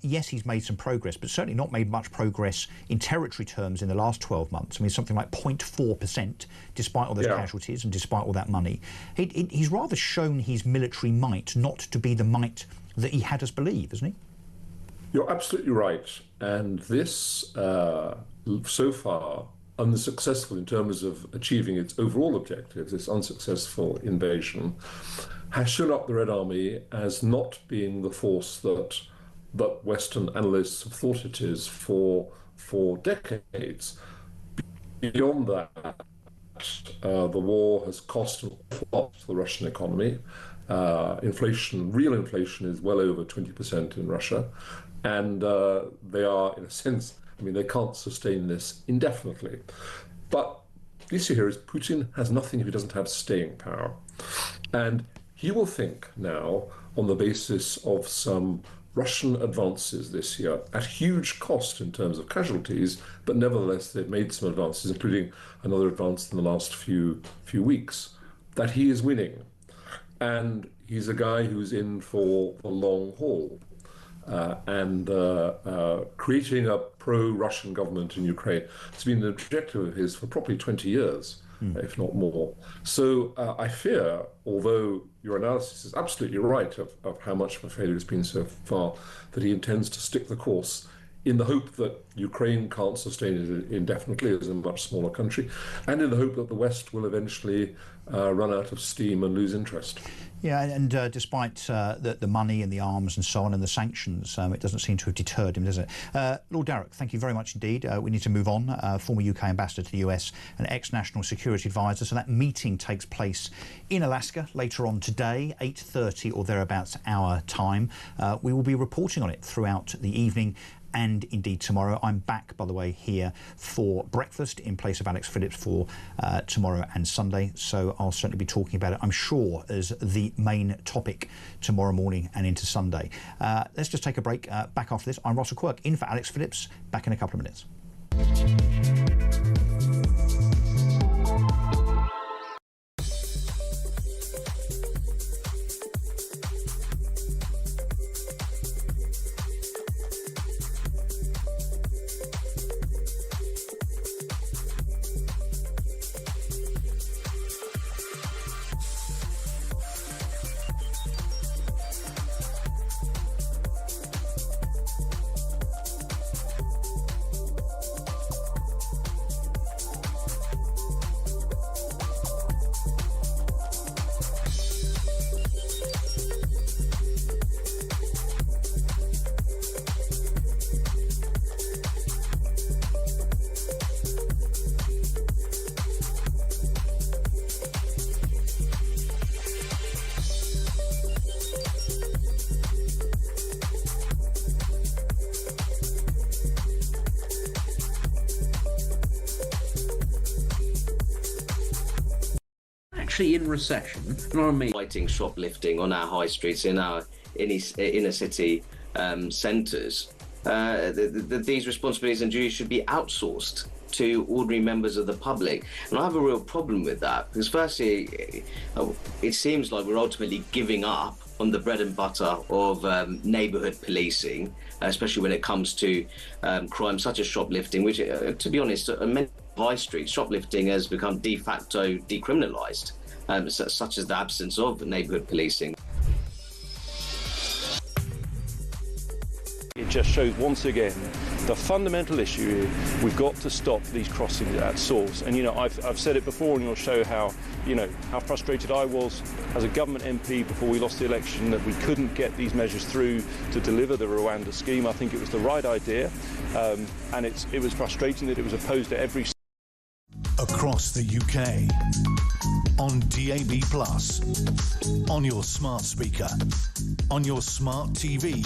yes, he's made some progress, but certainly not made much progress in territory terms in the last 12 months. I mean, something like 0.4%, despite all those casualties and despite all that money. He's rather shown his military might not to be the might that he had us believe, hasn't he? You're absolutely right. And this, so far, unsuccessful in terms of achieving its overall objectives, this unsuccessful invasion, has shown up the Red Army as not being the force that Western analysts have thought it is for decades. Beyond that, the war has cost an awful lot to the Russian economy. Real inflation is well over 20% in Russia. And they are, in a sense, they can't sustain this indefinitely. But the issue here is Putin has nothing if he doesn't have staying power. And he will think now, on the basis of some Russian advances this year, at huge cost in terms of casualties, but nevertheless they've made some advances, including another advance in the last few weeks, that he is winning. And he's a guy who's in for the long haul. And creating a pro-Russian government in Ukraine has been an objective of his for probably 20 years, if not more. So I fear, although your analysis is absolutely right of how much of a failure it's been so far, that he intends to stick the course in the hope that Ukraine can't sustain it indefinitely as a much smaller country, and in the hope that the West will eventually run out of steam and lose interest. Yeah, and despite the money and the arms and so on and the sanctions, it doesn't seem to have deterred him, does it? Lord Darroch, thank you very much indeed. We need to move on. Former UK ambassador to the US and ex-national security advisor. So that meeting takes place in Alaska later on today, 8:30 or thereabouts our time. We will be reporting on it throughout the evening and indeed tomorrow. I'm back, by the way, here for breakfast in place of Alex Phillips for tomorrow and Sunday, so I'll certainly be talking about it, I'm sure, as the main topic tomorrow morning and into Sunday. Let's just take a break. Back after this, I'm Russell Quirk, in for Alex Phillips, back in a couple of minutes. Actually in recession, not fighting shoplifting on our high streets in our inner city centres. These responsibilities and duties should be outsourced to ordinary members of the public, and I have a real problem with that, because firstly, it seems like we're ultimately giving up on the bread and butter of neighbourhood policing, especially when it comes to crime such as shoplifting, which, to be honest, on many high streets, shoplifting has become de facto decriminalised, such as the absence of neighbourhood policing. It just shows once again the fundamental issue is we've got to stop these crossings at source. And I've said it before on your show how frustrated I was as a government MP before we lost the election that we couldn't get these measures through to deliver the Rwanda scheme. I think it was the right idea, and it was frustrating that it was opposed at every. Across the UK, on DAB+, on your smart speaker, on your smart TV,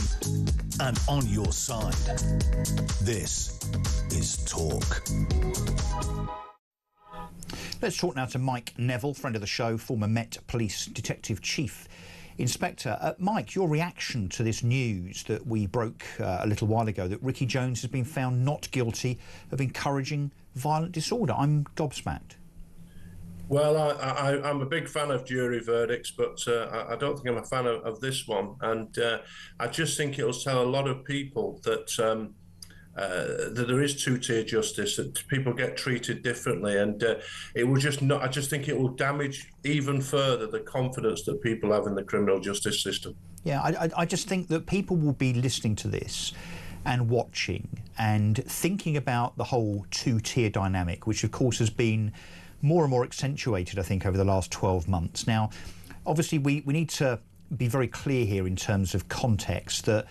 and on your side. This is Talk. Let's talk now to Mike Neville, friend of the show, former Met Police Detective Chief Inspector. Mike, your reaction to this news that we broke a little while ago, that Ricky Jones has been found not guilty of encouraging violent disorder. I'm gobsmacked. Well, I'm a big fan of jury verdicts, but I don't think I'm a fan of this one. And I just think it'll tell a lot of people that that there is two-tier justice, that people get treated differently, and it will just not. I just think it will damage even further the confidence that people have in the criminal justice system. Yeah, I just think that people will be listening to this and watching and thinking about the whole two-tier dynamic, which of course has been more and more accentuated, I think, over the last 12 months. Now, obviously, we need to be very clear here in terms of context that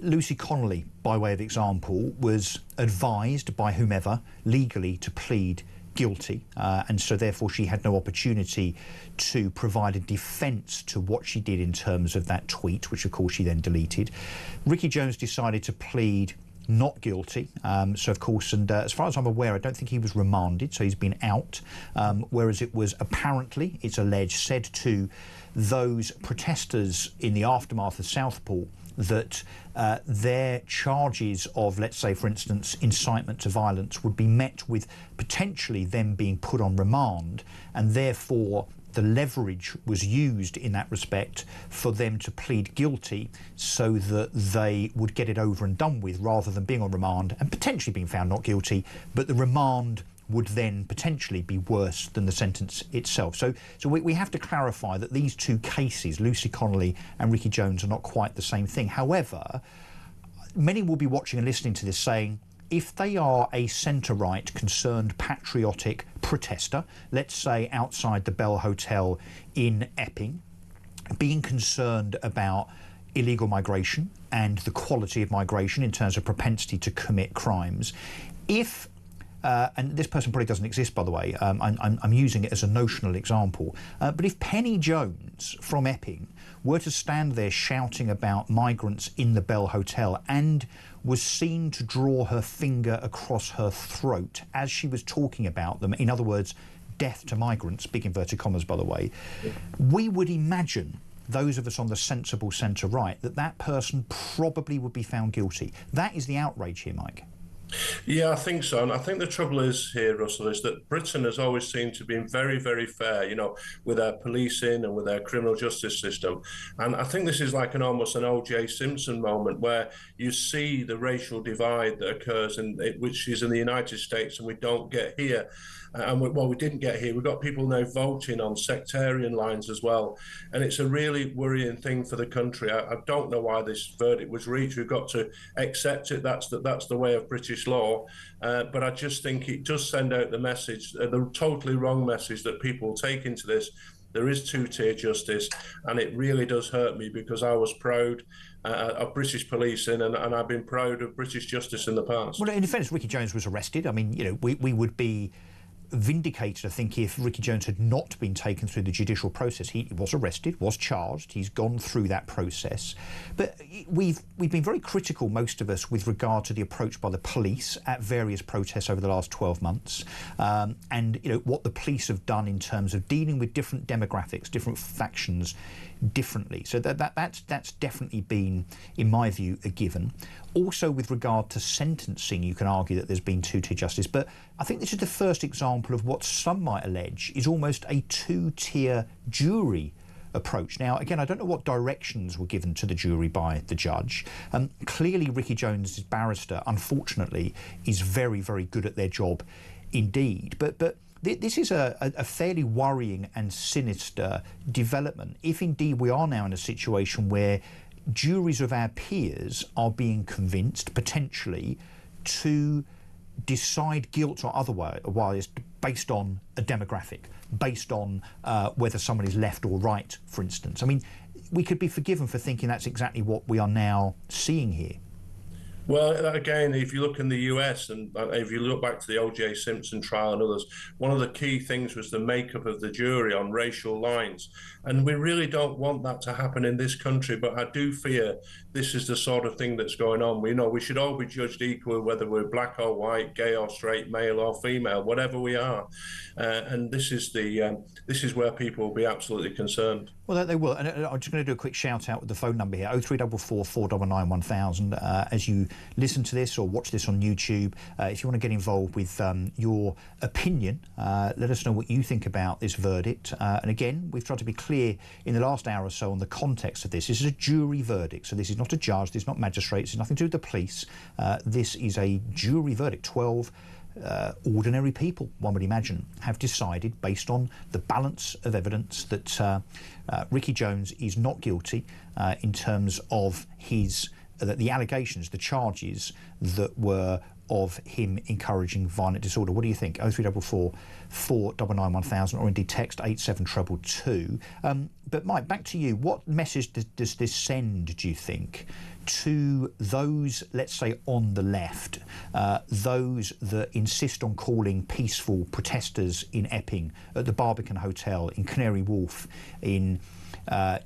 Lucy Connolly, by way of example, was advised by whomever legally to plead guilty, and so therefore she had no opportunity to provide a defence to what she did in terms of that tweet, which of course she then deleted. Ricky Jones decided to plead not guilty, so of course, and as far as I'm aware, I don't think he was remanded, so he's been out, whereas it was apparently, it's alleged, said to those protesters in the aftermath of Southport that their charges of, let's say, for instance, incitement to violence would be met with potentially them being put on remand, and therefore the leverage was used in that respect for them to plead guilty so that they would get it over and done with rather than being on remand and potentially being found not guilty, but the remand would then potentially be worse than the sentence itself. So we have to clarify that these two cases, Lucy Connolly and Ricky Jones, are not quite the same thing. However, many will be watching and listening to this saying, if they are a centre-right, concerned, patriotic protester, let's say outside the Bell Hotel in Epping, being concerned about illegal migration and the quality of migration in terms of propensity to commit crimes, if and this person probably doesn't exist, by the way, I'm using it as a notional example, but if Penny Jones from Epping were to stand there shouting about migrants in the Bell Hotel and was seen to draw her finger across her throat as she was talking about them, in other words, death to migrants, big inverted commas, by the way, we would imagine, those of us on the sensible centre-right, that person probably would be found guilty. That is the outrage here, Mike. Yeah, I think so. And I think the trouble is here, Russell, is that Britain has always seemed to be very, very fair, you know, with our policing and with our criminal justice system. And I think this is like almost an O.J. Simpson moment where you see the racial divide that occurs, which is in the United States and we don't get here. And we didn't get here. We've got people now voting on sectarian lines as well. And it's a really worrying thing for the country. I don't know why this verdict was reached. We've got to accept it. That's the way of British law. But I just think it does send out the message, the totally wrong message that people will take into this. There is two-tier justice, and it really does hurt me because I was proud of British policing and I've been proud of British justice in the past. Well, in defence, Ricky Jones was arrested. I mean, you know, we would be vindicated, I think, if Ricky Jones had not been taken through the judicial process. He was arrested, was charged, he's gone through that process. But we've been very critical, most of us, with regard to the approach by the police at various protests over the last 12 months, and you know what the police have done in terms of dealing with different demographics, different factions differently. So that's definitely been, in my view, a given. Also, with regard to sentencing, you can argue that there's been two-tier justice, but I think this is the first example of what some might allege is almost a two-tier jury approach. Now, again, I don't know what directions were given to the jury by the judge. Clearly, Ricky Jones' barrister, unfortunately, is very, very good at their job indeed. But this is a fairly worrying and sinister development, if indeed we are now in a situation where juries of our peers are being convinced, potentially, to decide guilt or otherwise based on a demographic, based on whether someone is left or right, for instance. I mean, we could be forgiven for thinking that's exactly what we are now seeing here. Well, again, if you look in the US and if you look back to the O.J. Simpson trial and others, one of the key things was the makeup of the jury on racial lines. And we really don't want that to happen in this country, but I do fear this is the sort of thing that's going on. We know we should all be judged equally, whether we're black or white, gay or straight, male or female, whatever we are. And this is where people will be absolutely concerned. Well, they will. And I'm just going to do a quick shout out with the phone number here, 0344 499 1000. As you listen to this or watch this on YouTube, if you want to get involved with your opinion, let us know what you think about this verdict. And again, we've tried to be clear in the last hour or so on the context of this. This is a jury verdict, so this is not a judge, this is not magistrates, it's nothing to do with the police. This is a jury verdict. 12 ordinary people, one would imagine, have decided, based on the balance of evidence, that Ricky Jones is not guilty in terms of his the allegations, the charges that were of him encouraging violent disorder. What do you think? 0344 499 1000, or indeed text 87222. But Mike, back to you. What message does this send, do you think, to those, let's say, on the left, those that insist on calling peaceful protesters in Epping, at the Barbican Hotel, in Canary Wharf, in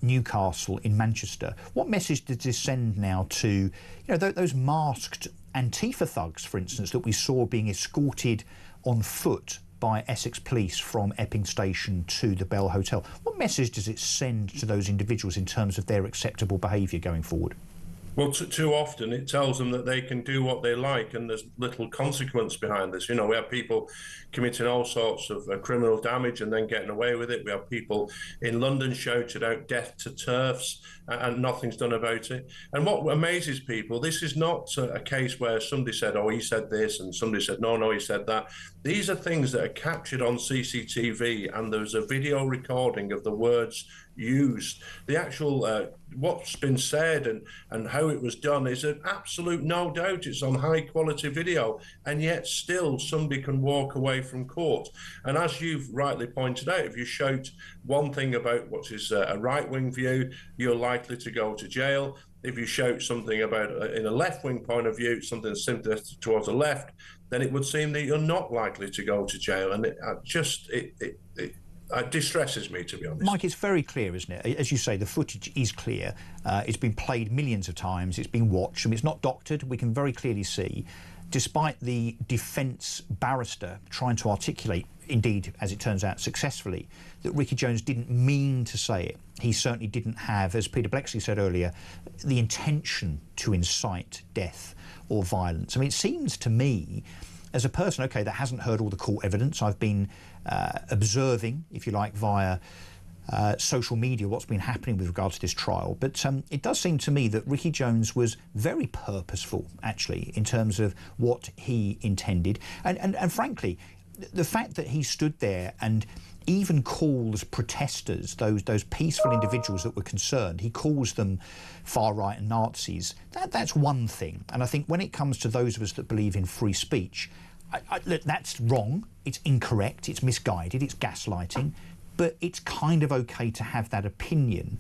Newcastle, in Manchester? What message does this send now to, you know, those masked Antifa thugs, for instance, that we saw being escorted on foot by Essex Police from Epping Station to the Bell Hotel? What message does it send to those individuals in terms of their acceptable behaviour going forward? Well, too often it tells them that they can do what they like and there's little consequence behind this. You know, we have people committing all sorts of criminal damage and then getting away with it. We have people in London shouted out death to TERFs and nothing's done about it. And what amazes people, this is not a case where somebody said, oh, he said this, and somebody said, no, he said that. These are things that are captured on CCTV, and there's a video recording of the words used. The actual what's been said and how it was done is an absolute no doubt. It's on high quality video, and yet still somebody can walk away from court. And as you've rightly pointed out, if you shout one thing about what is a right-wing view, you're likely to go to jail. If you shout something about in a left-wing point of view, something simply towards the left, then it would seem that you're not likely to go to jail. And it distresses me, to be honest. Mike, it's very clear, isn't it? As you say, the footage is clear. It's been played millions of times. It's been watched. I mean, it's not doctored. We can very clearly see, despite the defence barrister trying to articulate, indeed, as it turns out, successfully, that Ricky Jones didn't mean to say it. He certainly didn't have, as Peter Bleksley said earlier, the intention to incite death or violence. I mean, it seems to me, as a person, OK, that hasn't heard all the court evidence, I've been observing, if you like, via social media what's been happening with regard to this trial. But it does seem to me that Ricky Jones was very purposeful, actually, in terms of what he intended. And frankly, the fact that he stood there and even calls protesters, those peaceful individuals that were concerned, he calls them far-right and Nazis, that's one thing. And I think when it comes to those of us that believe in free speech, look, that's wrong, it's incorrect, it's misguided, it's gaslighting, but it's kind of okay to have that opinion.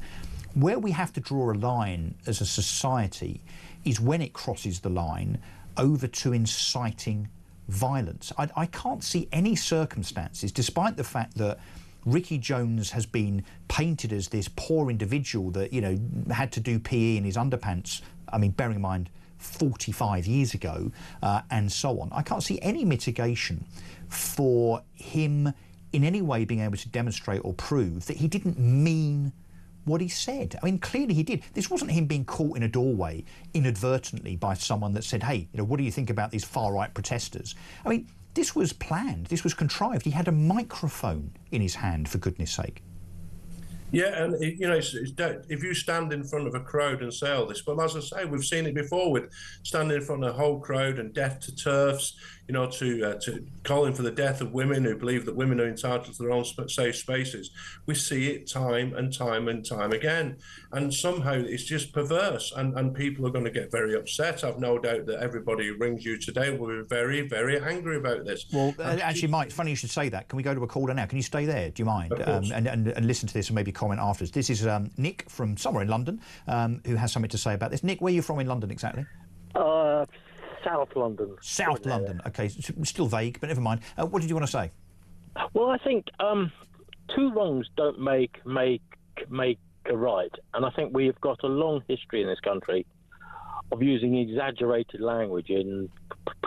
Where we have to draw a line as a society is when it crosses the line over to inciting violence. I can't see any circumstances, despite the fact that Ricky Jones has been painted as this poor individual that, you know, had to do PE in his underpants, I mean, bearing in mind 45 years ago, and so on. I can't see any mitigation for him in any way being able to demonstrate or prove that he didn't mean what he said. I mean, clearly he did. This wasn't him being caught in a doorway inadvertently by someone that said, hey, you know, what do you think about these far-right protesters? I mean, this was planned. This was contrived. He had a microphone in his hand, for goodness sake. Yeah, and you know, if you stand in front of a crowd and say all this, well, as I say, we've seen it before with standing in front of a whole crowd and death to TERFs, you know, to calling for the death of women who believe that women are entitled to their own safe spaces. We see it time and time and time again, and somehow it's just perverse, and people are going to get very upset. I've no doubt that everybody who rings you today will be very, very angry about this. Well, actually, Mike, it's funny you should say that. Can we go to a caller now? Can you stay there? Do you mind? And listen to this and maybe comment afterwards. This is Nick from somewhere in London who has something to say about this. Nick, where are you from in London exactly? South London. South London. OK, still vague, but never mind. What did you want to say? Well, I think two wrongs don't make a right, and I think we have got a long history in this country of using exaggerated language in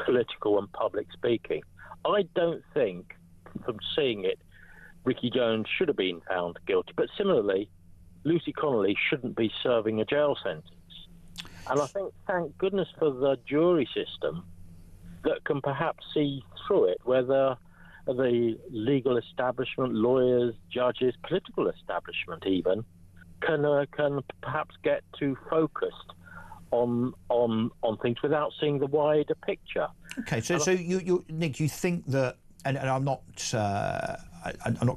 political and public speaking. I don't think, from seeing it, Ricky Jones should have been found guilty, but similarly, Lucy Connolly shouldn't be serving a jail sentence. And I think, thank goodness for the jury system that can perhaps see through it, whether the legal establishment, lawyers, judges, political establishment even, can perhaps get too focused on things without seeing the wider picture. Okay, so you Nick, you think that, and I'm not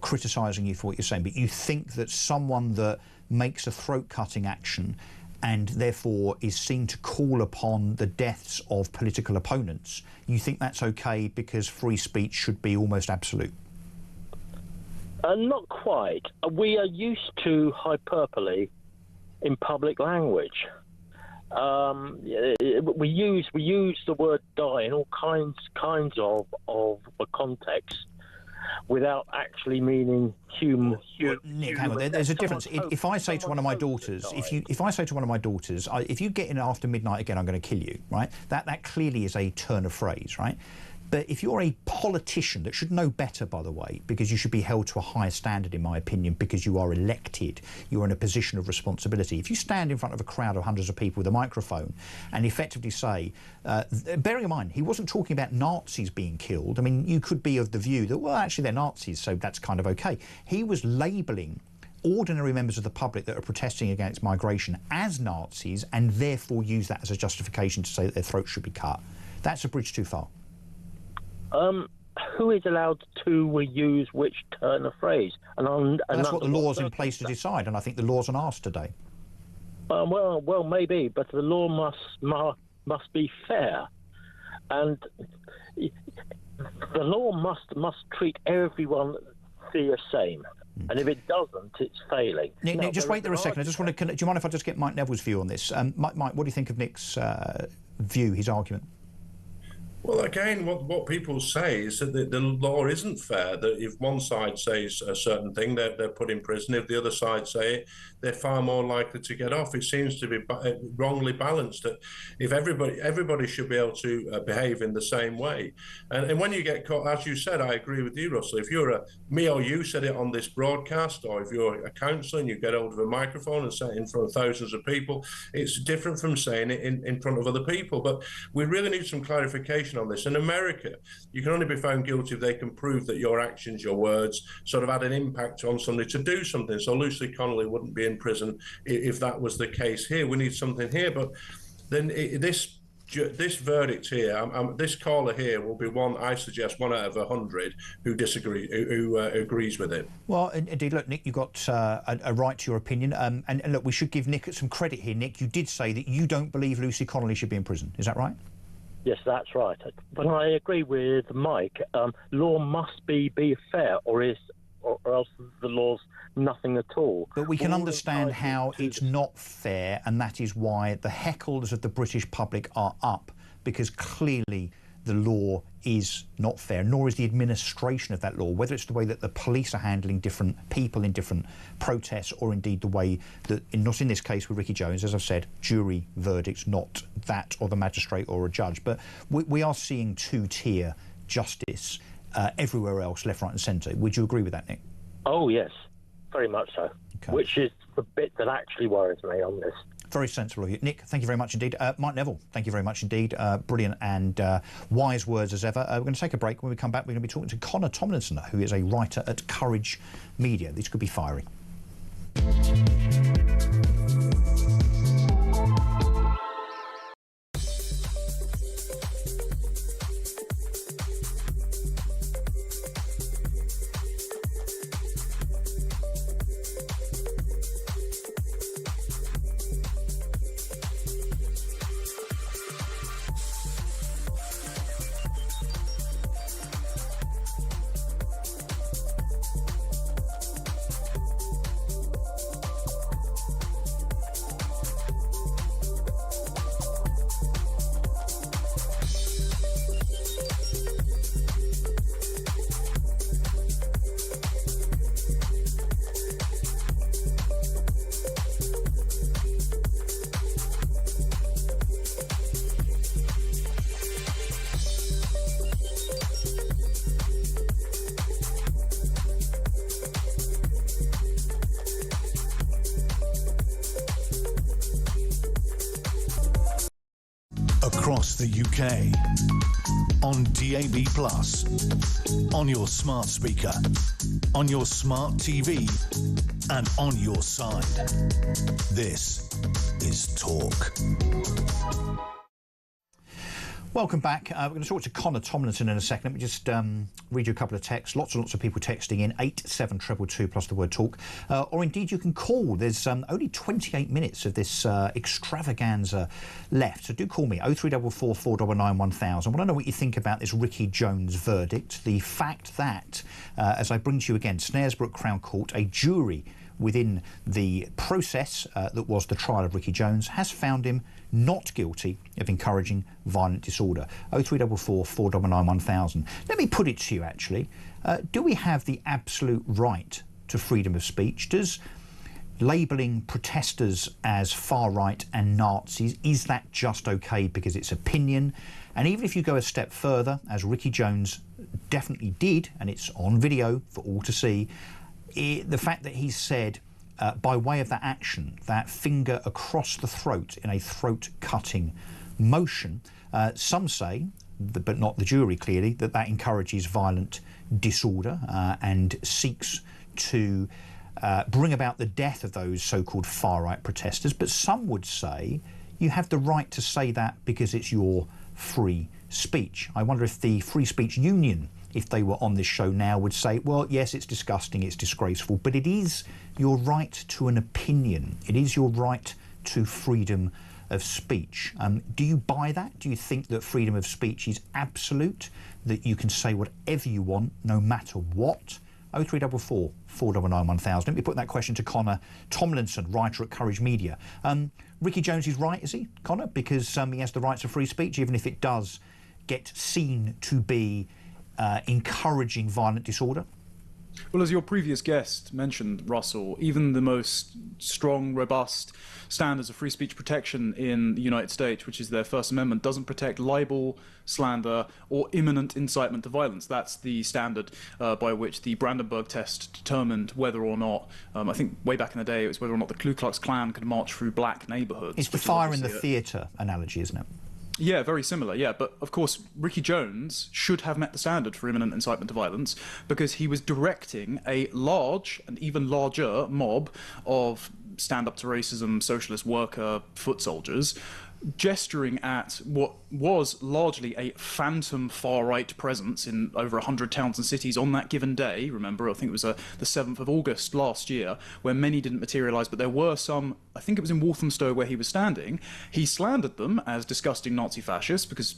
criticising you for what you're saying, but you think that someone that makes a throat-cutting action and therefore is seen to call upon the deaths of political opponents, you think that's okay because free speech should be almost absolute? Not quite. We are used to hyperbole in public language. We use the word die in all kinds of contexts without actually meaning human. Nick, hang on. There's a difference. If I say to one of my daughters, if you get in after midnight again, I'm going to kill you, right? That clearly is a turn of phrase, right? But if you're a politician that should know better, by the way, because you should be held to a higher standard, in my opinion, because you are elected, you're in a position of responsibility. If you stand in front of a crowd of hundreds of people with a microphone and effectively say, bearing in mind, he wasn't talking about Nazis being killed. I mean, you could be of the view that, well, actually, they're Nazis, so that's kind of okay. He was labelling ordinary members of the public that are protesting against migration as Nazis and therefore use that as a justification to say that their throats should be cut. That's a bridge too far. who is allowed to use which turn of phrase? And That's what the under law's in place to decide, and I think the law's on ours today. Well, maybe, but the law must be fair, and the law must treat everyone the same. And if it doesn't, it's failing. Nick, just wait there a second. I just want to. Do you mind if I just get Mike Neville's view on this? Mike, what do you think of Nick's view, his argument? Well, again, what people say is that the law isn't fair, that if one side says a certain thing, they're put in prison. If the other side say it, they're far more likely to get off. It seems to be wrongly balanced, that if everybody should be able to behave in the same way. And when you get caught, as you said, I agree with you, Russell, if you're me or you said it on this broadcast, or if you're a counsellor and you get hold of a microphone and say it in front of thousands of people, it's different from saying it in front of other people. But we really need some clarification on this. In America, you can only be found guilty if they can prove that your actions, your words, sort of had an impact on somebody to do something. So Lucy Connolly wouldn't be in prison if that was the case here. We need something here. But then this verdict here, this caller here will be one, I suggest, 1 out of 100 who disagree, who agrees with it. Well, indeed, look, Nick, you've got a right to your opinion. And look, we should give Nick some credit here. Nick, you did say that you don't believe Lucy Connolly should be in prison. Is that right? Yes, that's right. But I agree with Mike. Law must be fair, or else the law's nothing at all. But we can understand how it's not fair, and that is why the heckles of the British public are up, because clearly the law is not fair, nor is the administration of that law, whether it's the way that the police are handling different people in different protests, or indeed the way that, not in this case with Ricky Jones, as I've said, jury verdicts, not that or the magistrate or a judge. But we are seeing two-tier justice everywhere else, left, right and centre. Would you agree with that, Nick? Oh, yes, very much so, okay. Which is the bit that actually worries me on this. Very sensible of you. Nick, thank you very much indeed. Mike Neville, thank you very much indeed. Brilliant and wise words as ever. We're going to take a break. When we come back, we're going to be talking to Connor Tomlinson, who is a writer at Courage Media. This could be fiery. Across the UK, on DAB+, on your smart speaker, on your smart TV, and on your side. This is Talk. Welcome back. We're going to talk to Connor Tomlinson in a second. Let me just read you a couple of texts. Lots and lots of people texting in, 87222 plus the word talk. Or indeed you can call. There's only 28 minutes of this extravaganza left. So do call me, 0344 499 1000. I want to know what you think about this Ricky Jones verdict. The fact that, as I bring to you again, Snaresbrook Crown Court, a jury within the process that was the trial of Ricky Jones has found him not guilty of encouraging violent disorder. 0344 499 1000. Let me put it to you actually. Do we have the absolute right to freedom of speech? Does labelling protesters as far right and Nazis, is that just okay because it's opinion? And even if you go a step further, as Ricky Jones definitely did, and it's on video for all to see, the fact that he said by way of that action, that finger across the throat in a throat-cutting motion, some say, but not the jury clearly, that that encourages violent disorder and seeks to bring about the death of those so-called far-right protesters. But some would say you have the right to say that because it's your free speech. I wonder if the Free Speech Union if they were on this show now, would say, well, yes, it's disgusting, it's disgraceful, but it is your right to an opinion. It is your right to freedom of speech. Do you buy that? Do you think that freedom of speech is absolute, that you can say whatever you want, no matter what? 0344 499 1000. Let me put that question to Connor Tomlinson, writer at Courage Media. Ricky Jones is right, is he, Connor? Because he has the rights of free speech, even if it does get seen to be encouraging violent disorder? Well, as your previous guest mentioned, Russell, even the most strong, robust standards of free speech protection in the United States, which is their First Amendment, doesn't protect libel, slander, or imminent incitement to violence. That's the standard by which the Brandenburg test determined whether or not, I think way back in the day, it was whether or not the Ku Klux Klan could march through black neighborhoods. It's the fire in the theatre analogy, isn't it? Yeah, very similar, yeah. But, of course, Ricky Jones should have met the standard for imminent incitement to violence because he was directing a large and even larger mob of stand-up to racism, socialist worker foot soldiers, gesturing at what was largely a phantom far-right presence in over 100 towns and cities on that given day. Remember, I think it was the 7th of August last year, where many didn't materialise, but there were some. I think it was in Walthamstow where he was standing. He slandered them as disgusting Nazi fascists because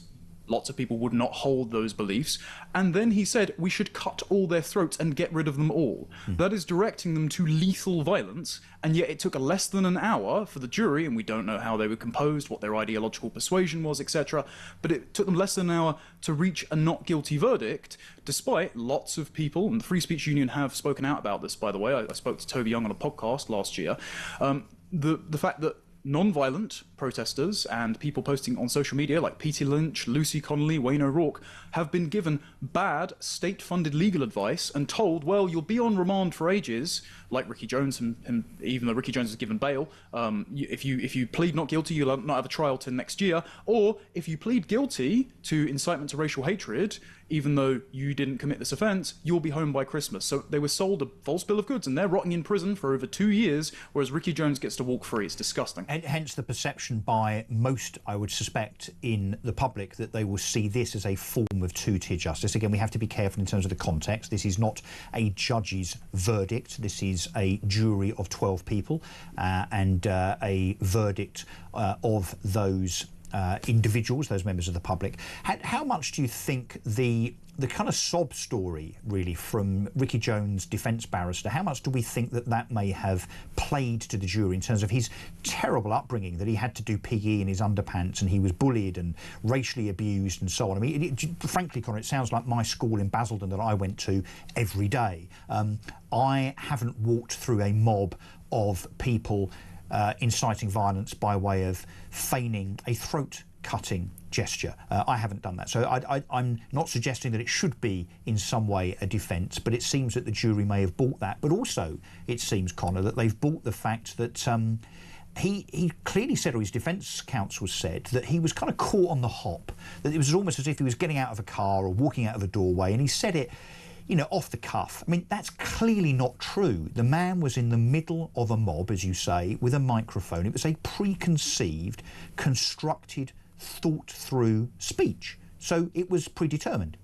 lots of people would not hold those beliefs. And then he said we should cut all their throats and get rid of them all. That is directing them to lethal violence, and yet it took less than an hour for the jury, and we don't know how they were composed, what their ideological persuasion was, etc. But it took them less than an hour to reach a not guilty verdict, despite lots of people, and the Free Speech Union have spoken out about this, by the way. I spoke to Toby Young on a podcast last year. The fact that non-violent protesters and people posting on social media like Peter Lynch, Lucy Connolly, Wayne O'Rourke have been given bad state-funded legal advice and told, well, you'll be on remand for ages, like Ricky Jones, and even though Ricky Jones is given bail, if you plead not guilty, you'll not have a trial till next year, or if you plead guilty to incitement to racial hatred, even though you didn't commit this offence, you'll be home by Christmas. So they were sold a false bill of goods and they're rotting in prison for over 2 years, whereas Ricky Jones gets to walk free. It's disgusting. And hence the perception by most, I would suspect, in the public that they will see this as a form of two-tier justice. Again, we have to be careful in terms of the context. This is not a judge's verdict. This is a jury of 12 people and a verdict of those individuals, those members of the public. How much do you think the kind of sob story, really, from Ricky Jones' defence barrister, how much do we think that may have played to the jury in terms of his terrible upbringing, that he had to do PE in his underpants and he was bullied and racially abused and so on? I mean, frankly, Connor, it sounds like my school in Basildon that I went to every day. I haven't walked through a mob of people inciting violence by way of feigning a throat-cutting gesture. I haven't done that. So I'm not suggesting that it should be in some way a defence, but it seems that the jury may have bought that. But also, it seems, Connor, that they've bought the fact that he clearly said, or his defence counsel said, that he was kind of caught on the hop, that it was almost as if he was getting out of a car or walking out of a doorway, and he said it, you know, off the cuff. I mean, that's clearly not true. The man was in the middle of a mob, as you say, with a microphone. It was a preconceived, constructed, thought-through speech. So it was predetermined.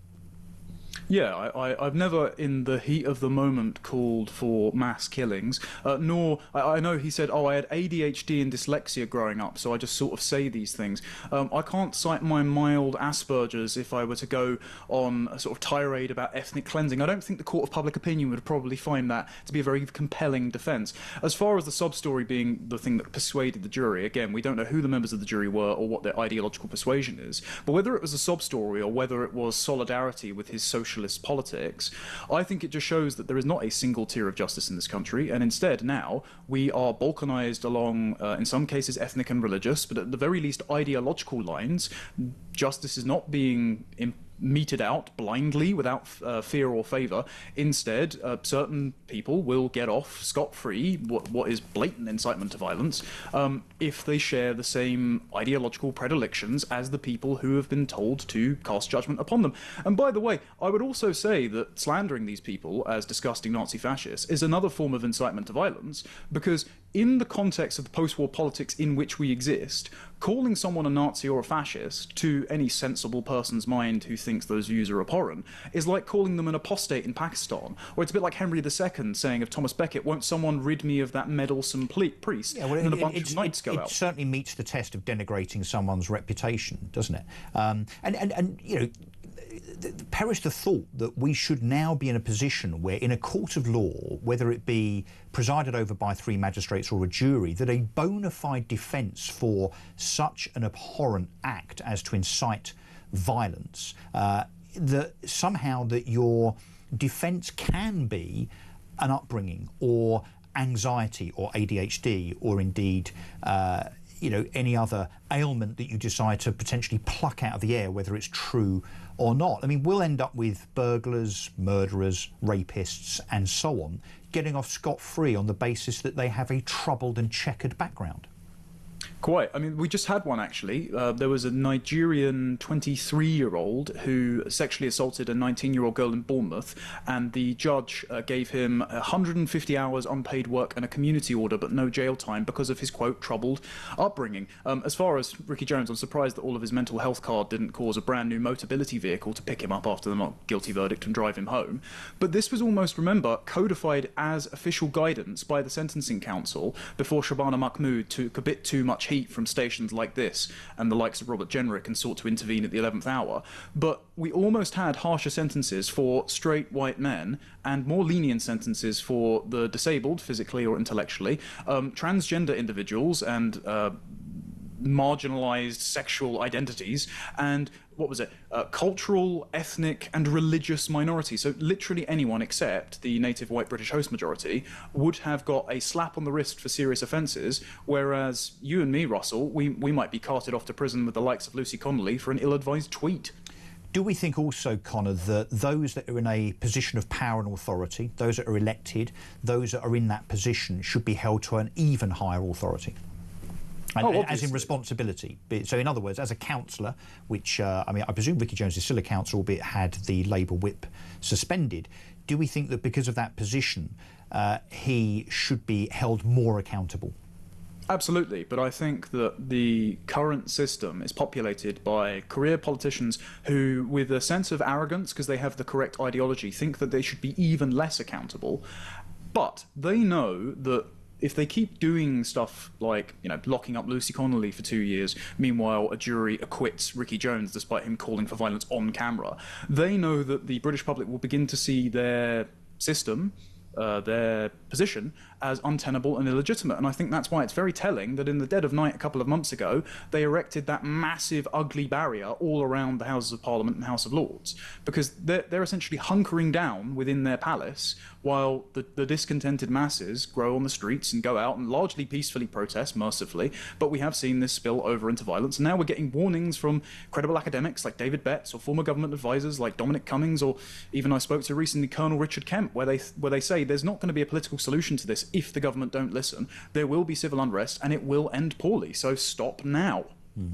Yeah, I've never, in the heat of the moment, called for mass killings, nor, I know he said, I had ADHD and dyslexia growing up, so I just sort of say these things. I can't cite my mild Asperger's if I were to go on a sort of tirade about ethnic cleansing. I don't think the court of public opinion would probably find that to be a very compelling defence. As far as the sub-story being the thing that persuaded the jury, again, we don't know who the members of the jury were or what their ideological persuasion is, but whether it was a sub-story or whether it was solidarity with his socialist politics, I think it just shows that there is not a single tier of justice in this country, and instead now we are balkanized along, in some cases, ethnic and religious, but at the very least ideological lines. Justice is not being meted out blindly without fear or favour. Instead, certain people will get off scot-free, what is blatant incitement to violence, if they share the same ideological predilections as the people who have been told to cast judgment upon them. And by the way, I would also say that slandering these people as disgusting Nazi fascists is another form of incitement to violence, because in the context of the post-war politics in which we exist, calling someone a Nazi or a fascist, to any sensible person's mind who thinks those views are abhorrent, is like calling them an apostate in Pakistan. Or it's a bit like Henry II saying of Thomas Becket, won't someone rid me of that meddlesome priest? Yeah, well, and then a bunch of knights go out. It certainly meets the test of denigrating someone's reputation, doesn't it? And you know, perish the thought that we should now be in a position where, in a court of law, whether it be presided over by 3 magistrates or a jury, that a bona fide defence for such an abhorrent act as to incite violence, that somehow that your defence can be an upbringing or anxiety or ADHD or indeed you know, any other ailment that you decide to potentially pluck out of the air, whether it's true or not. I mean, we'll end up with burglars, murderers, rapists, and so on, getting off scot-free on the basis that they have a troubled and checkered background. Quite. I mean, we just had one, actually. There was a Nigerian 23-year-old who sexually assaulted a 19-year-old girl in Bournemouth, and the judge gave him 150 hours unpaid work and a community order, but no jail time because of his, quote, troubled upbringing. As far as Ricky Jones, I'm surprised that all of his mental health card didn't cause a brand new Motability vehicle to pick him up after the not guilty verdict and drive him home. But this was almost, remember, codified as official guidance by the Sentencing Council before Shabana Mahmood took a bit too much heat from stations like this and the likes of Robert Jenrick and sought to intervene at the 11th hour. But we almost had harsher sentences for straight white men and more lenient sentences for the disabled, physically or intellectually, transgender individuals and marginalised sexual identities, and what was it, cultural, ethnic and religious minorities. So literally anyone except the native white British host majority would have got a slap on the wrist for serious offences, whereas you and me, Russell, we might be carted off to prison with the likes of Lucy Connolly for an ill-advised tweet. Do we think also, Connor, that those that are in a position of power and authority, those that are elected, those that are in that position should be held to an even higher authority? As in responsibility. So in other words, as a councillor, which, I mean, I presume Ricky Jones is still a councillor, albeit had the Labour whip suspended, do we think that because of that position, he should be held more accountable? Absolutely, but I think that the current system is populated by career politicians who, with a sense of arrogance, because they have the correct ideology, think that they should be even less accountable. But they know that if they keep doing stuff like, you know, locking up Lucy Connolly for 2 years, meanwhile a jury acquits Ricky Jones despite him calling for violence on camera, they know that the British public will begin to see their system, their position, as untenable and illegitimate. And I think that's why it's very telling that in the dead of night a couple of months ago, they erected that massive, ugly barrier all around the Houses of Parliament and House of Lords, because they're essentially hunkering down within their palace while the discontented masses grow on the streets and go out and largely peacefully protest, mercifully. But we have seen this spill over into violence, and now we're getting warnings from credible academics like David Betts or former government advisors like Dominic Cummings, or even I spoke to recently Colonel Richard Kemp, where they say there's not going to be a political solution to this if the government don't listen. There will be civil unrest and it will end poorly, so stop now.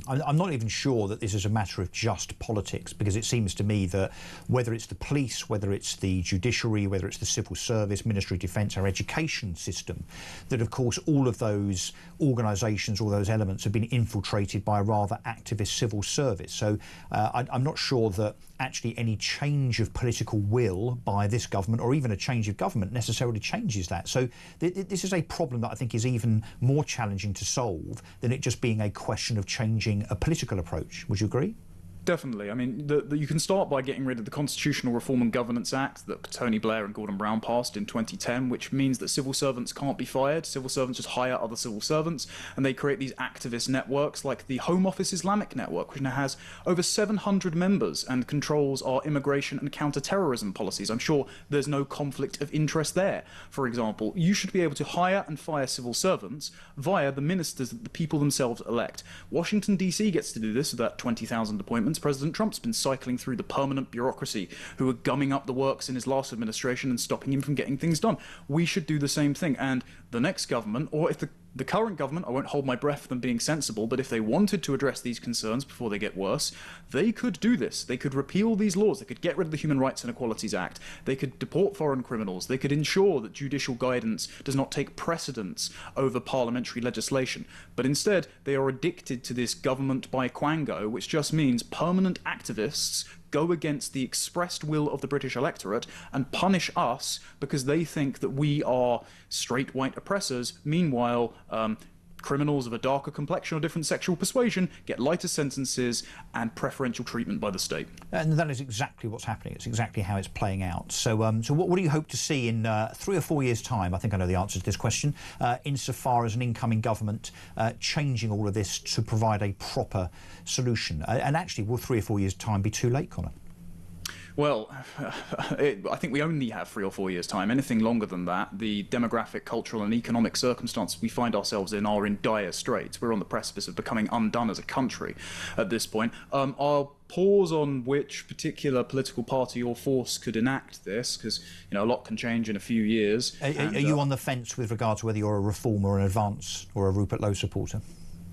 I'm not even sure that this is a matter of just politics, because it seems to me that whether it's the police, whether it's the judiciary, whether it's the civil service, Ministry of Defence, our education system, that of course all of those organisations, all those elements have been infiltrated by a rather activist civil service. So I'm not sure that actually any change of political will by this government, or even a change of government, necessarily changes that. So this is a problem that I think is even more challenging to solve than it just being a question of changing a political approach. Would you agree? Definitely. I mean, you can start by getting rid of the Constitutional Reform and Governance Act that Tony Blair and Gordon Brown passed in 2010, which means that civil servants can't be fired. Civil servants just hire other civil servants, and they create these activist networks like the Home Office Islamic Network, which now has over 700 members and controls our immigration and counter-terrorism policies. I'm sure there's no conflict of interest there. For example, you should be able to hire and fire civil servants via the ministers that the people themselves elect. Washington, D.C. gets to do this with that 20,000 appointments. President Trump's been cycling through the permanent bureaucracy who are gumming up the works in his last administration and stopping him from getting things done. We should do the same thing, and the next government, or if the the current government, I won't hold my breath for them being sensible, but if they wanted to address these concerns before they get worse, they could do this. They could repeal these laws. They could get rid of the Human Rights and Equalities Act. They could deport foreign criminals. They could ensure that judicial guidance does not take precedence over parliamentary legislation. But instead, they are addicted to this government by Quango, which just means permanent activists go against the expressed will of the British electorate and punish us because they think that we are straight white oppressors. Meanwhile, criminals of a darker complexion or different sexual persuasion get lighter sentences and preferential treatment by the state. And that is exactly what's happening. It's exactly how it's playing out. So, what do you hope to see in 3 or 4 years' time? I think I know the answer to this question. Insofar as an incoming government changing all of this to provide a proper solution, and actually, will 3 or 4 years' time be too late, Connor? Well, I think we only have 3 or 4 years' time. Anything longer than that, the demographic, cultural and economic circumstances we find ourselves in are in dire straits. We're on the precipice of becoming undone as a country at this point. I'll pause on which particular political party or force could enact this, because a lot can change in a few years. Are you on the fence with regard to whether you're a Reform or an Advance or a Rupert Lowe supporter?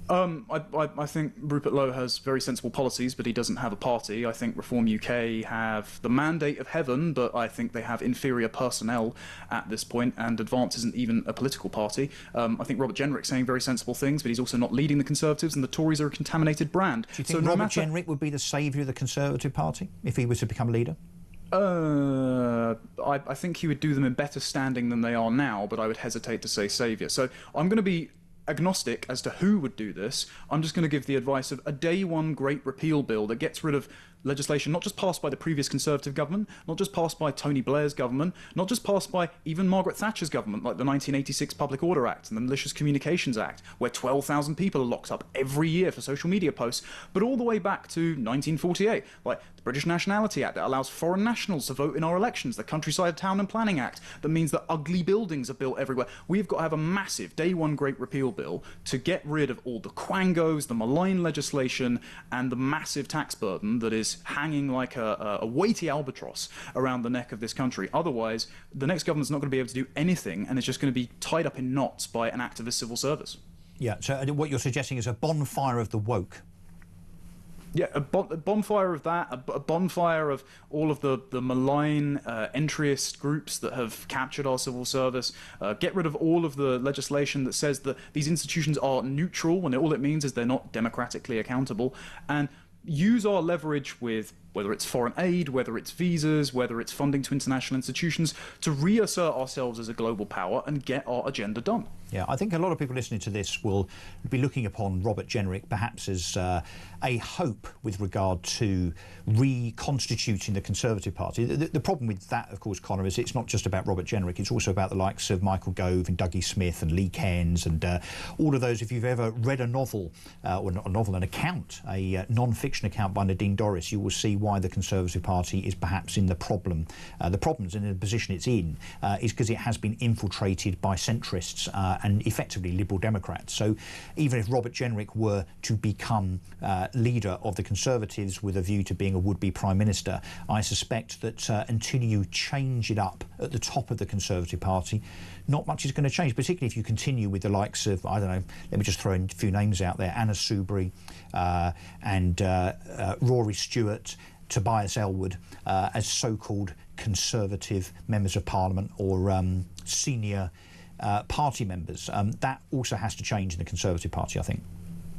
I think Rupert Lowe has very sensible policies, but he doesn't have a party. I think Reform UK have the mandate of heaven, but I think they have inferior personnel at this point, and Advance isn't even a political party. I think Robert Jenrick's saying very sensible things, but he's also not leading the Conservatives, and the Tories are a contaminated brand. Do you think Robert Jenrick would be the saviour of the Conservative Party if he was to become leader? I think he would do them in better standing than they are now, but I would hesitate to say saviour. So I'm going to be agnostic as to who would do this. I'm just going to give the advice of a day one great repeal bill that gets rid of legislation not just passed by the previous Conservative government, not just passed by Tony Blair's government, not just passed by even Margaret Thatcher's government, like the 1986 Public Order Act and the Malicious Communications Act, where 12,000 people are locked up every year for social media posts, but all the way back to 1948, like the British Nationality Act that allows foreign nationals to vote in our elections, the Countryside Town and Planning Act that means that ugly buildings are built everywhere. We've got to have a massive day one great repeal bill to get rid of all the quangos, the malign legislation, and the massive tax burden that is hanging like a weighty albatross around the neck of this country. Otherwise, the next government's not going to be able to do anything, and it's just going to be tied up in knots by an activist civil service. Yeah, so what you're suggesting is a bonfire of the woke. Yeah, a bonfire of that, a bonfire of all of the malign entryist groups that have captured our civil service. Get rid of all of the legislation that says that these institutions are neutral when all it means is they're not democratically accountable. And use our leverage with, whether it's foreign aid, whether it's visas, whether it's funding to international institutions, to reassert ourselves as a global power and get our agenda done. Yeah, I think a lot of people listening to this will be looking upon Robert Jenrick perhaps as a hope with regard to reconstituting the Conservative Party. The problem with that, of course, Connor, is it's not just about Robert Jenrick, it's also about the likes of Michael Gove and Dougie Smith and Lee Cairns and all of those. If you've ever read a novel, or not a novel, an account, a non-fiction account by Nadine Dorris, you will see why the Conservative Party is perhaps in the problems and in the position it's in is because it has been infiltrated by centrists and effectively Liberal Democrats. So even if Robert Jenrick were to become leader of the Conservatives with a view to being a would-be Prime Minister, I suspect that until you change it up at the top of the Conservative Party, not much is going to change, particularly if you continue with the likes of, I don't know, let me just throw in a few names out there, Anna Soubry and Rory Stewart, Tobias Ellwood as so-called Conservative members of Parliament or senior party members. That also has to change in the Conservative Party, I think.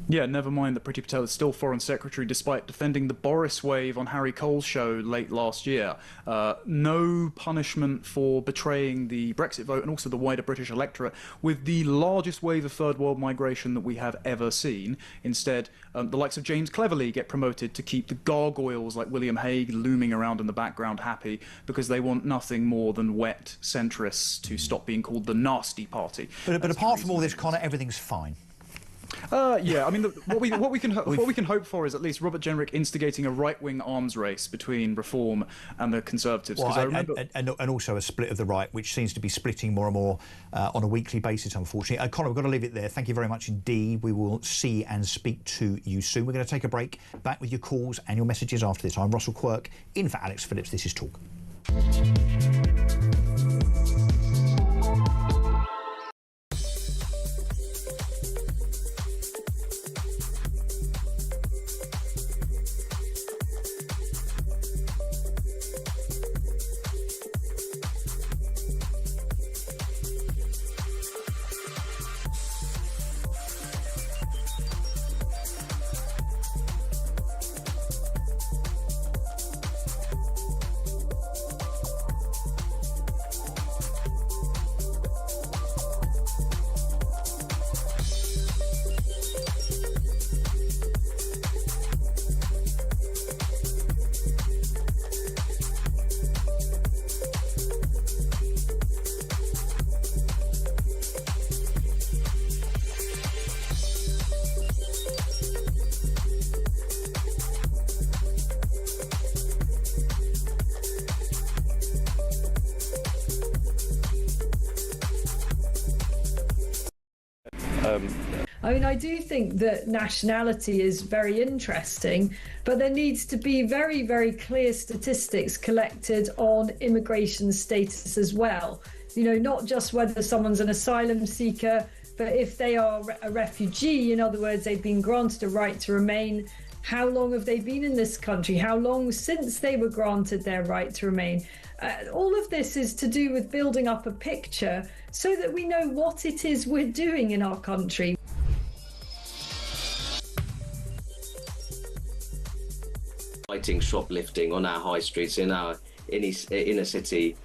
Yeah, never mind that Priti Patel is still Foreign Secretary despite defending the Boris wave on Harry Cole's show late last year. No punishment for betraying the Brexit vote and also the wider British electorate with the largest wave of third world migration that we have ever seen. Instead, the likes of James Cleverly get promoted to keep the gargoyles like William Hague looming around in the background happy because they want nothing more than wet centrists to stop being called the nasty party. But apart from all this, Connor, everything's fine. Yeah, I mean, what we can hope for is at least Robert Jenrick instigating a right-wing arms race between Reform and the Conservatives. Well, and also a split of the right, which seems to be splitting more and more on a weekly basis, unfortunately. Connor, we've got to leave it there. Thank you very much indeed. We will see and speak to you soon. We're going to take a break. Back with your calls and your messages after this. I'm Russell Quirk, in for Alex Phillips. This is Talk. I mean, I do think that nationality is very interesting, but there needs to be very, very clear statistics collected on immigration status as well. You know, not just whether someone's an asylum seeker, but if they are a refugee, in other words, they've been granted a right to remain, how long have they been in this country? How long since they were granted their right to remain? All of this is to do with building up a picture so that we know what it is we're doing in our country. Fighting shoplifting on our high streets, in our inner city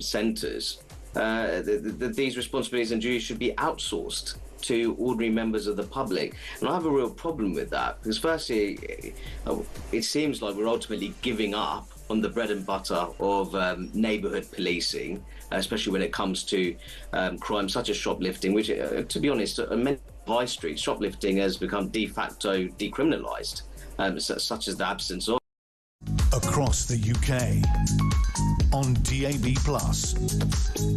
centres. These responsibilities and duties should be outsourced to ordinary members of the public. And I have a real problem with that, because firstly, it seems like we're ultimately giving up on the bread and butter of neighbourhood policing, especially when it comes to crime such as shoplifting, which, to be honest, on many high streets, shoplifting has become de facto decriminalised, such as the absence of. Across the UK, on DAB+,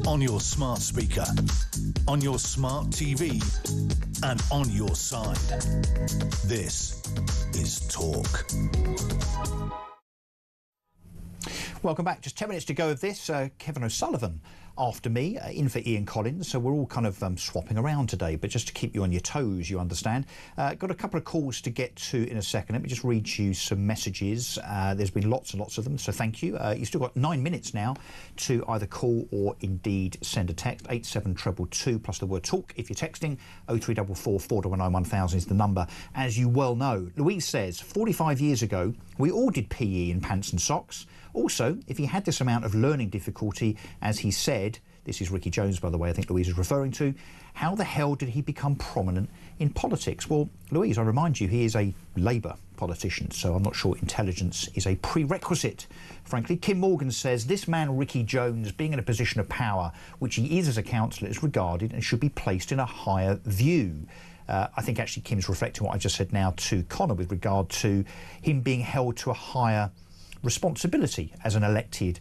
on your smart speaker, on your smart TV, and on your side. This is Talk. Welcome back. Just 10 minutes to go of this. Kevin O'Sullivan after me, in for Ian Collins. So we're all kind of swapping around today, but just to keep you on your toes, you understand. Got a couple of calls to get to in a second. Let me just read you some messages. There's been lots and lots of them, so thank you. You've still got 9 minutes now to either call or indeed send a text. 87222 plus the word talk. If you're texting, 0344 419 1000 is the number, as you well know. Louise says, 45 years ago, we all did PE in pants and socks. Also, if he had this amount of learning difficulty, as he said, this is Ricky Jones, by the way, I think Louise is referring to, how the hell did he become prominent in politics? Well, Louise, I remind you, he is a Labour politician, so I'm not sure intelligence is a prerequisite. Frankly, Kim Morgan says, this man, Ricky Jones, being in a position of power, which he is as a councillor, is regarded and should be placed in a higher view. I think actually Kim's reflecting what I just said now to Connor with regard to him being held to a higher responsibility as an elected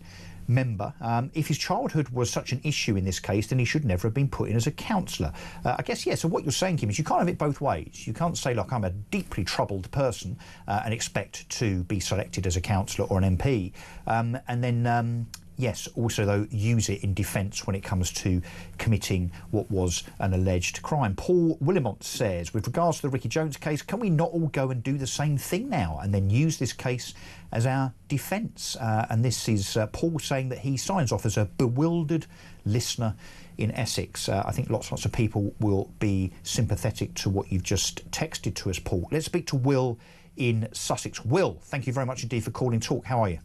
member. If his childhood was such an issue in this case, then he should never have been put in as a councillor. I guess, yeah, so what you're saying, Kim, is you can't have it both ways. You can't say, look, I'm a deeply troubled person and expect to be selected as a councillor or an MP. And then, yes, also, though, use it in defence when it comes to committing what was an alleged crime. Paul Willimont says, with regards to the Ricky Jones case, can we not all go and do the same thing now and then use this case as our defence? And this is Paul saying that he signs off as a bewildered listener in Essex. I think lots of people will be sympathetic to what you've just texted to us, Paul. Let's speak to Will in Sussex. Will, thank you very much indeed for calling Talk. How are you?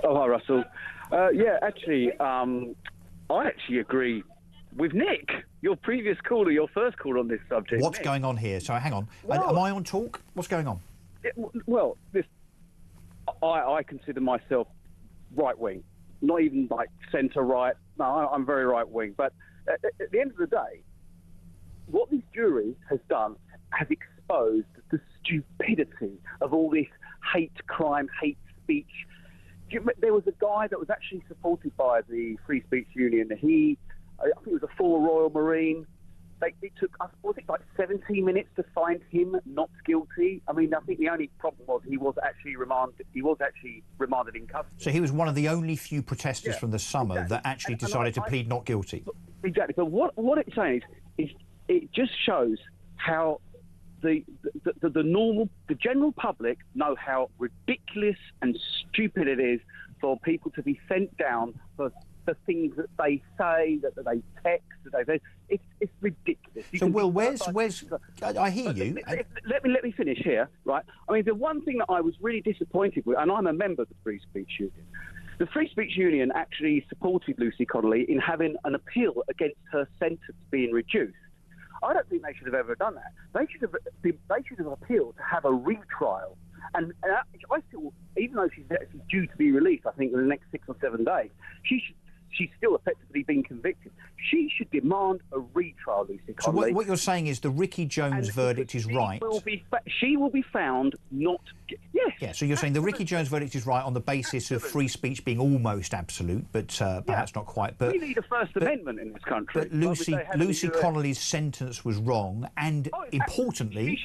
Oh, hi, Russell. Yeah, actually, I actually agree with Nick, your previous caller, your first call on this subject. What's Nick. going on here? So hang on. Well, am I on Talk? What's going on? I consider myself right-wing, not even like centre-right. No, I'm very right-wing. But at the end of the day, what this jury has done has exposed the stupidity of all this hate crime, hate speech. There was a guy that was actually supported by the Free Speech Union. I think it was a former Royal Marine. It took us, was it like 17 minutes to find him not guilty? I mean, I think the only problem was he was actually remanded in custody. So he was one of the only few protesters from the summer that actually decided to plead not guilty. Exactly. But what it's saying is it just shows how the general public know how ridiculous and stupid it is for people to be sent down for the things that they say, that they text, that they. It's ridiculous. So, Will, where's? I hear you. Let me finish here, right? I mean, the one thing that I was really disappointed with, and I'm a member of the Free Speech Union. The Free Speech Union actually supported Lucy Connolly in having an appeal against her sentence being reduced. I don't think they should have ever done that. They should have appealed to have a retrial. And I still, even though she's due to be released, I think in the next 6 or 7 days, she's still effectively been convicted. She should demand a retrial, Lucy Connolly. So what you're saying is the Ricky Jones verdict is right. She will be found not. Yes, Yeah, so you're saying the Ricky Jones verdict is right on the basis of free speech being almost absolute, but perhaps not quite. But we need a First Amendment in this country. But Lucy Connolly's sentence was wrong, and importantly,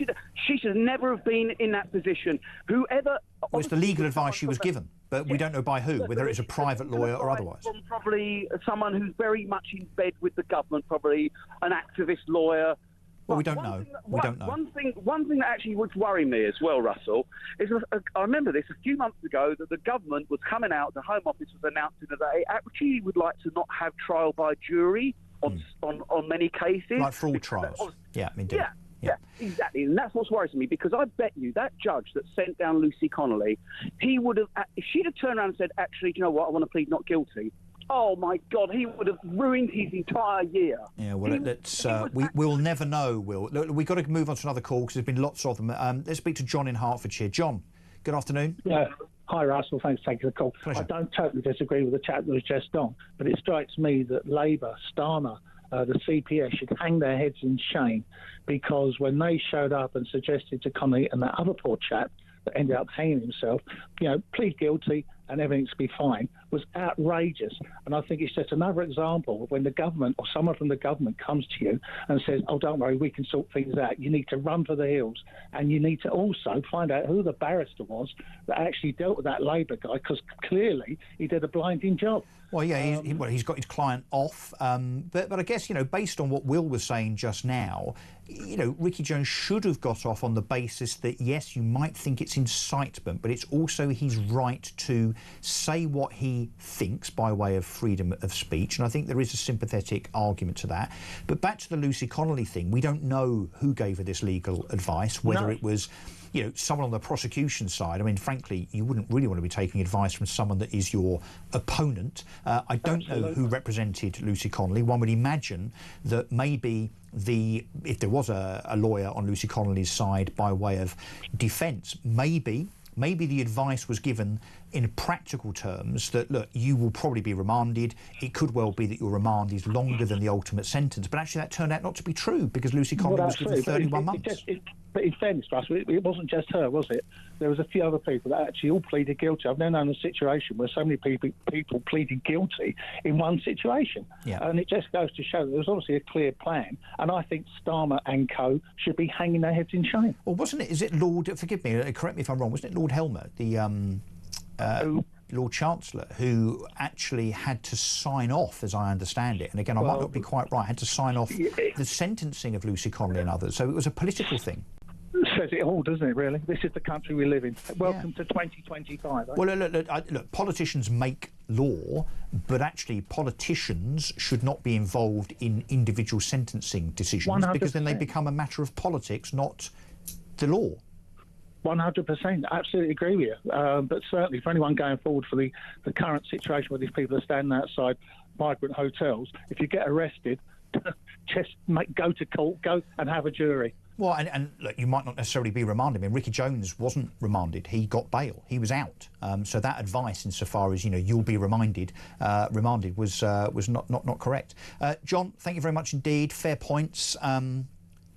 she should never have been in that position. Whoever was the legal advice she was given, but we don't know by who, whether it's a private lawyer or otherwise. From probably someone who's very much in bed with the government, probably an activist lawyer. Well, we don't know. We don't know. One thing that actually would worry me as well, Russell, is I remember this a few months ago that the government was coming out, the Home Office was announcing that they actually would like to not have trial by jury on many cases. Like fraud trials. Yeah, indeed. Yeah, exactly. And that's what's worrisome me, because I bet you that judge that sent down Lucy Connolly, he would have, if she'd have turned around and said, actually, do you know what, I want to plead not guilty, oh my God, he would have ruined his entire year. Yeah, well, we'll never know, Will. Look, we've got to move on to another call because there's been lots of them. Let's speak to John in Hertfordshire. John, good afternoon. Yeah. Hi, Russell. Thanks for taking the call. Pleasure. I don't totally disagree with the chap that was just on, but it strikes me that Labour, Starmer, the CPS should hang their heads in shame, because when they showed up and suggested to Connolly and that other poor chap that ended up hanging himself, plead guilty and everything's be fine, was outrageous. And I think it's just another example of when the government or someone from the government comes to you and says, oh, don't worry, we can sort things out. You need to run for the hills, and you need to also find out who the barrister was that actually dealt with that Labour guy, because clearly he did a blinding job. Well, yeah, he's got his client off, but I guess, based on what Will was saying just now, Ricky Jones should have got off on the basis that, yes, you might think it's incitement, but it's also his right to say what he thinks by way of freedom of speech, and I think there is a sympathetic argument to that. But back to the Lucy Connolly thing, we don't know who gave her this legal advice, whether it was someone on the prosecution side. I mean, frankly, you wouldn't really want to be taking advice from someone that is your opponent. I don't know who represented Lucy Connolly. One would imagine that maybe if there was a lawyer on Lucy Connolly's side by way of defence, maybe the advice was given in practical terms that, look, you will probably be remanded. It could well be that your remand is longer than the ultimate sentence. But actually that turned out not to be true, because Lucy Connolly was given 31 months. But in fairness, Russell, it wasn't just her, was it? There was a few other people that actually all pleaded guilty. I've never known a situation where so many people pleaded guilty in one situation. Yeah. And it just goes to show that there was obviously a clear plan. And I think Starmer and co should be hanging their heads in shame. Well, wasn't it? Is it Lord? Forgive me. Correct me if I'm wrong. Wasn't it Lord Helmer, the Lord Chancellor, who actually had to sign off, as I understand it, and again, I might not be quite right, had to sign off the sentencing of Lucy Connolly and others. So it was a political thing. Says it all, doesn't it, really? This is the country we live in. Welcome to 2025. Well, look, politicians make law, but actually politicians should not be involved in individual sentencing decisions 100%. Because then they become a matter of politics, not the law. 100%, absolutely agree with you. But certainly for anyone going forward for the current situation where these people are standing outside migrant hotels, if you get arrested, just go to court, go and have a jury. Well, and look, you might not necessarily be remanded. I mean, Ricky Jones wasn't remanded; he got bail. He was out. So that advice, insofar as you'll be remanded, was not correct. John, thank you very much indeed. Fair points.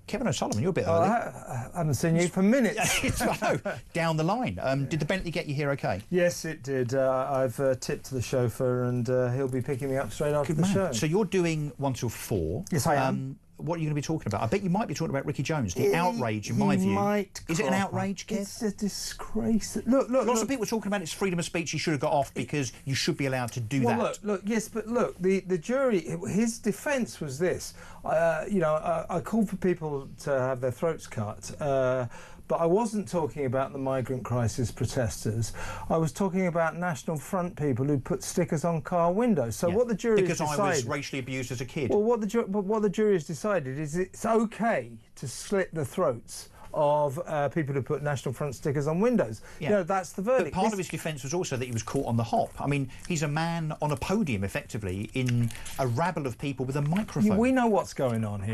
Kevin O'Sullivan, you're a bit early. I haven't seen you for minutes. I know. Down the line. Did the Bentley get you here okay? Yes, it did. I've tipped the chauffeur, and he'll be picking me up straight after the show. So you're doing 1 till 4. Yes, I am. What are you going to be talking about? I bet you might be talking about Ricky Jones. The outrage, in my view. Is it an outrage, Kev? It's a disgrace. Look. Lots of people are talking about it's freedom of speech. He should have got off because you should be allowed to do that. Yes, but look, the jury, his defence was this. I called for people to have their throats cut. But I wasn't talking about the migrant crisis protesters. I was talking about National Front people who put stickers on car windows. So what the jury has decided... Because I was racially abused as a kid. Well, what the jury has decided is it's OK to slit the throats of people who put National Front stickers on windows. Yeah. That's the verdict. But part of his defence was also that he was caught on the hop. I mean, he's a man on a podium, effectively, in a rabble of people with a microphone. We know what's going on here.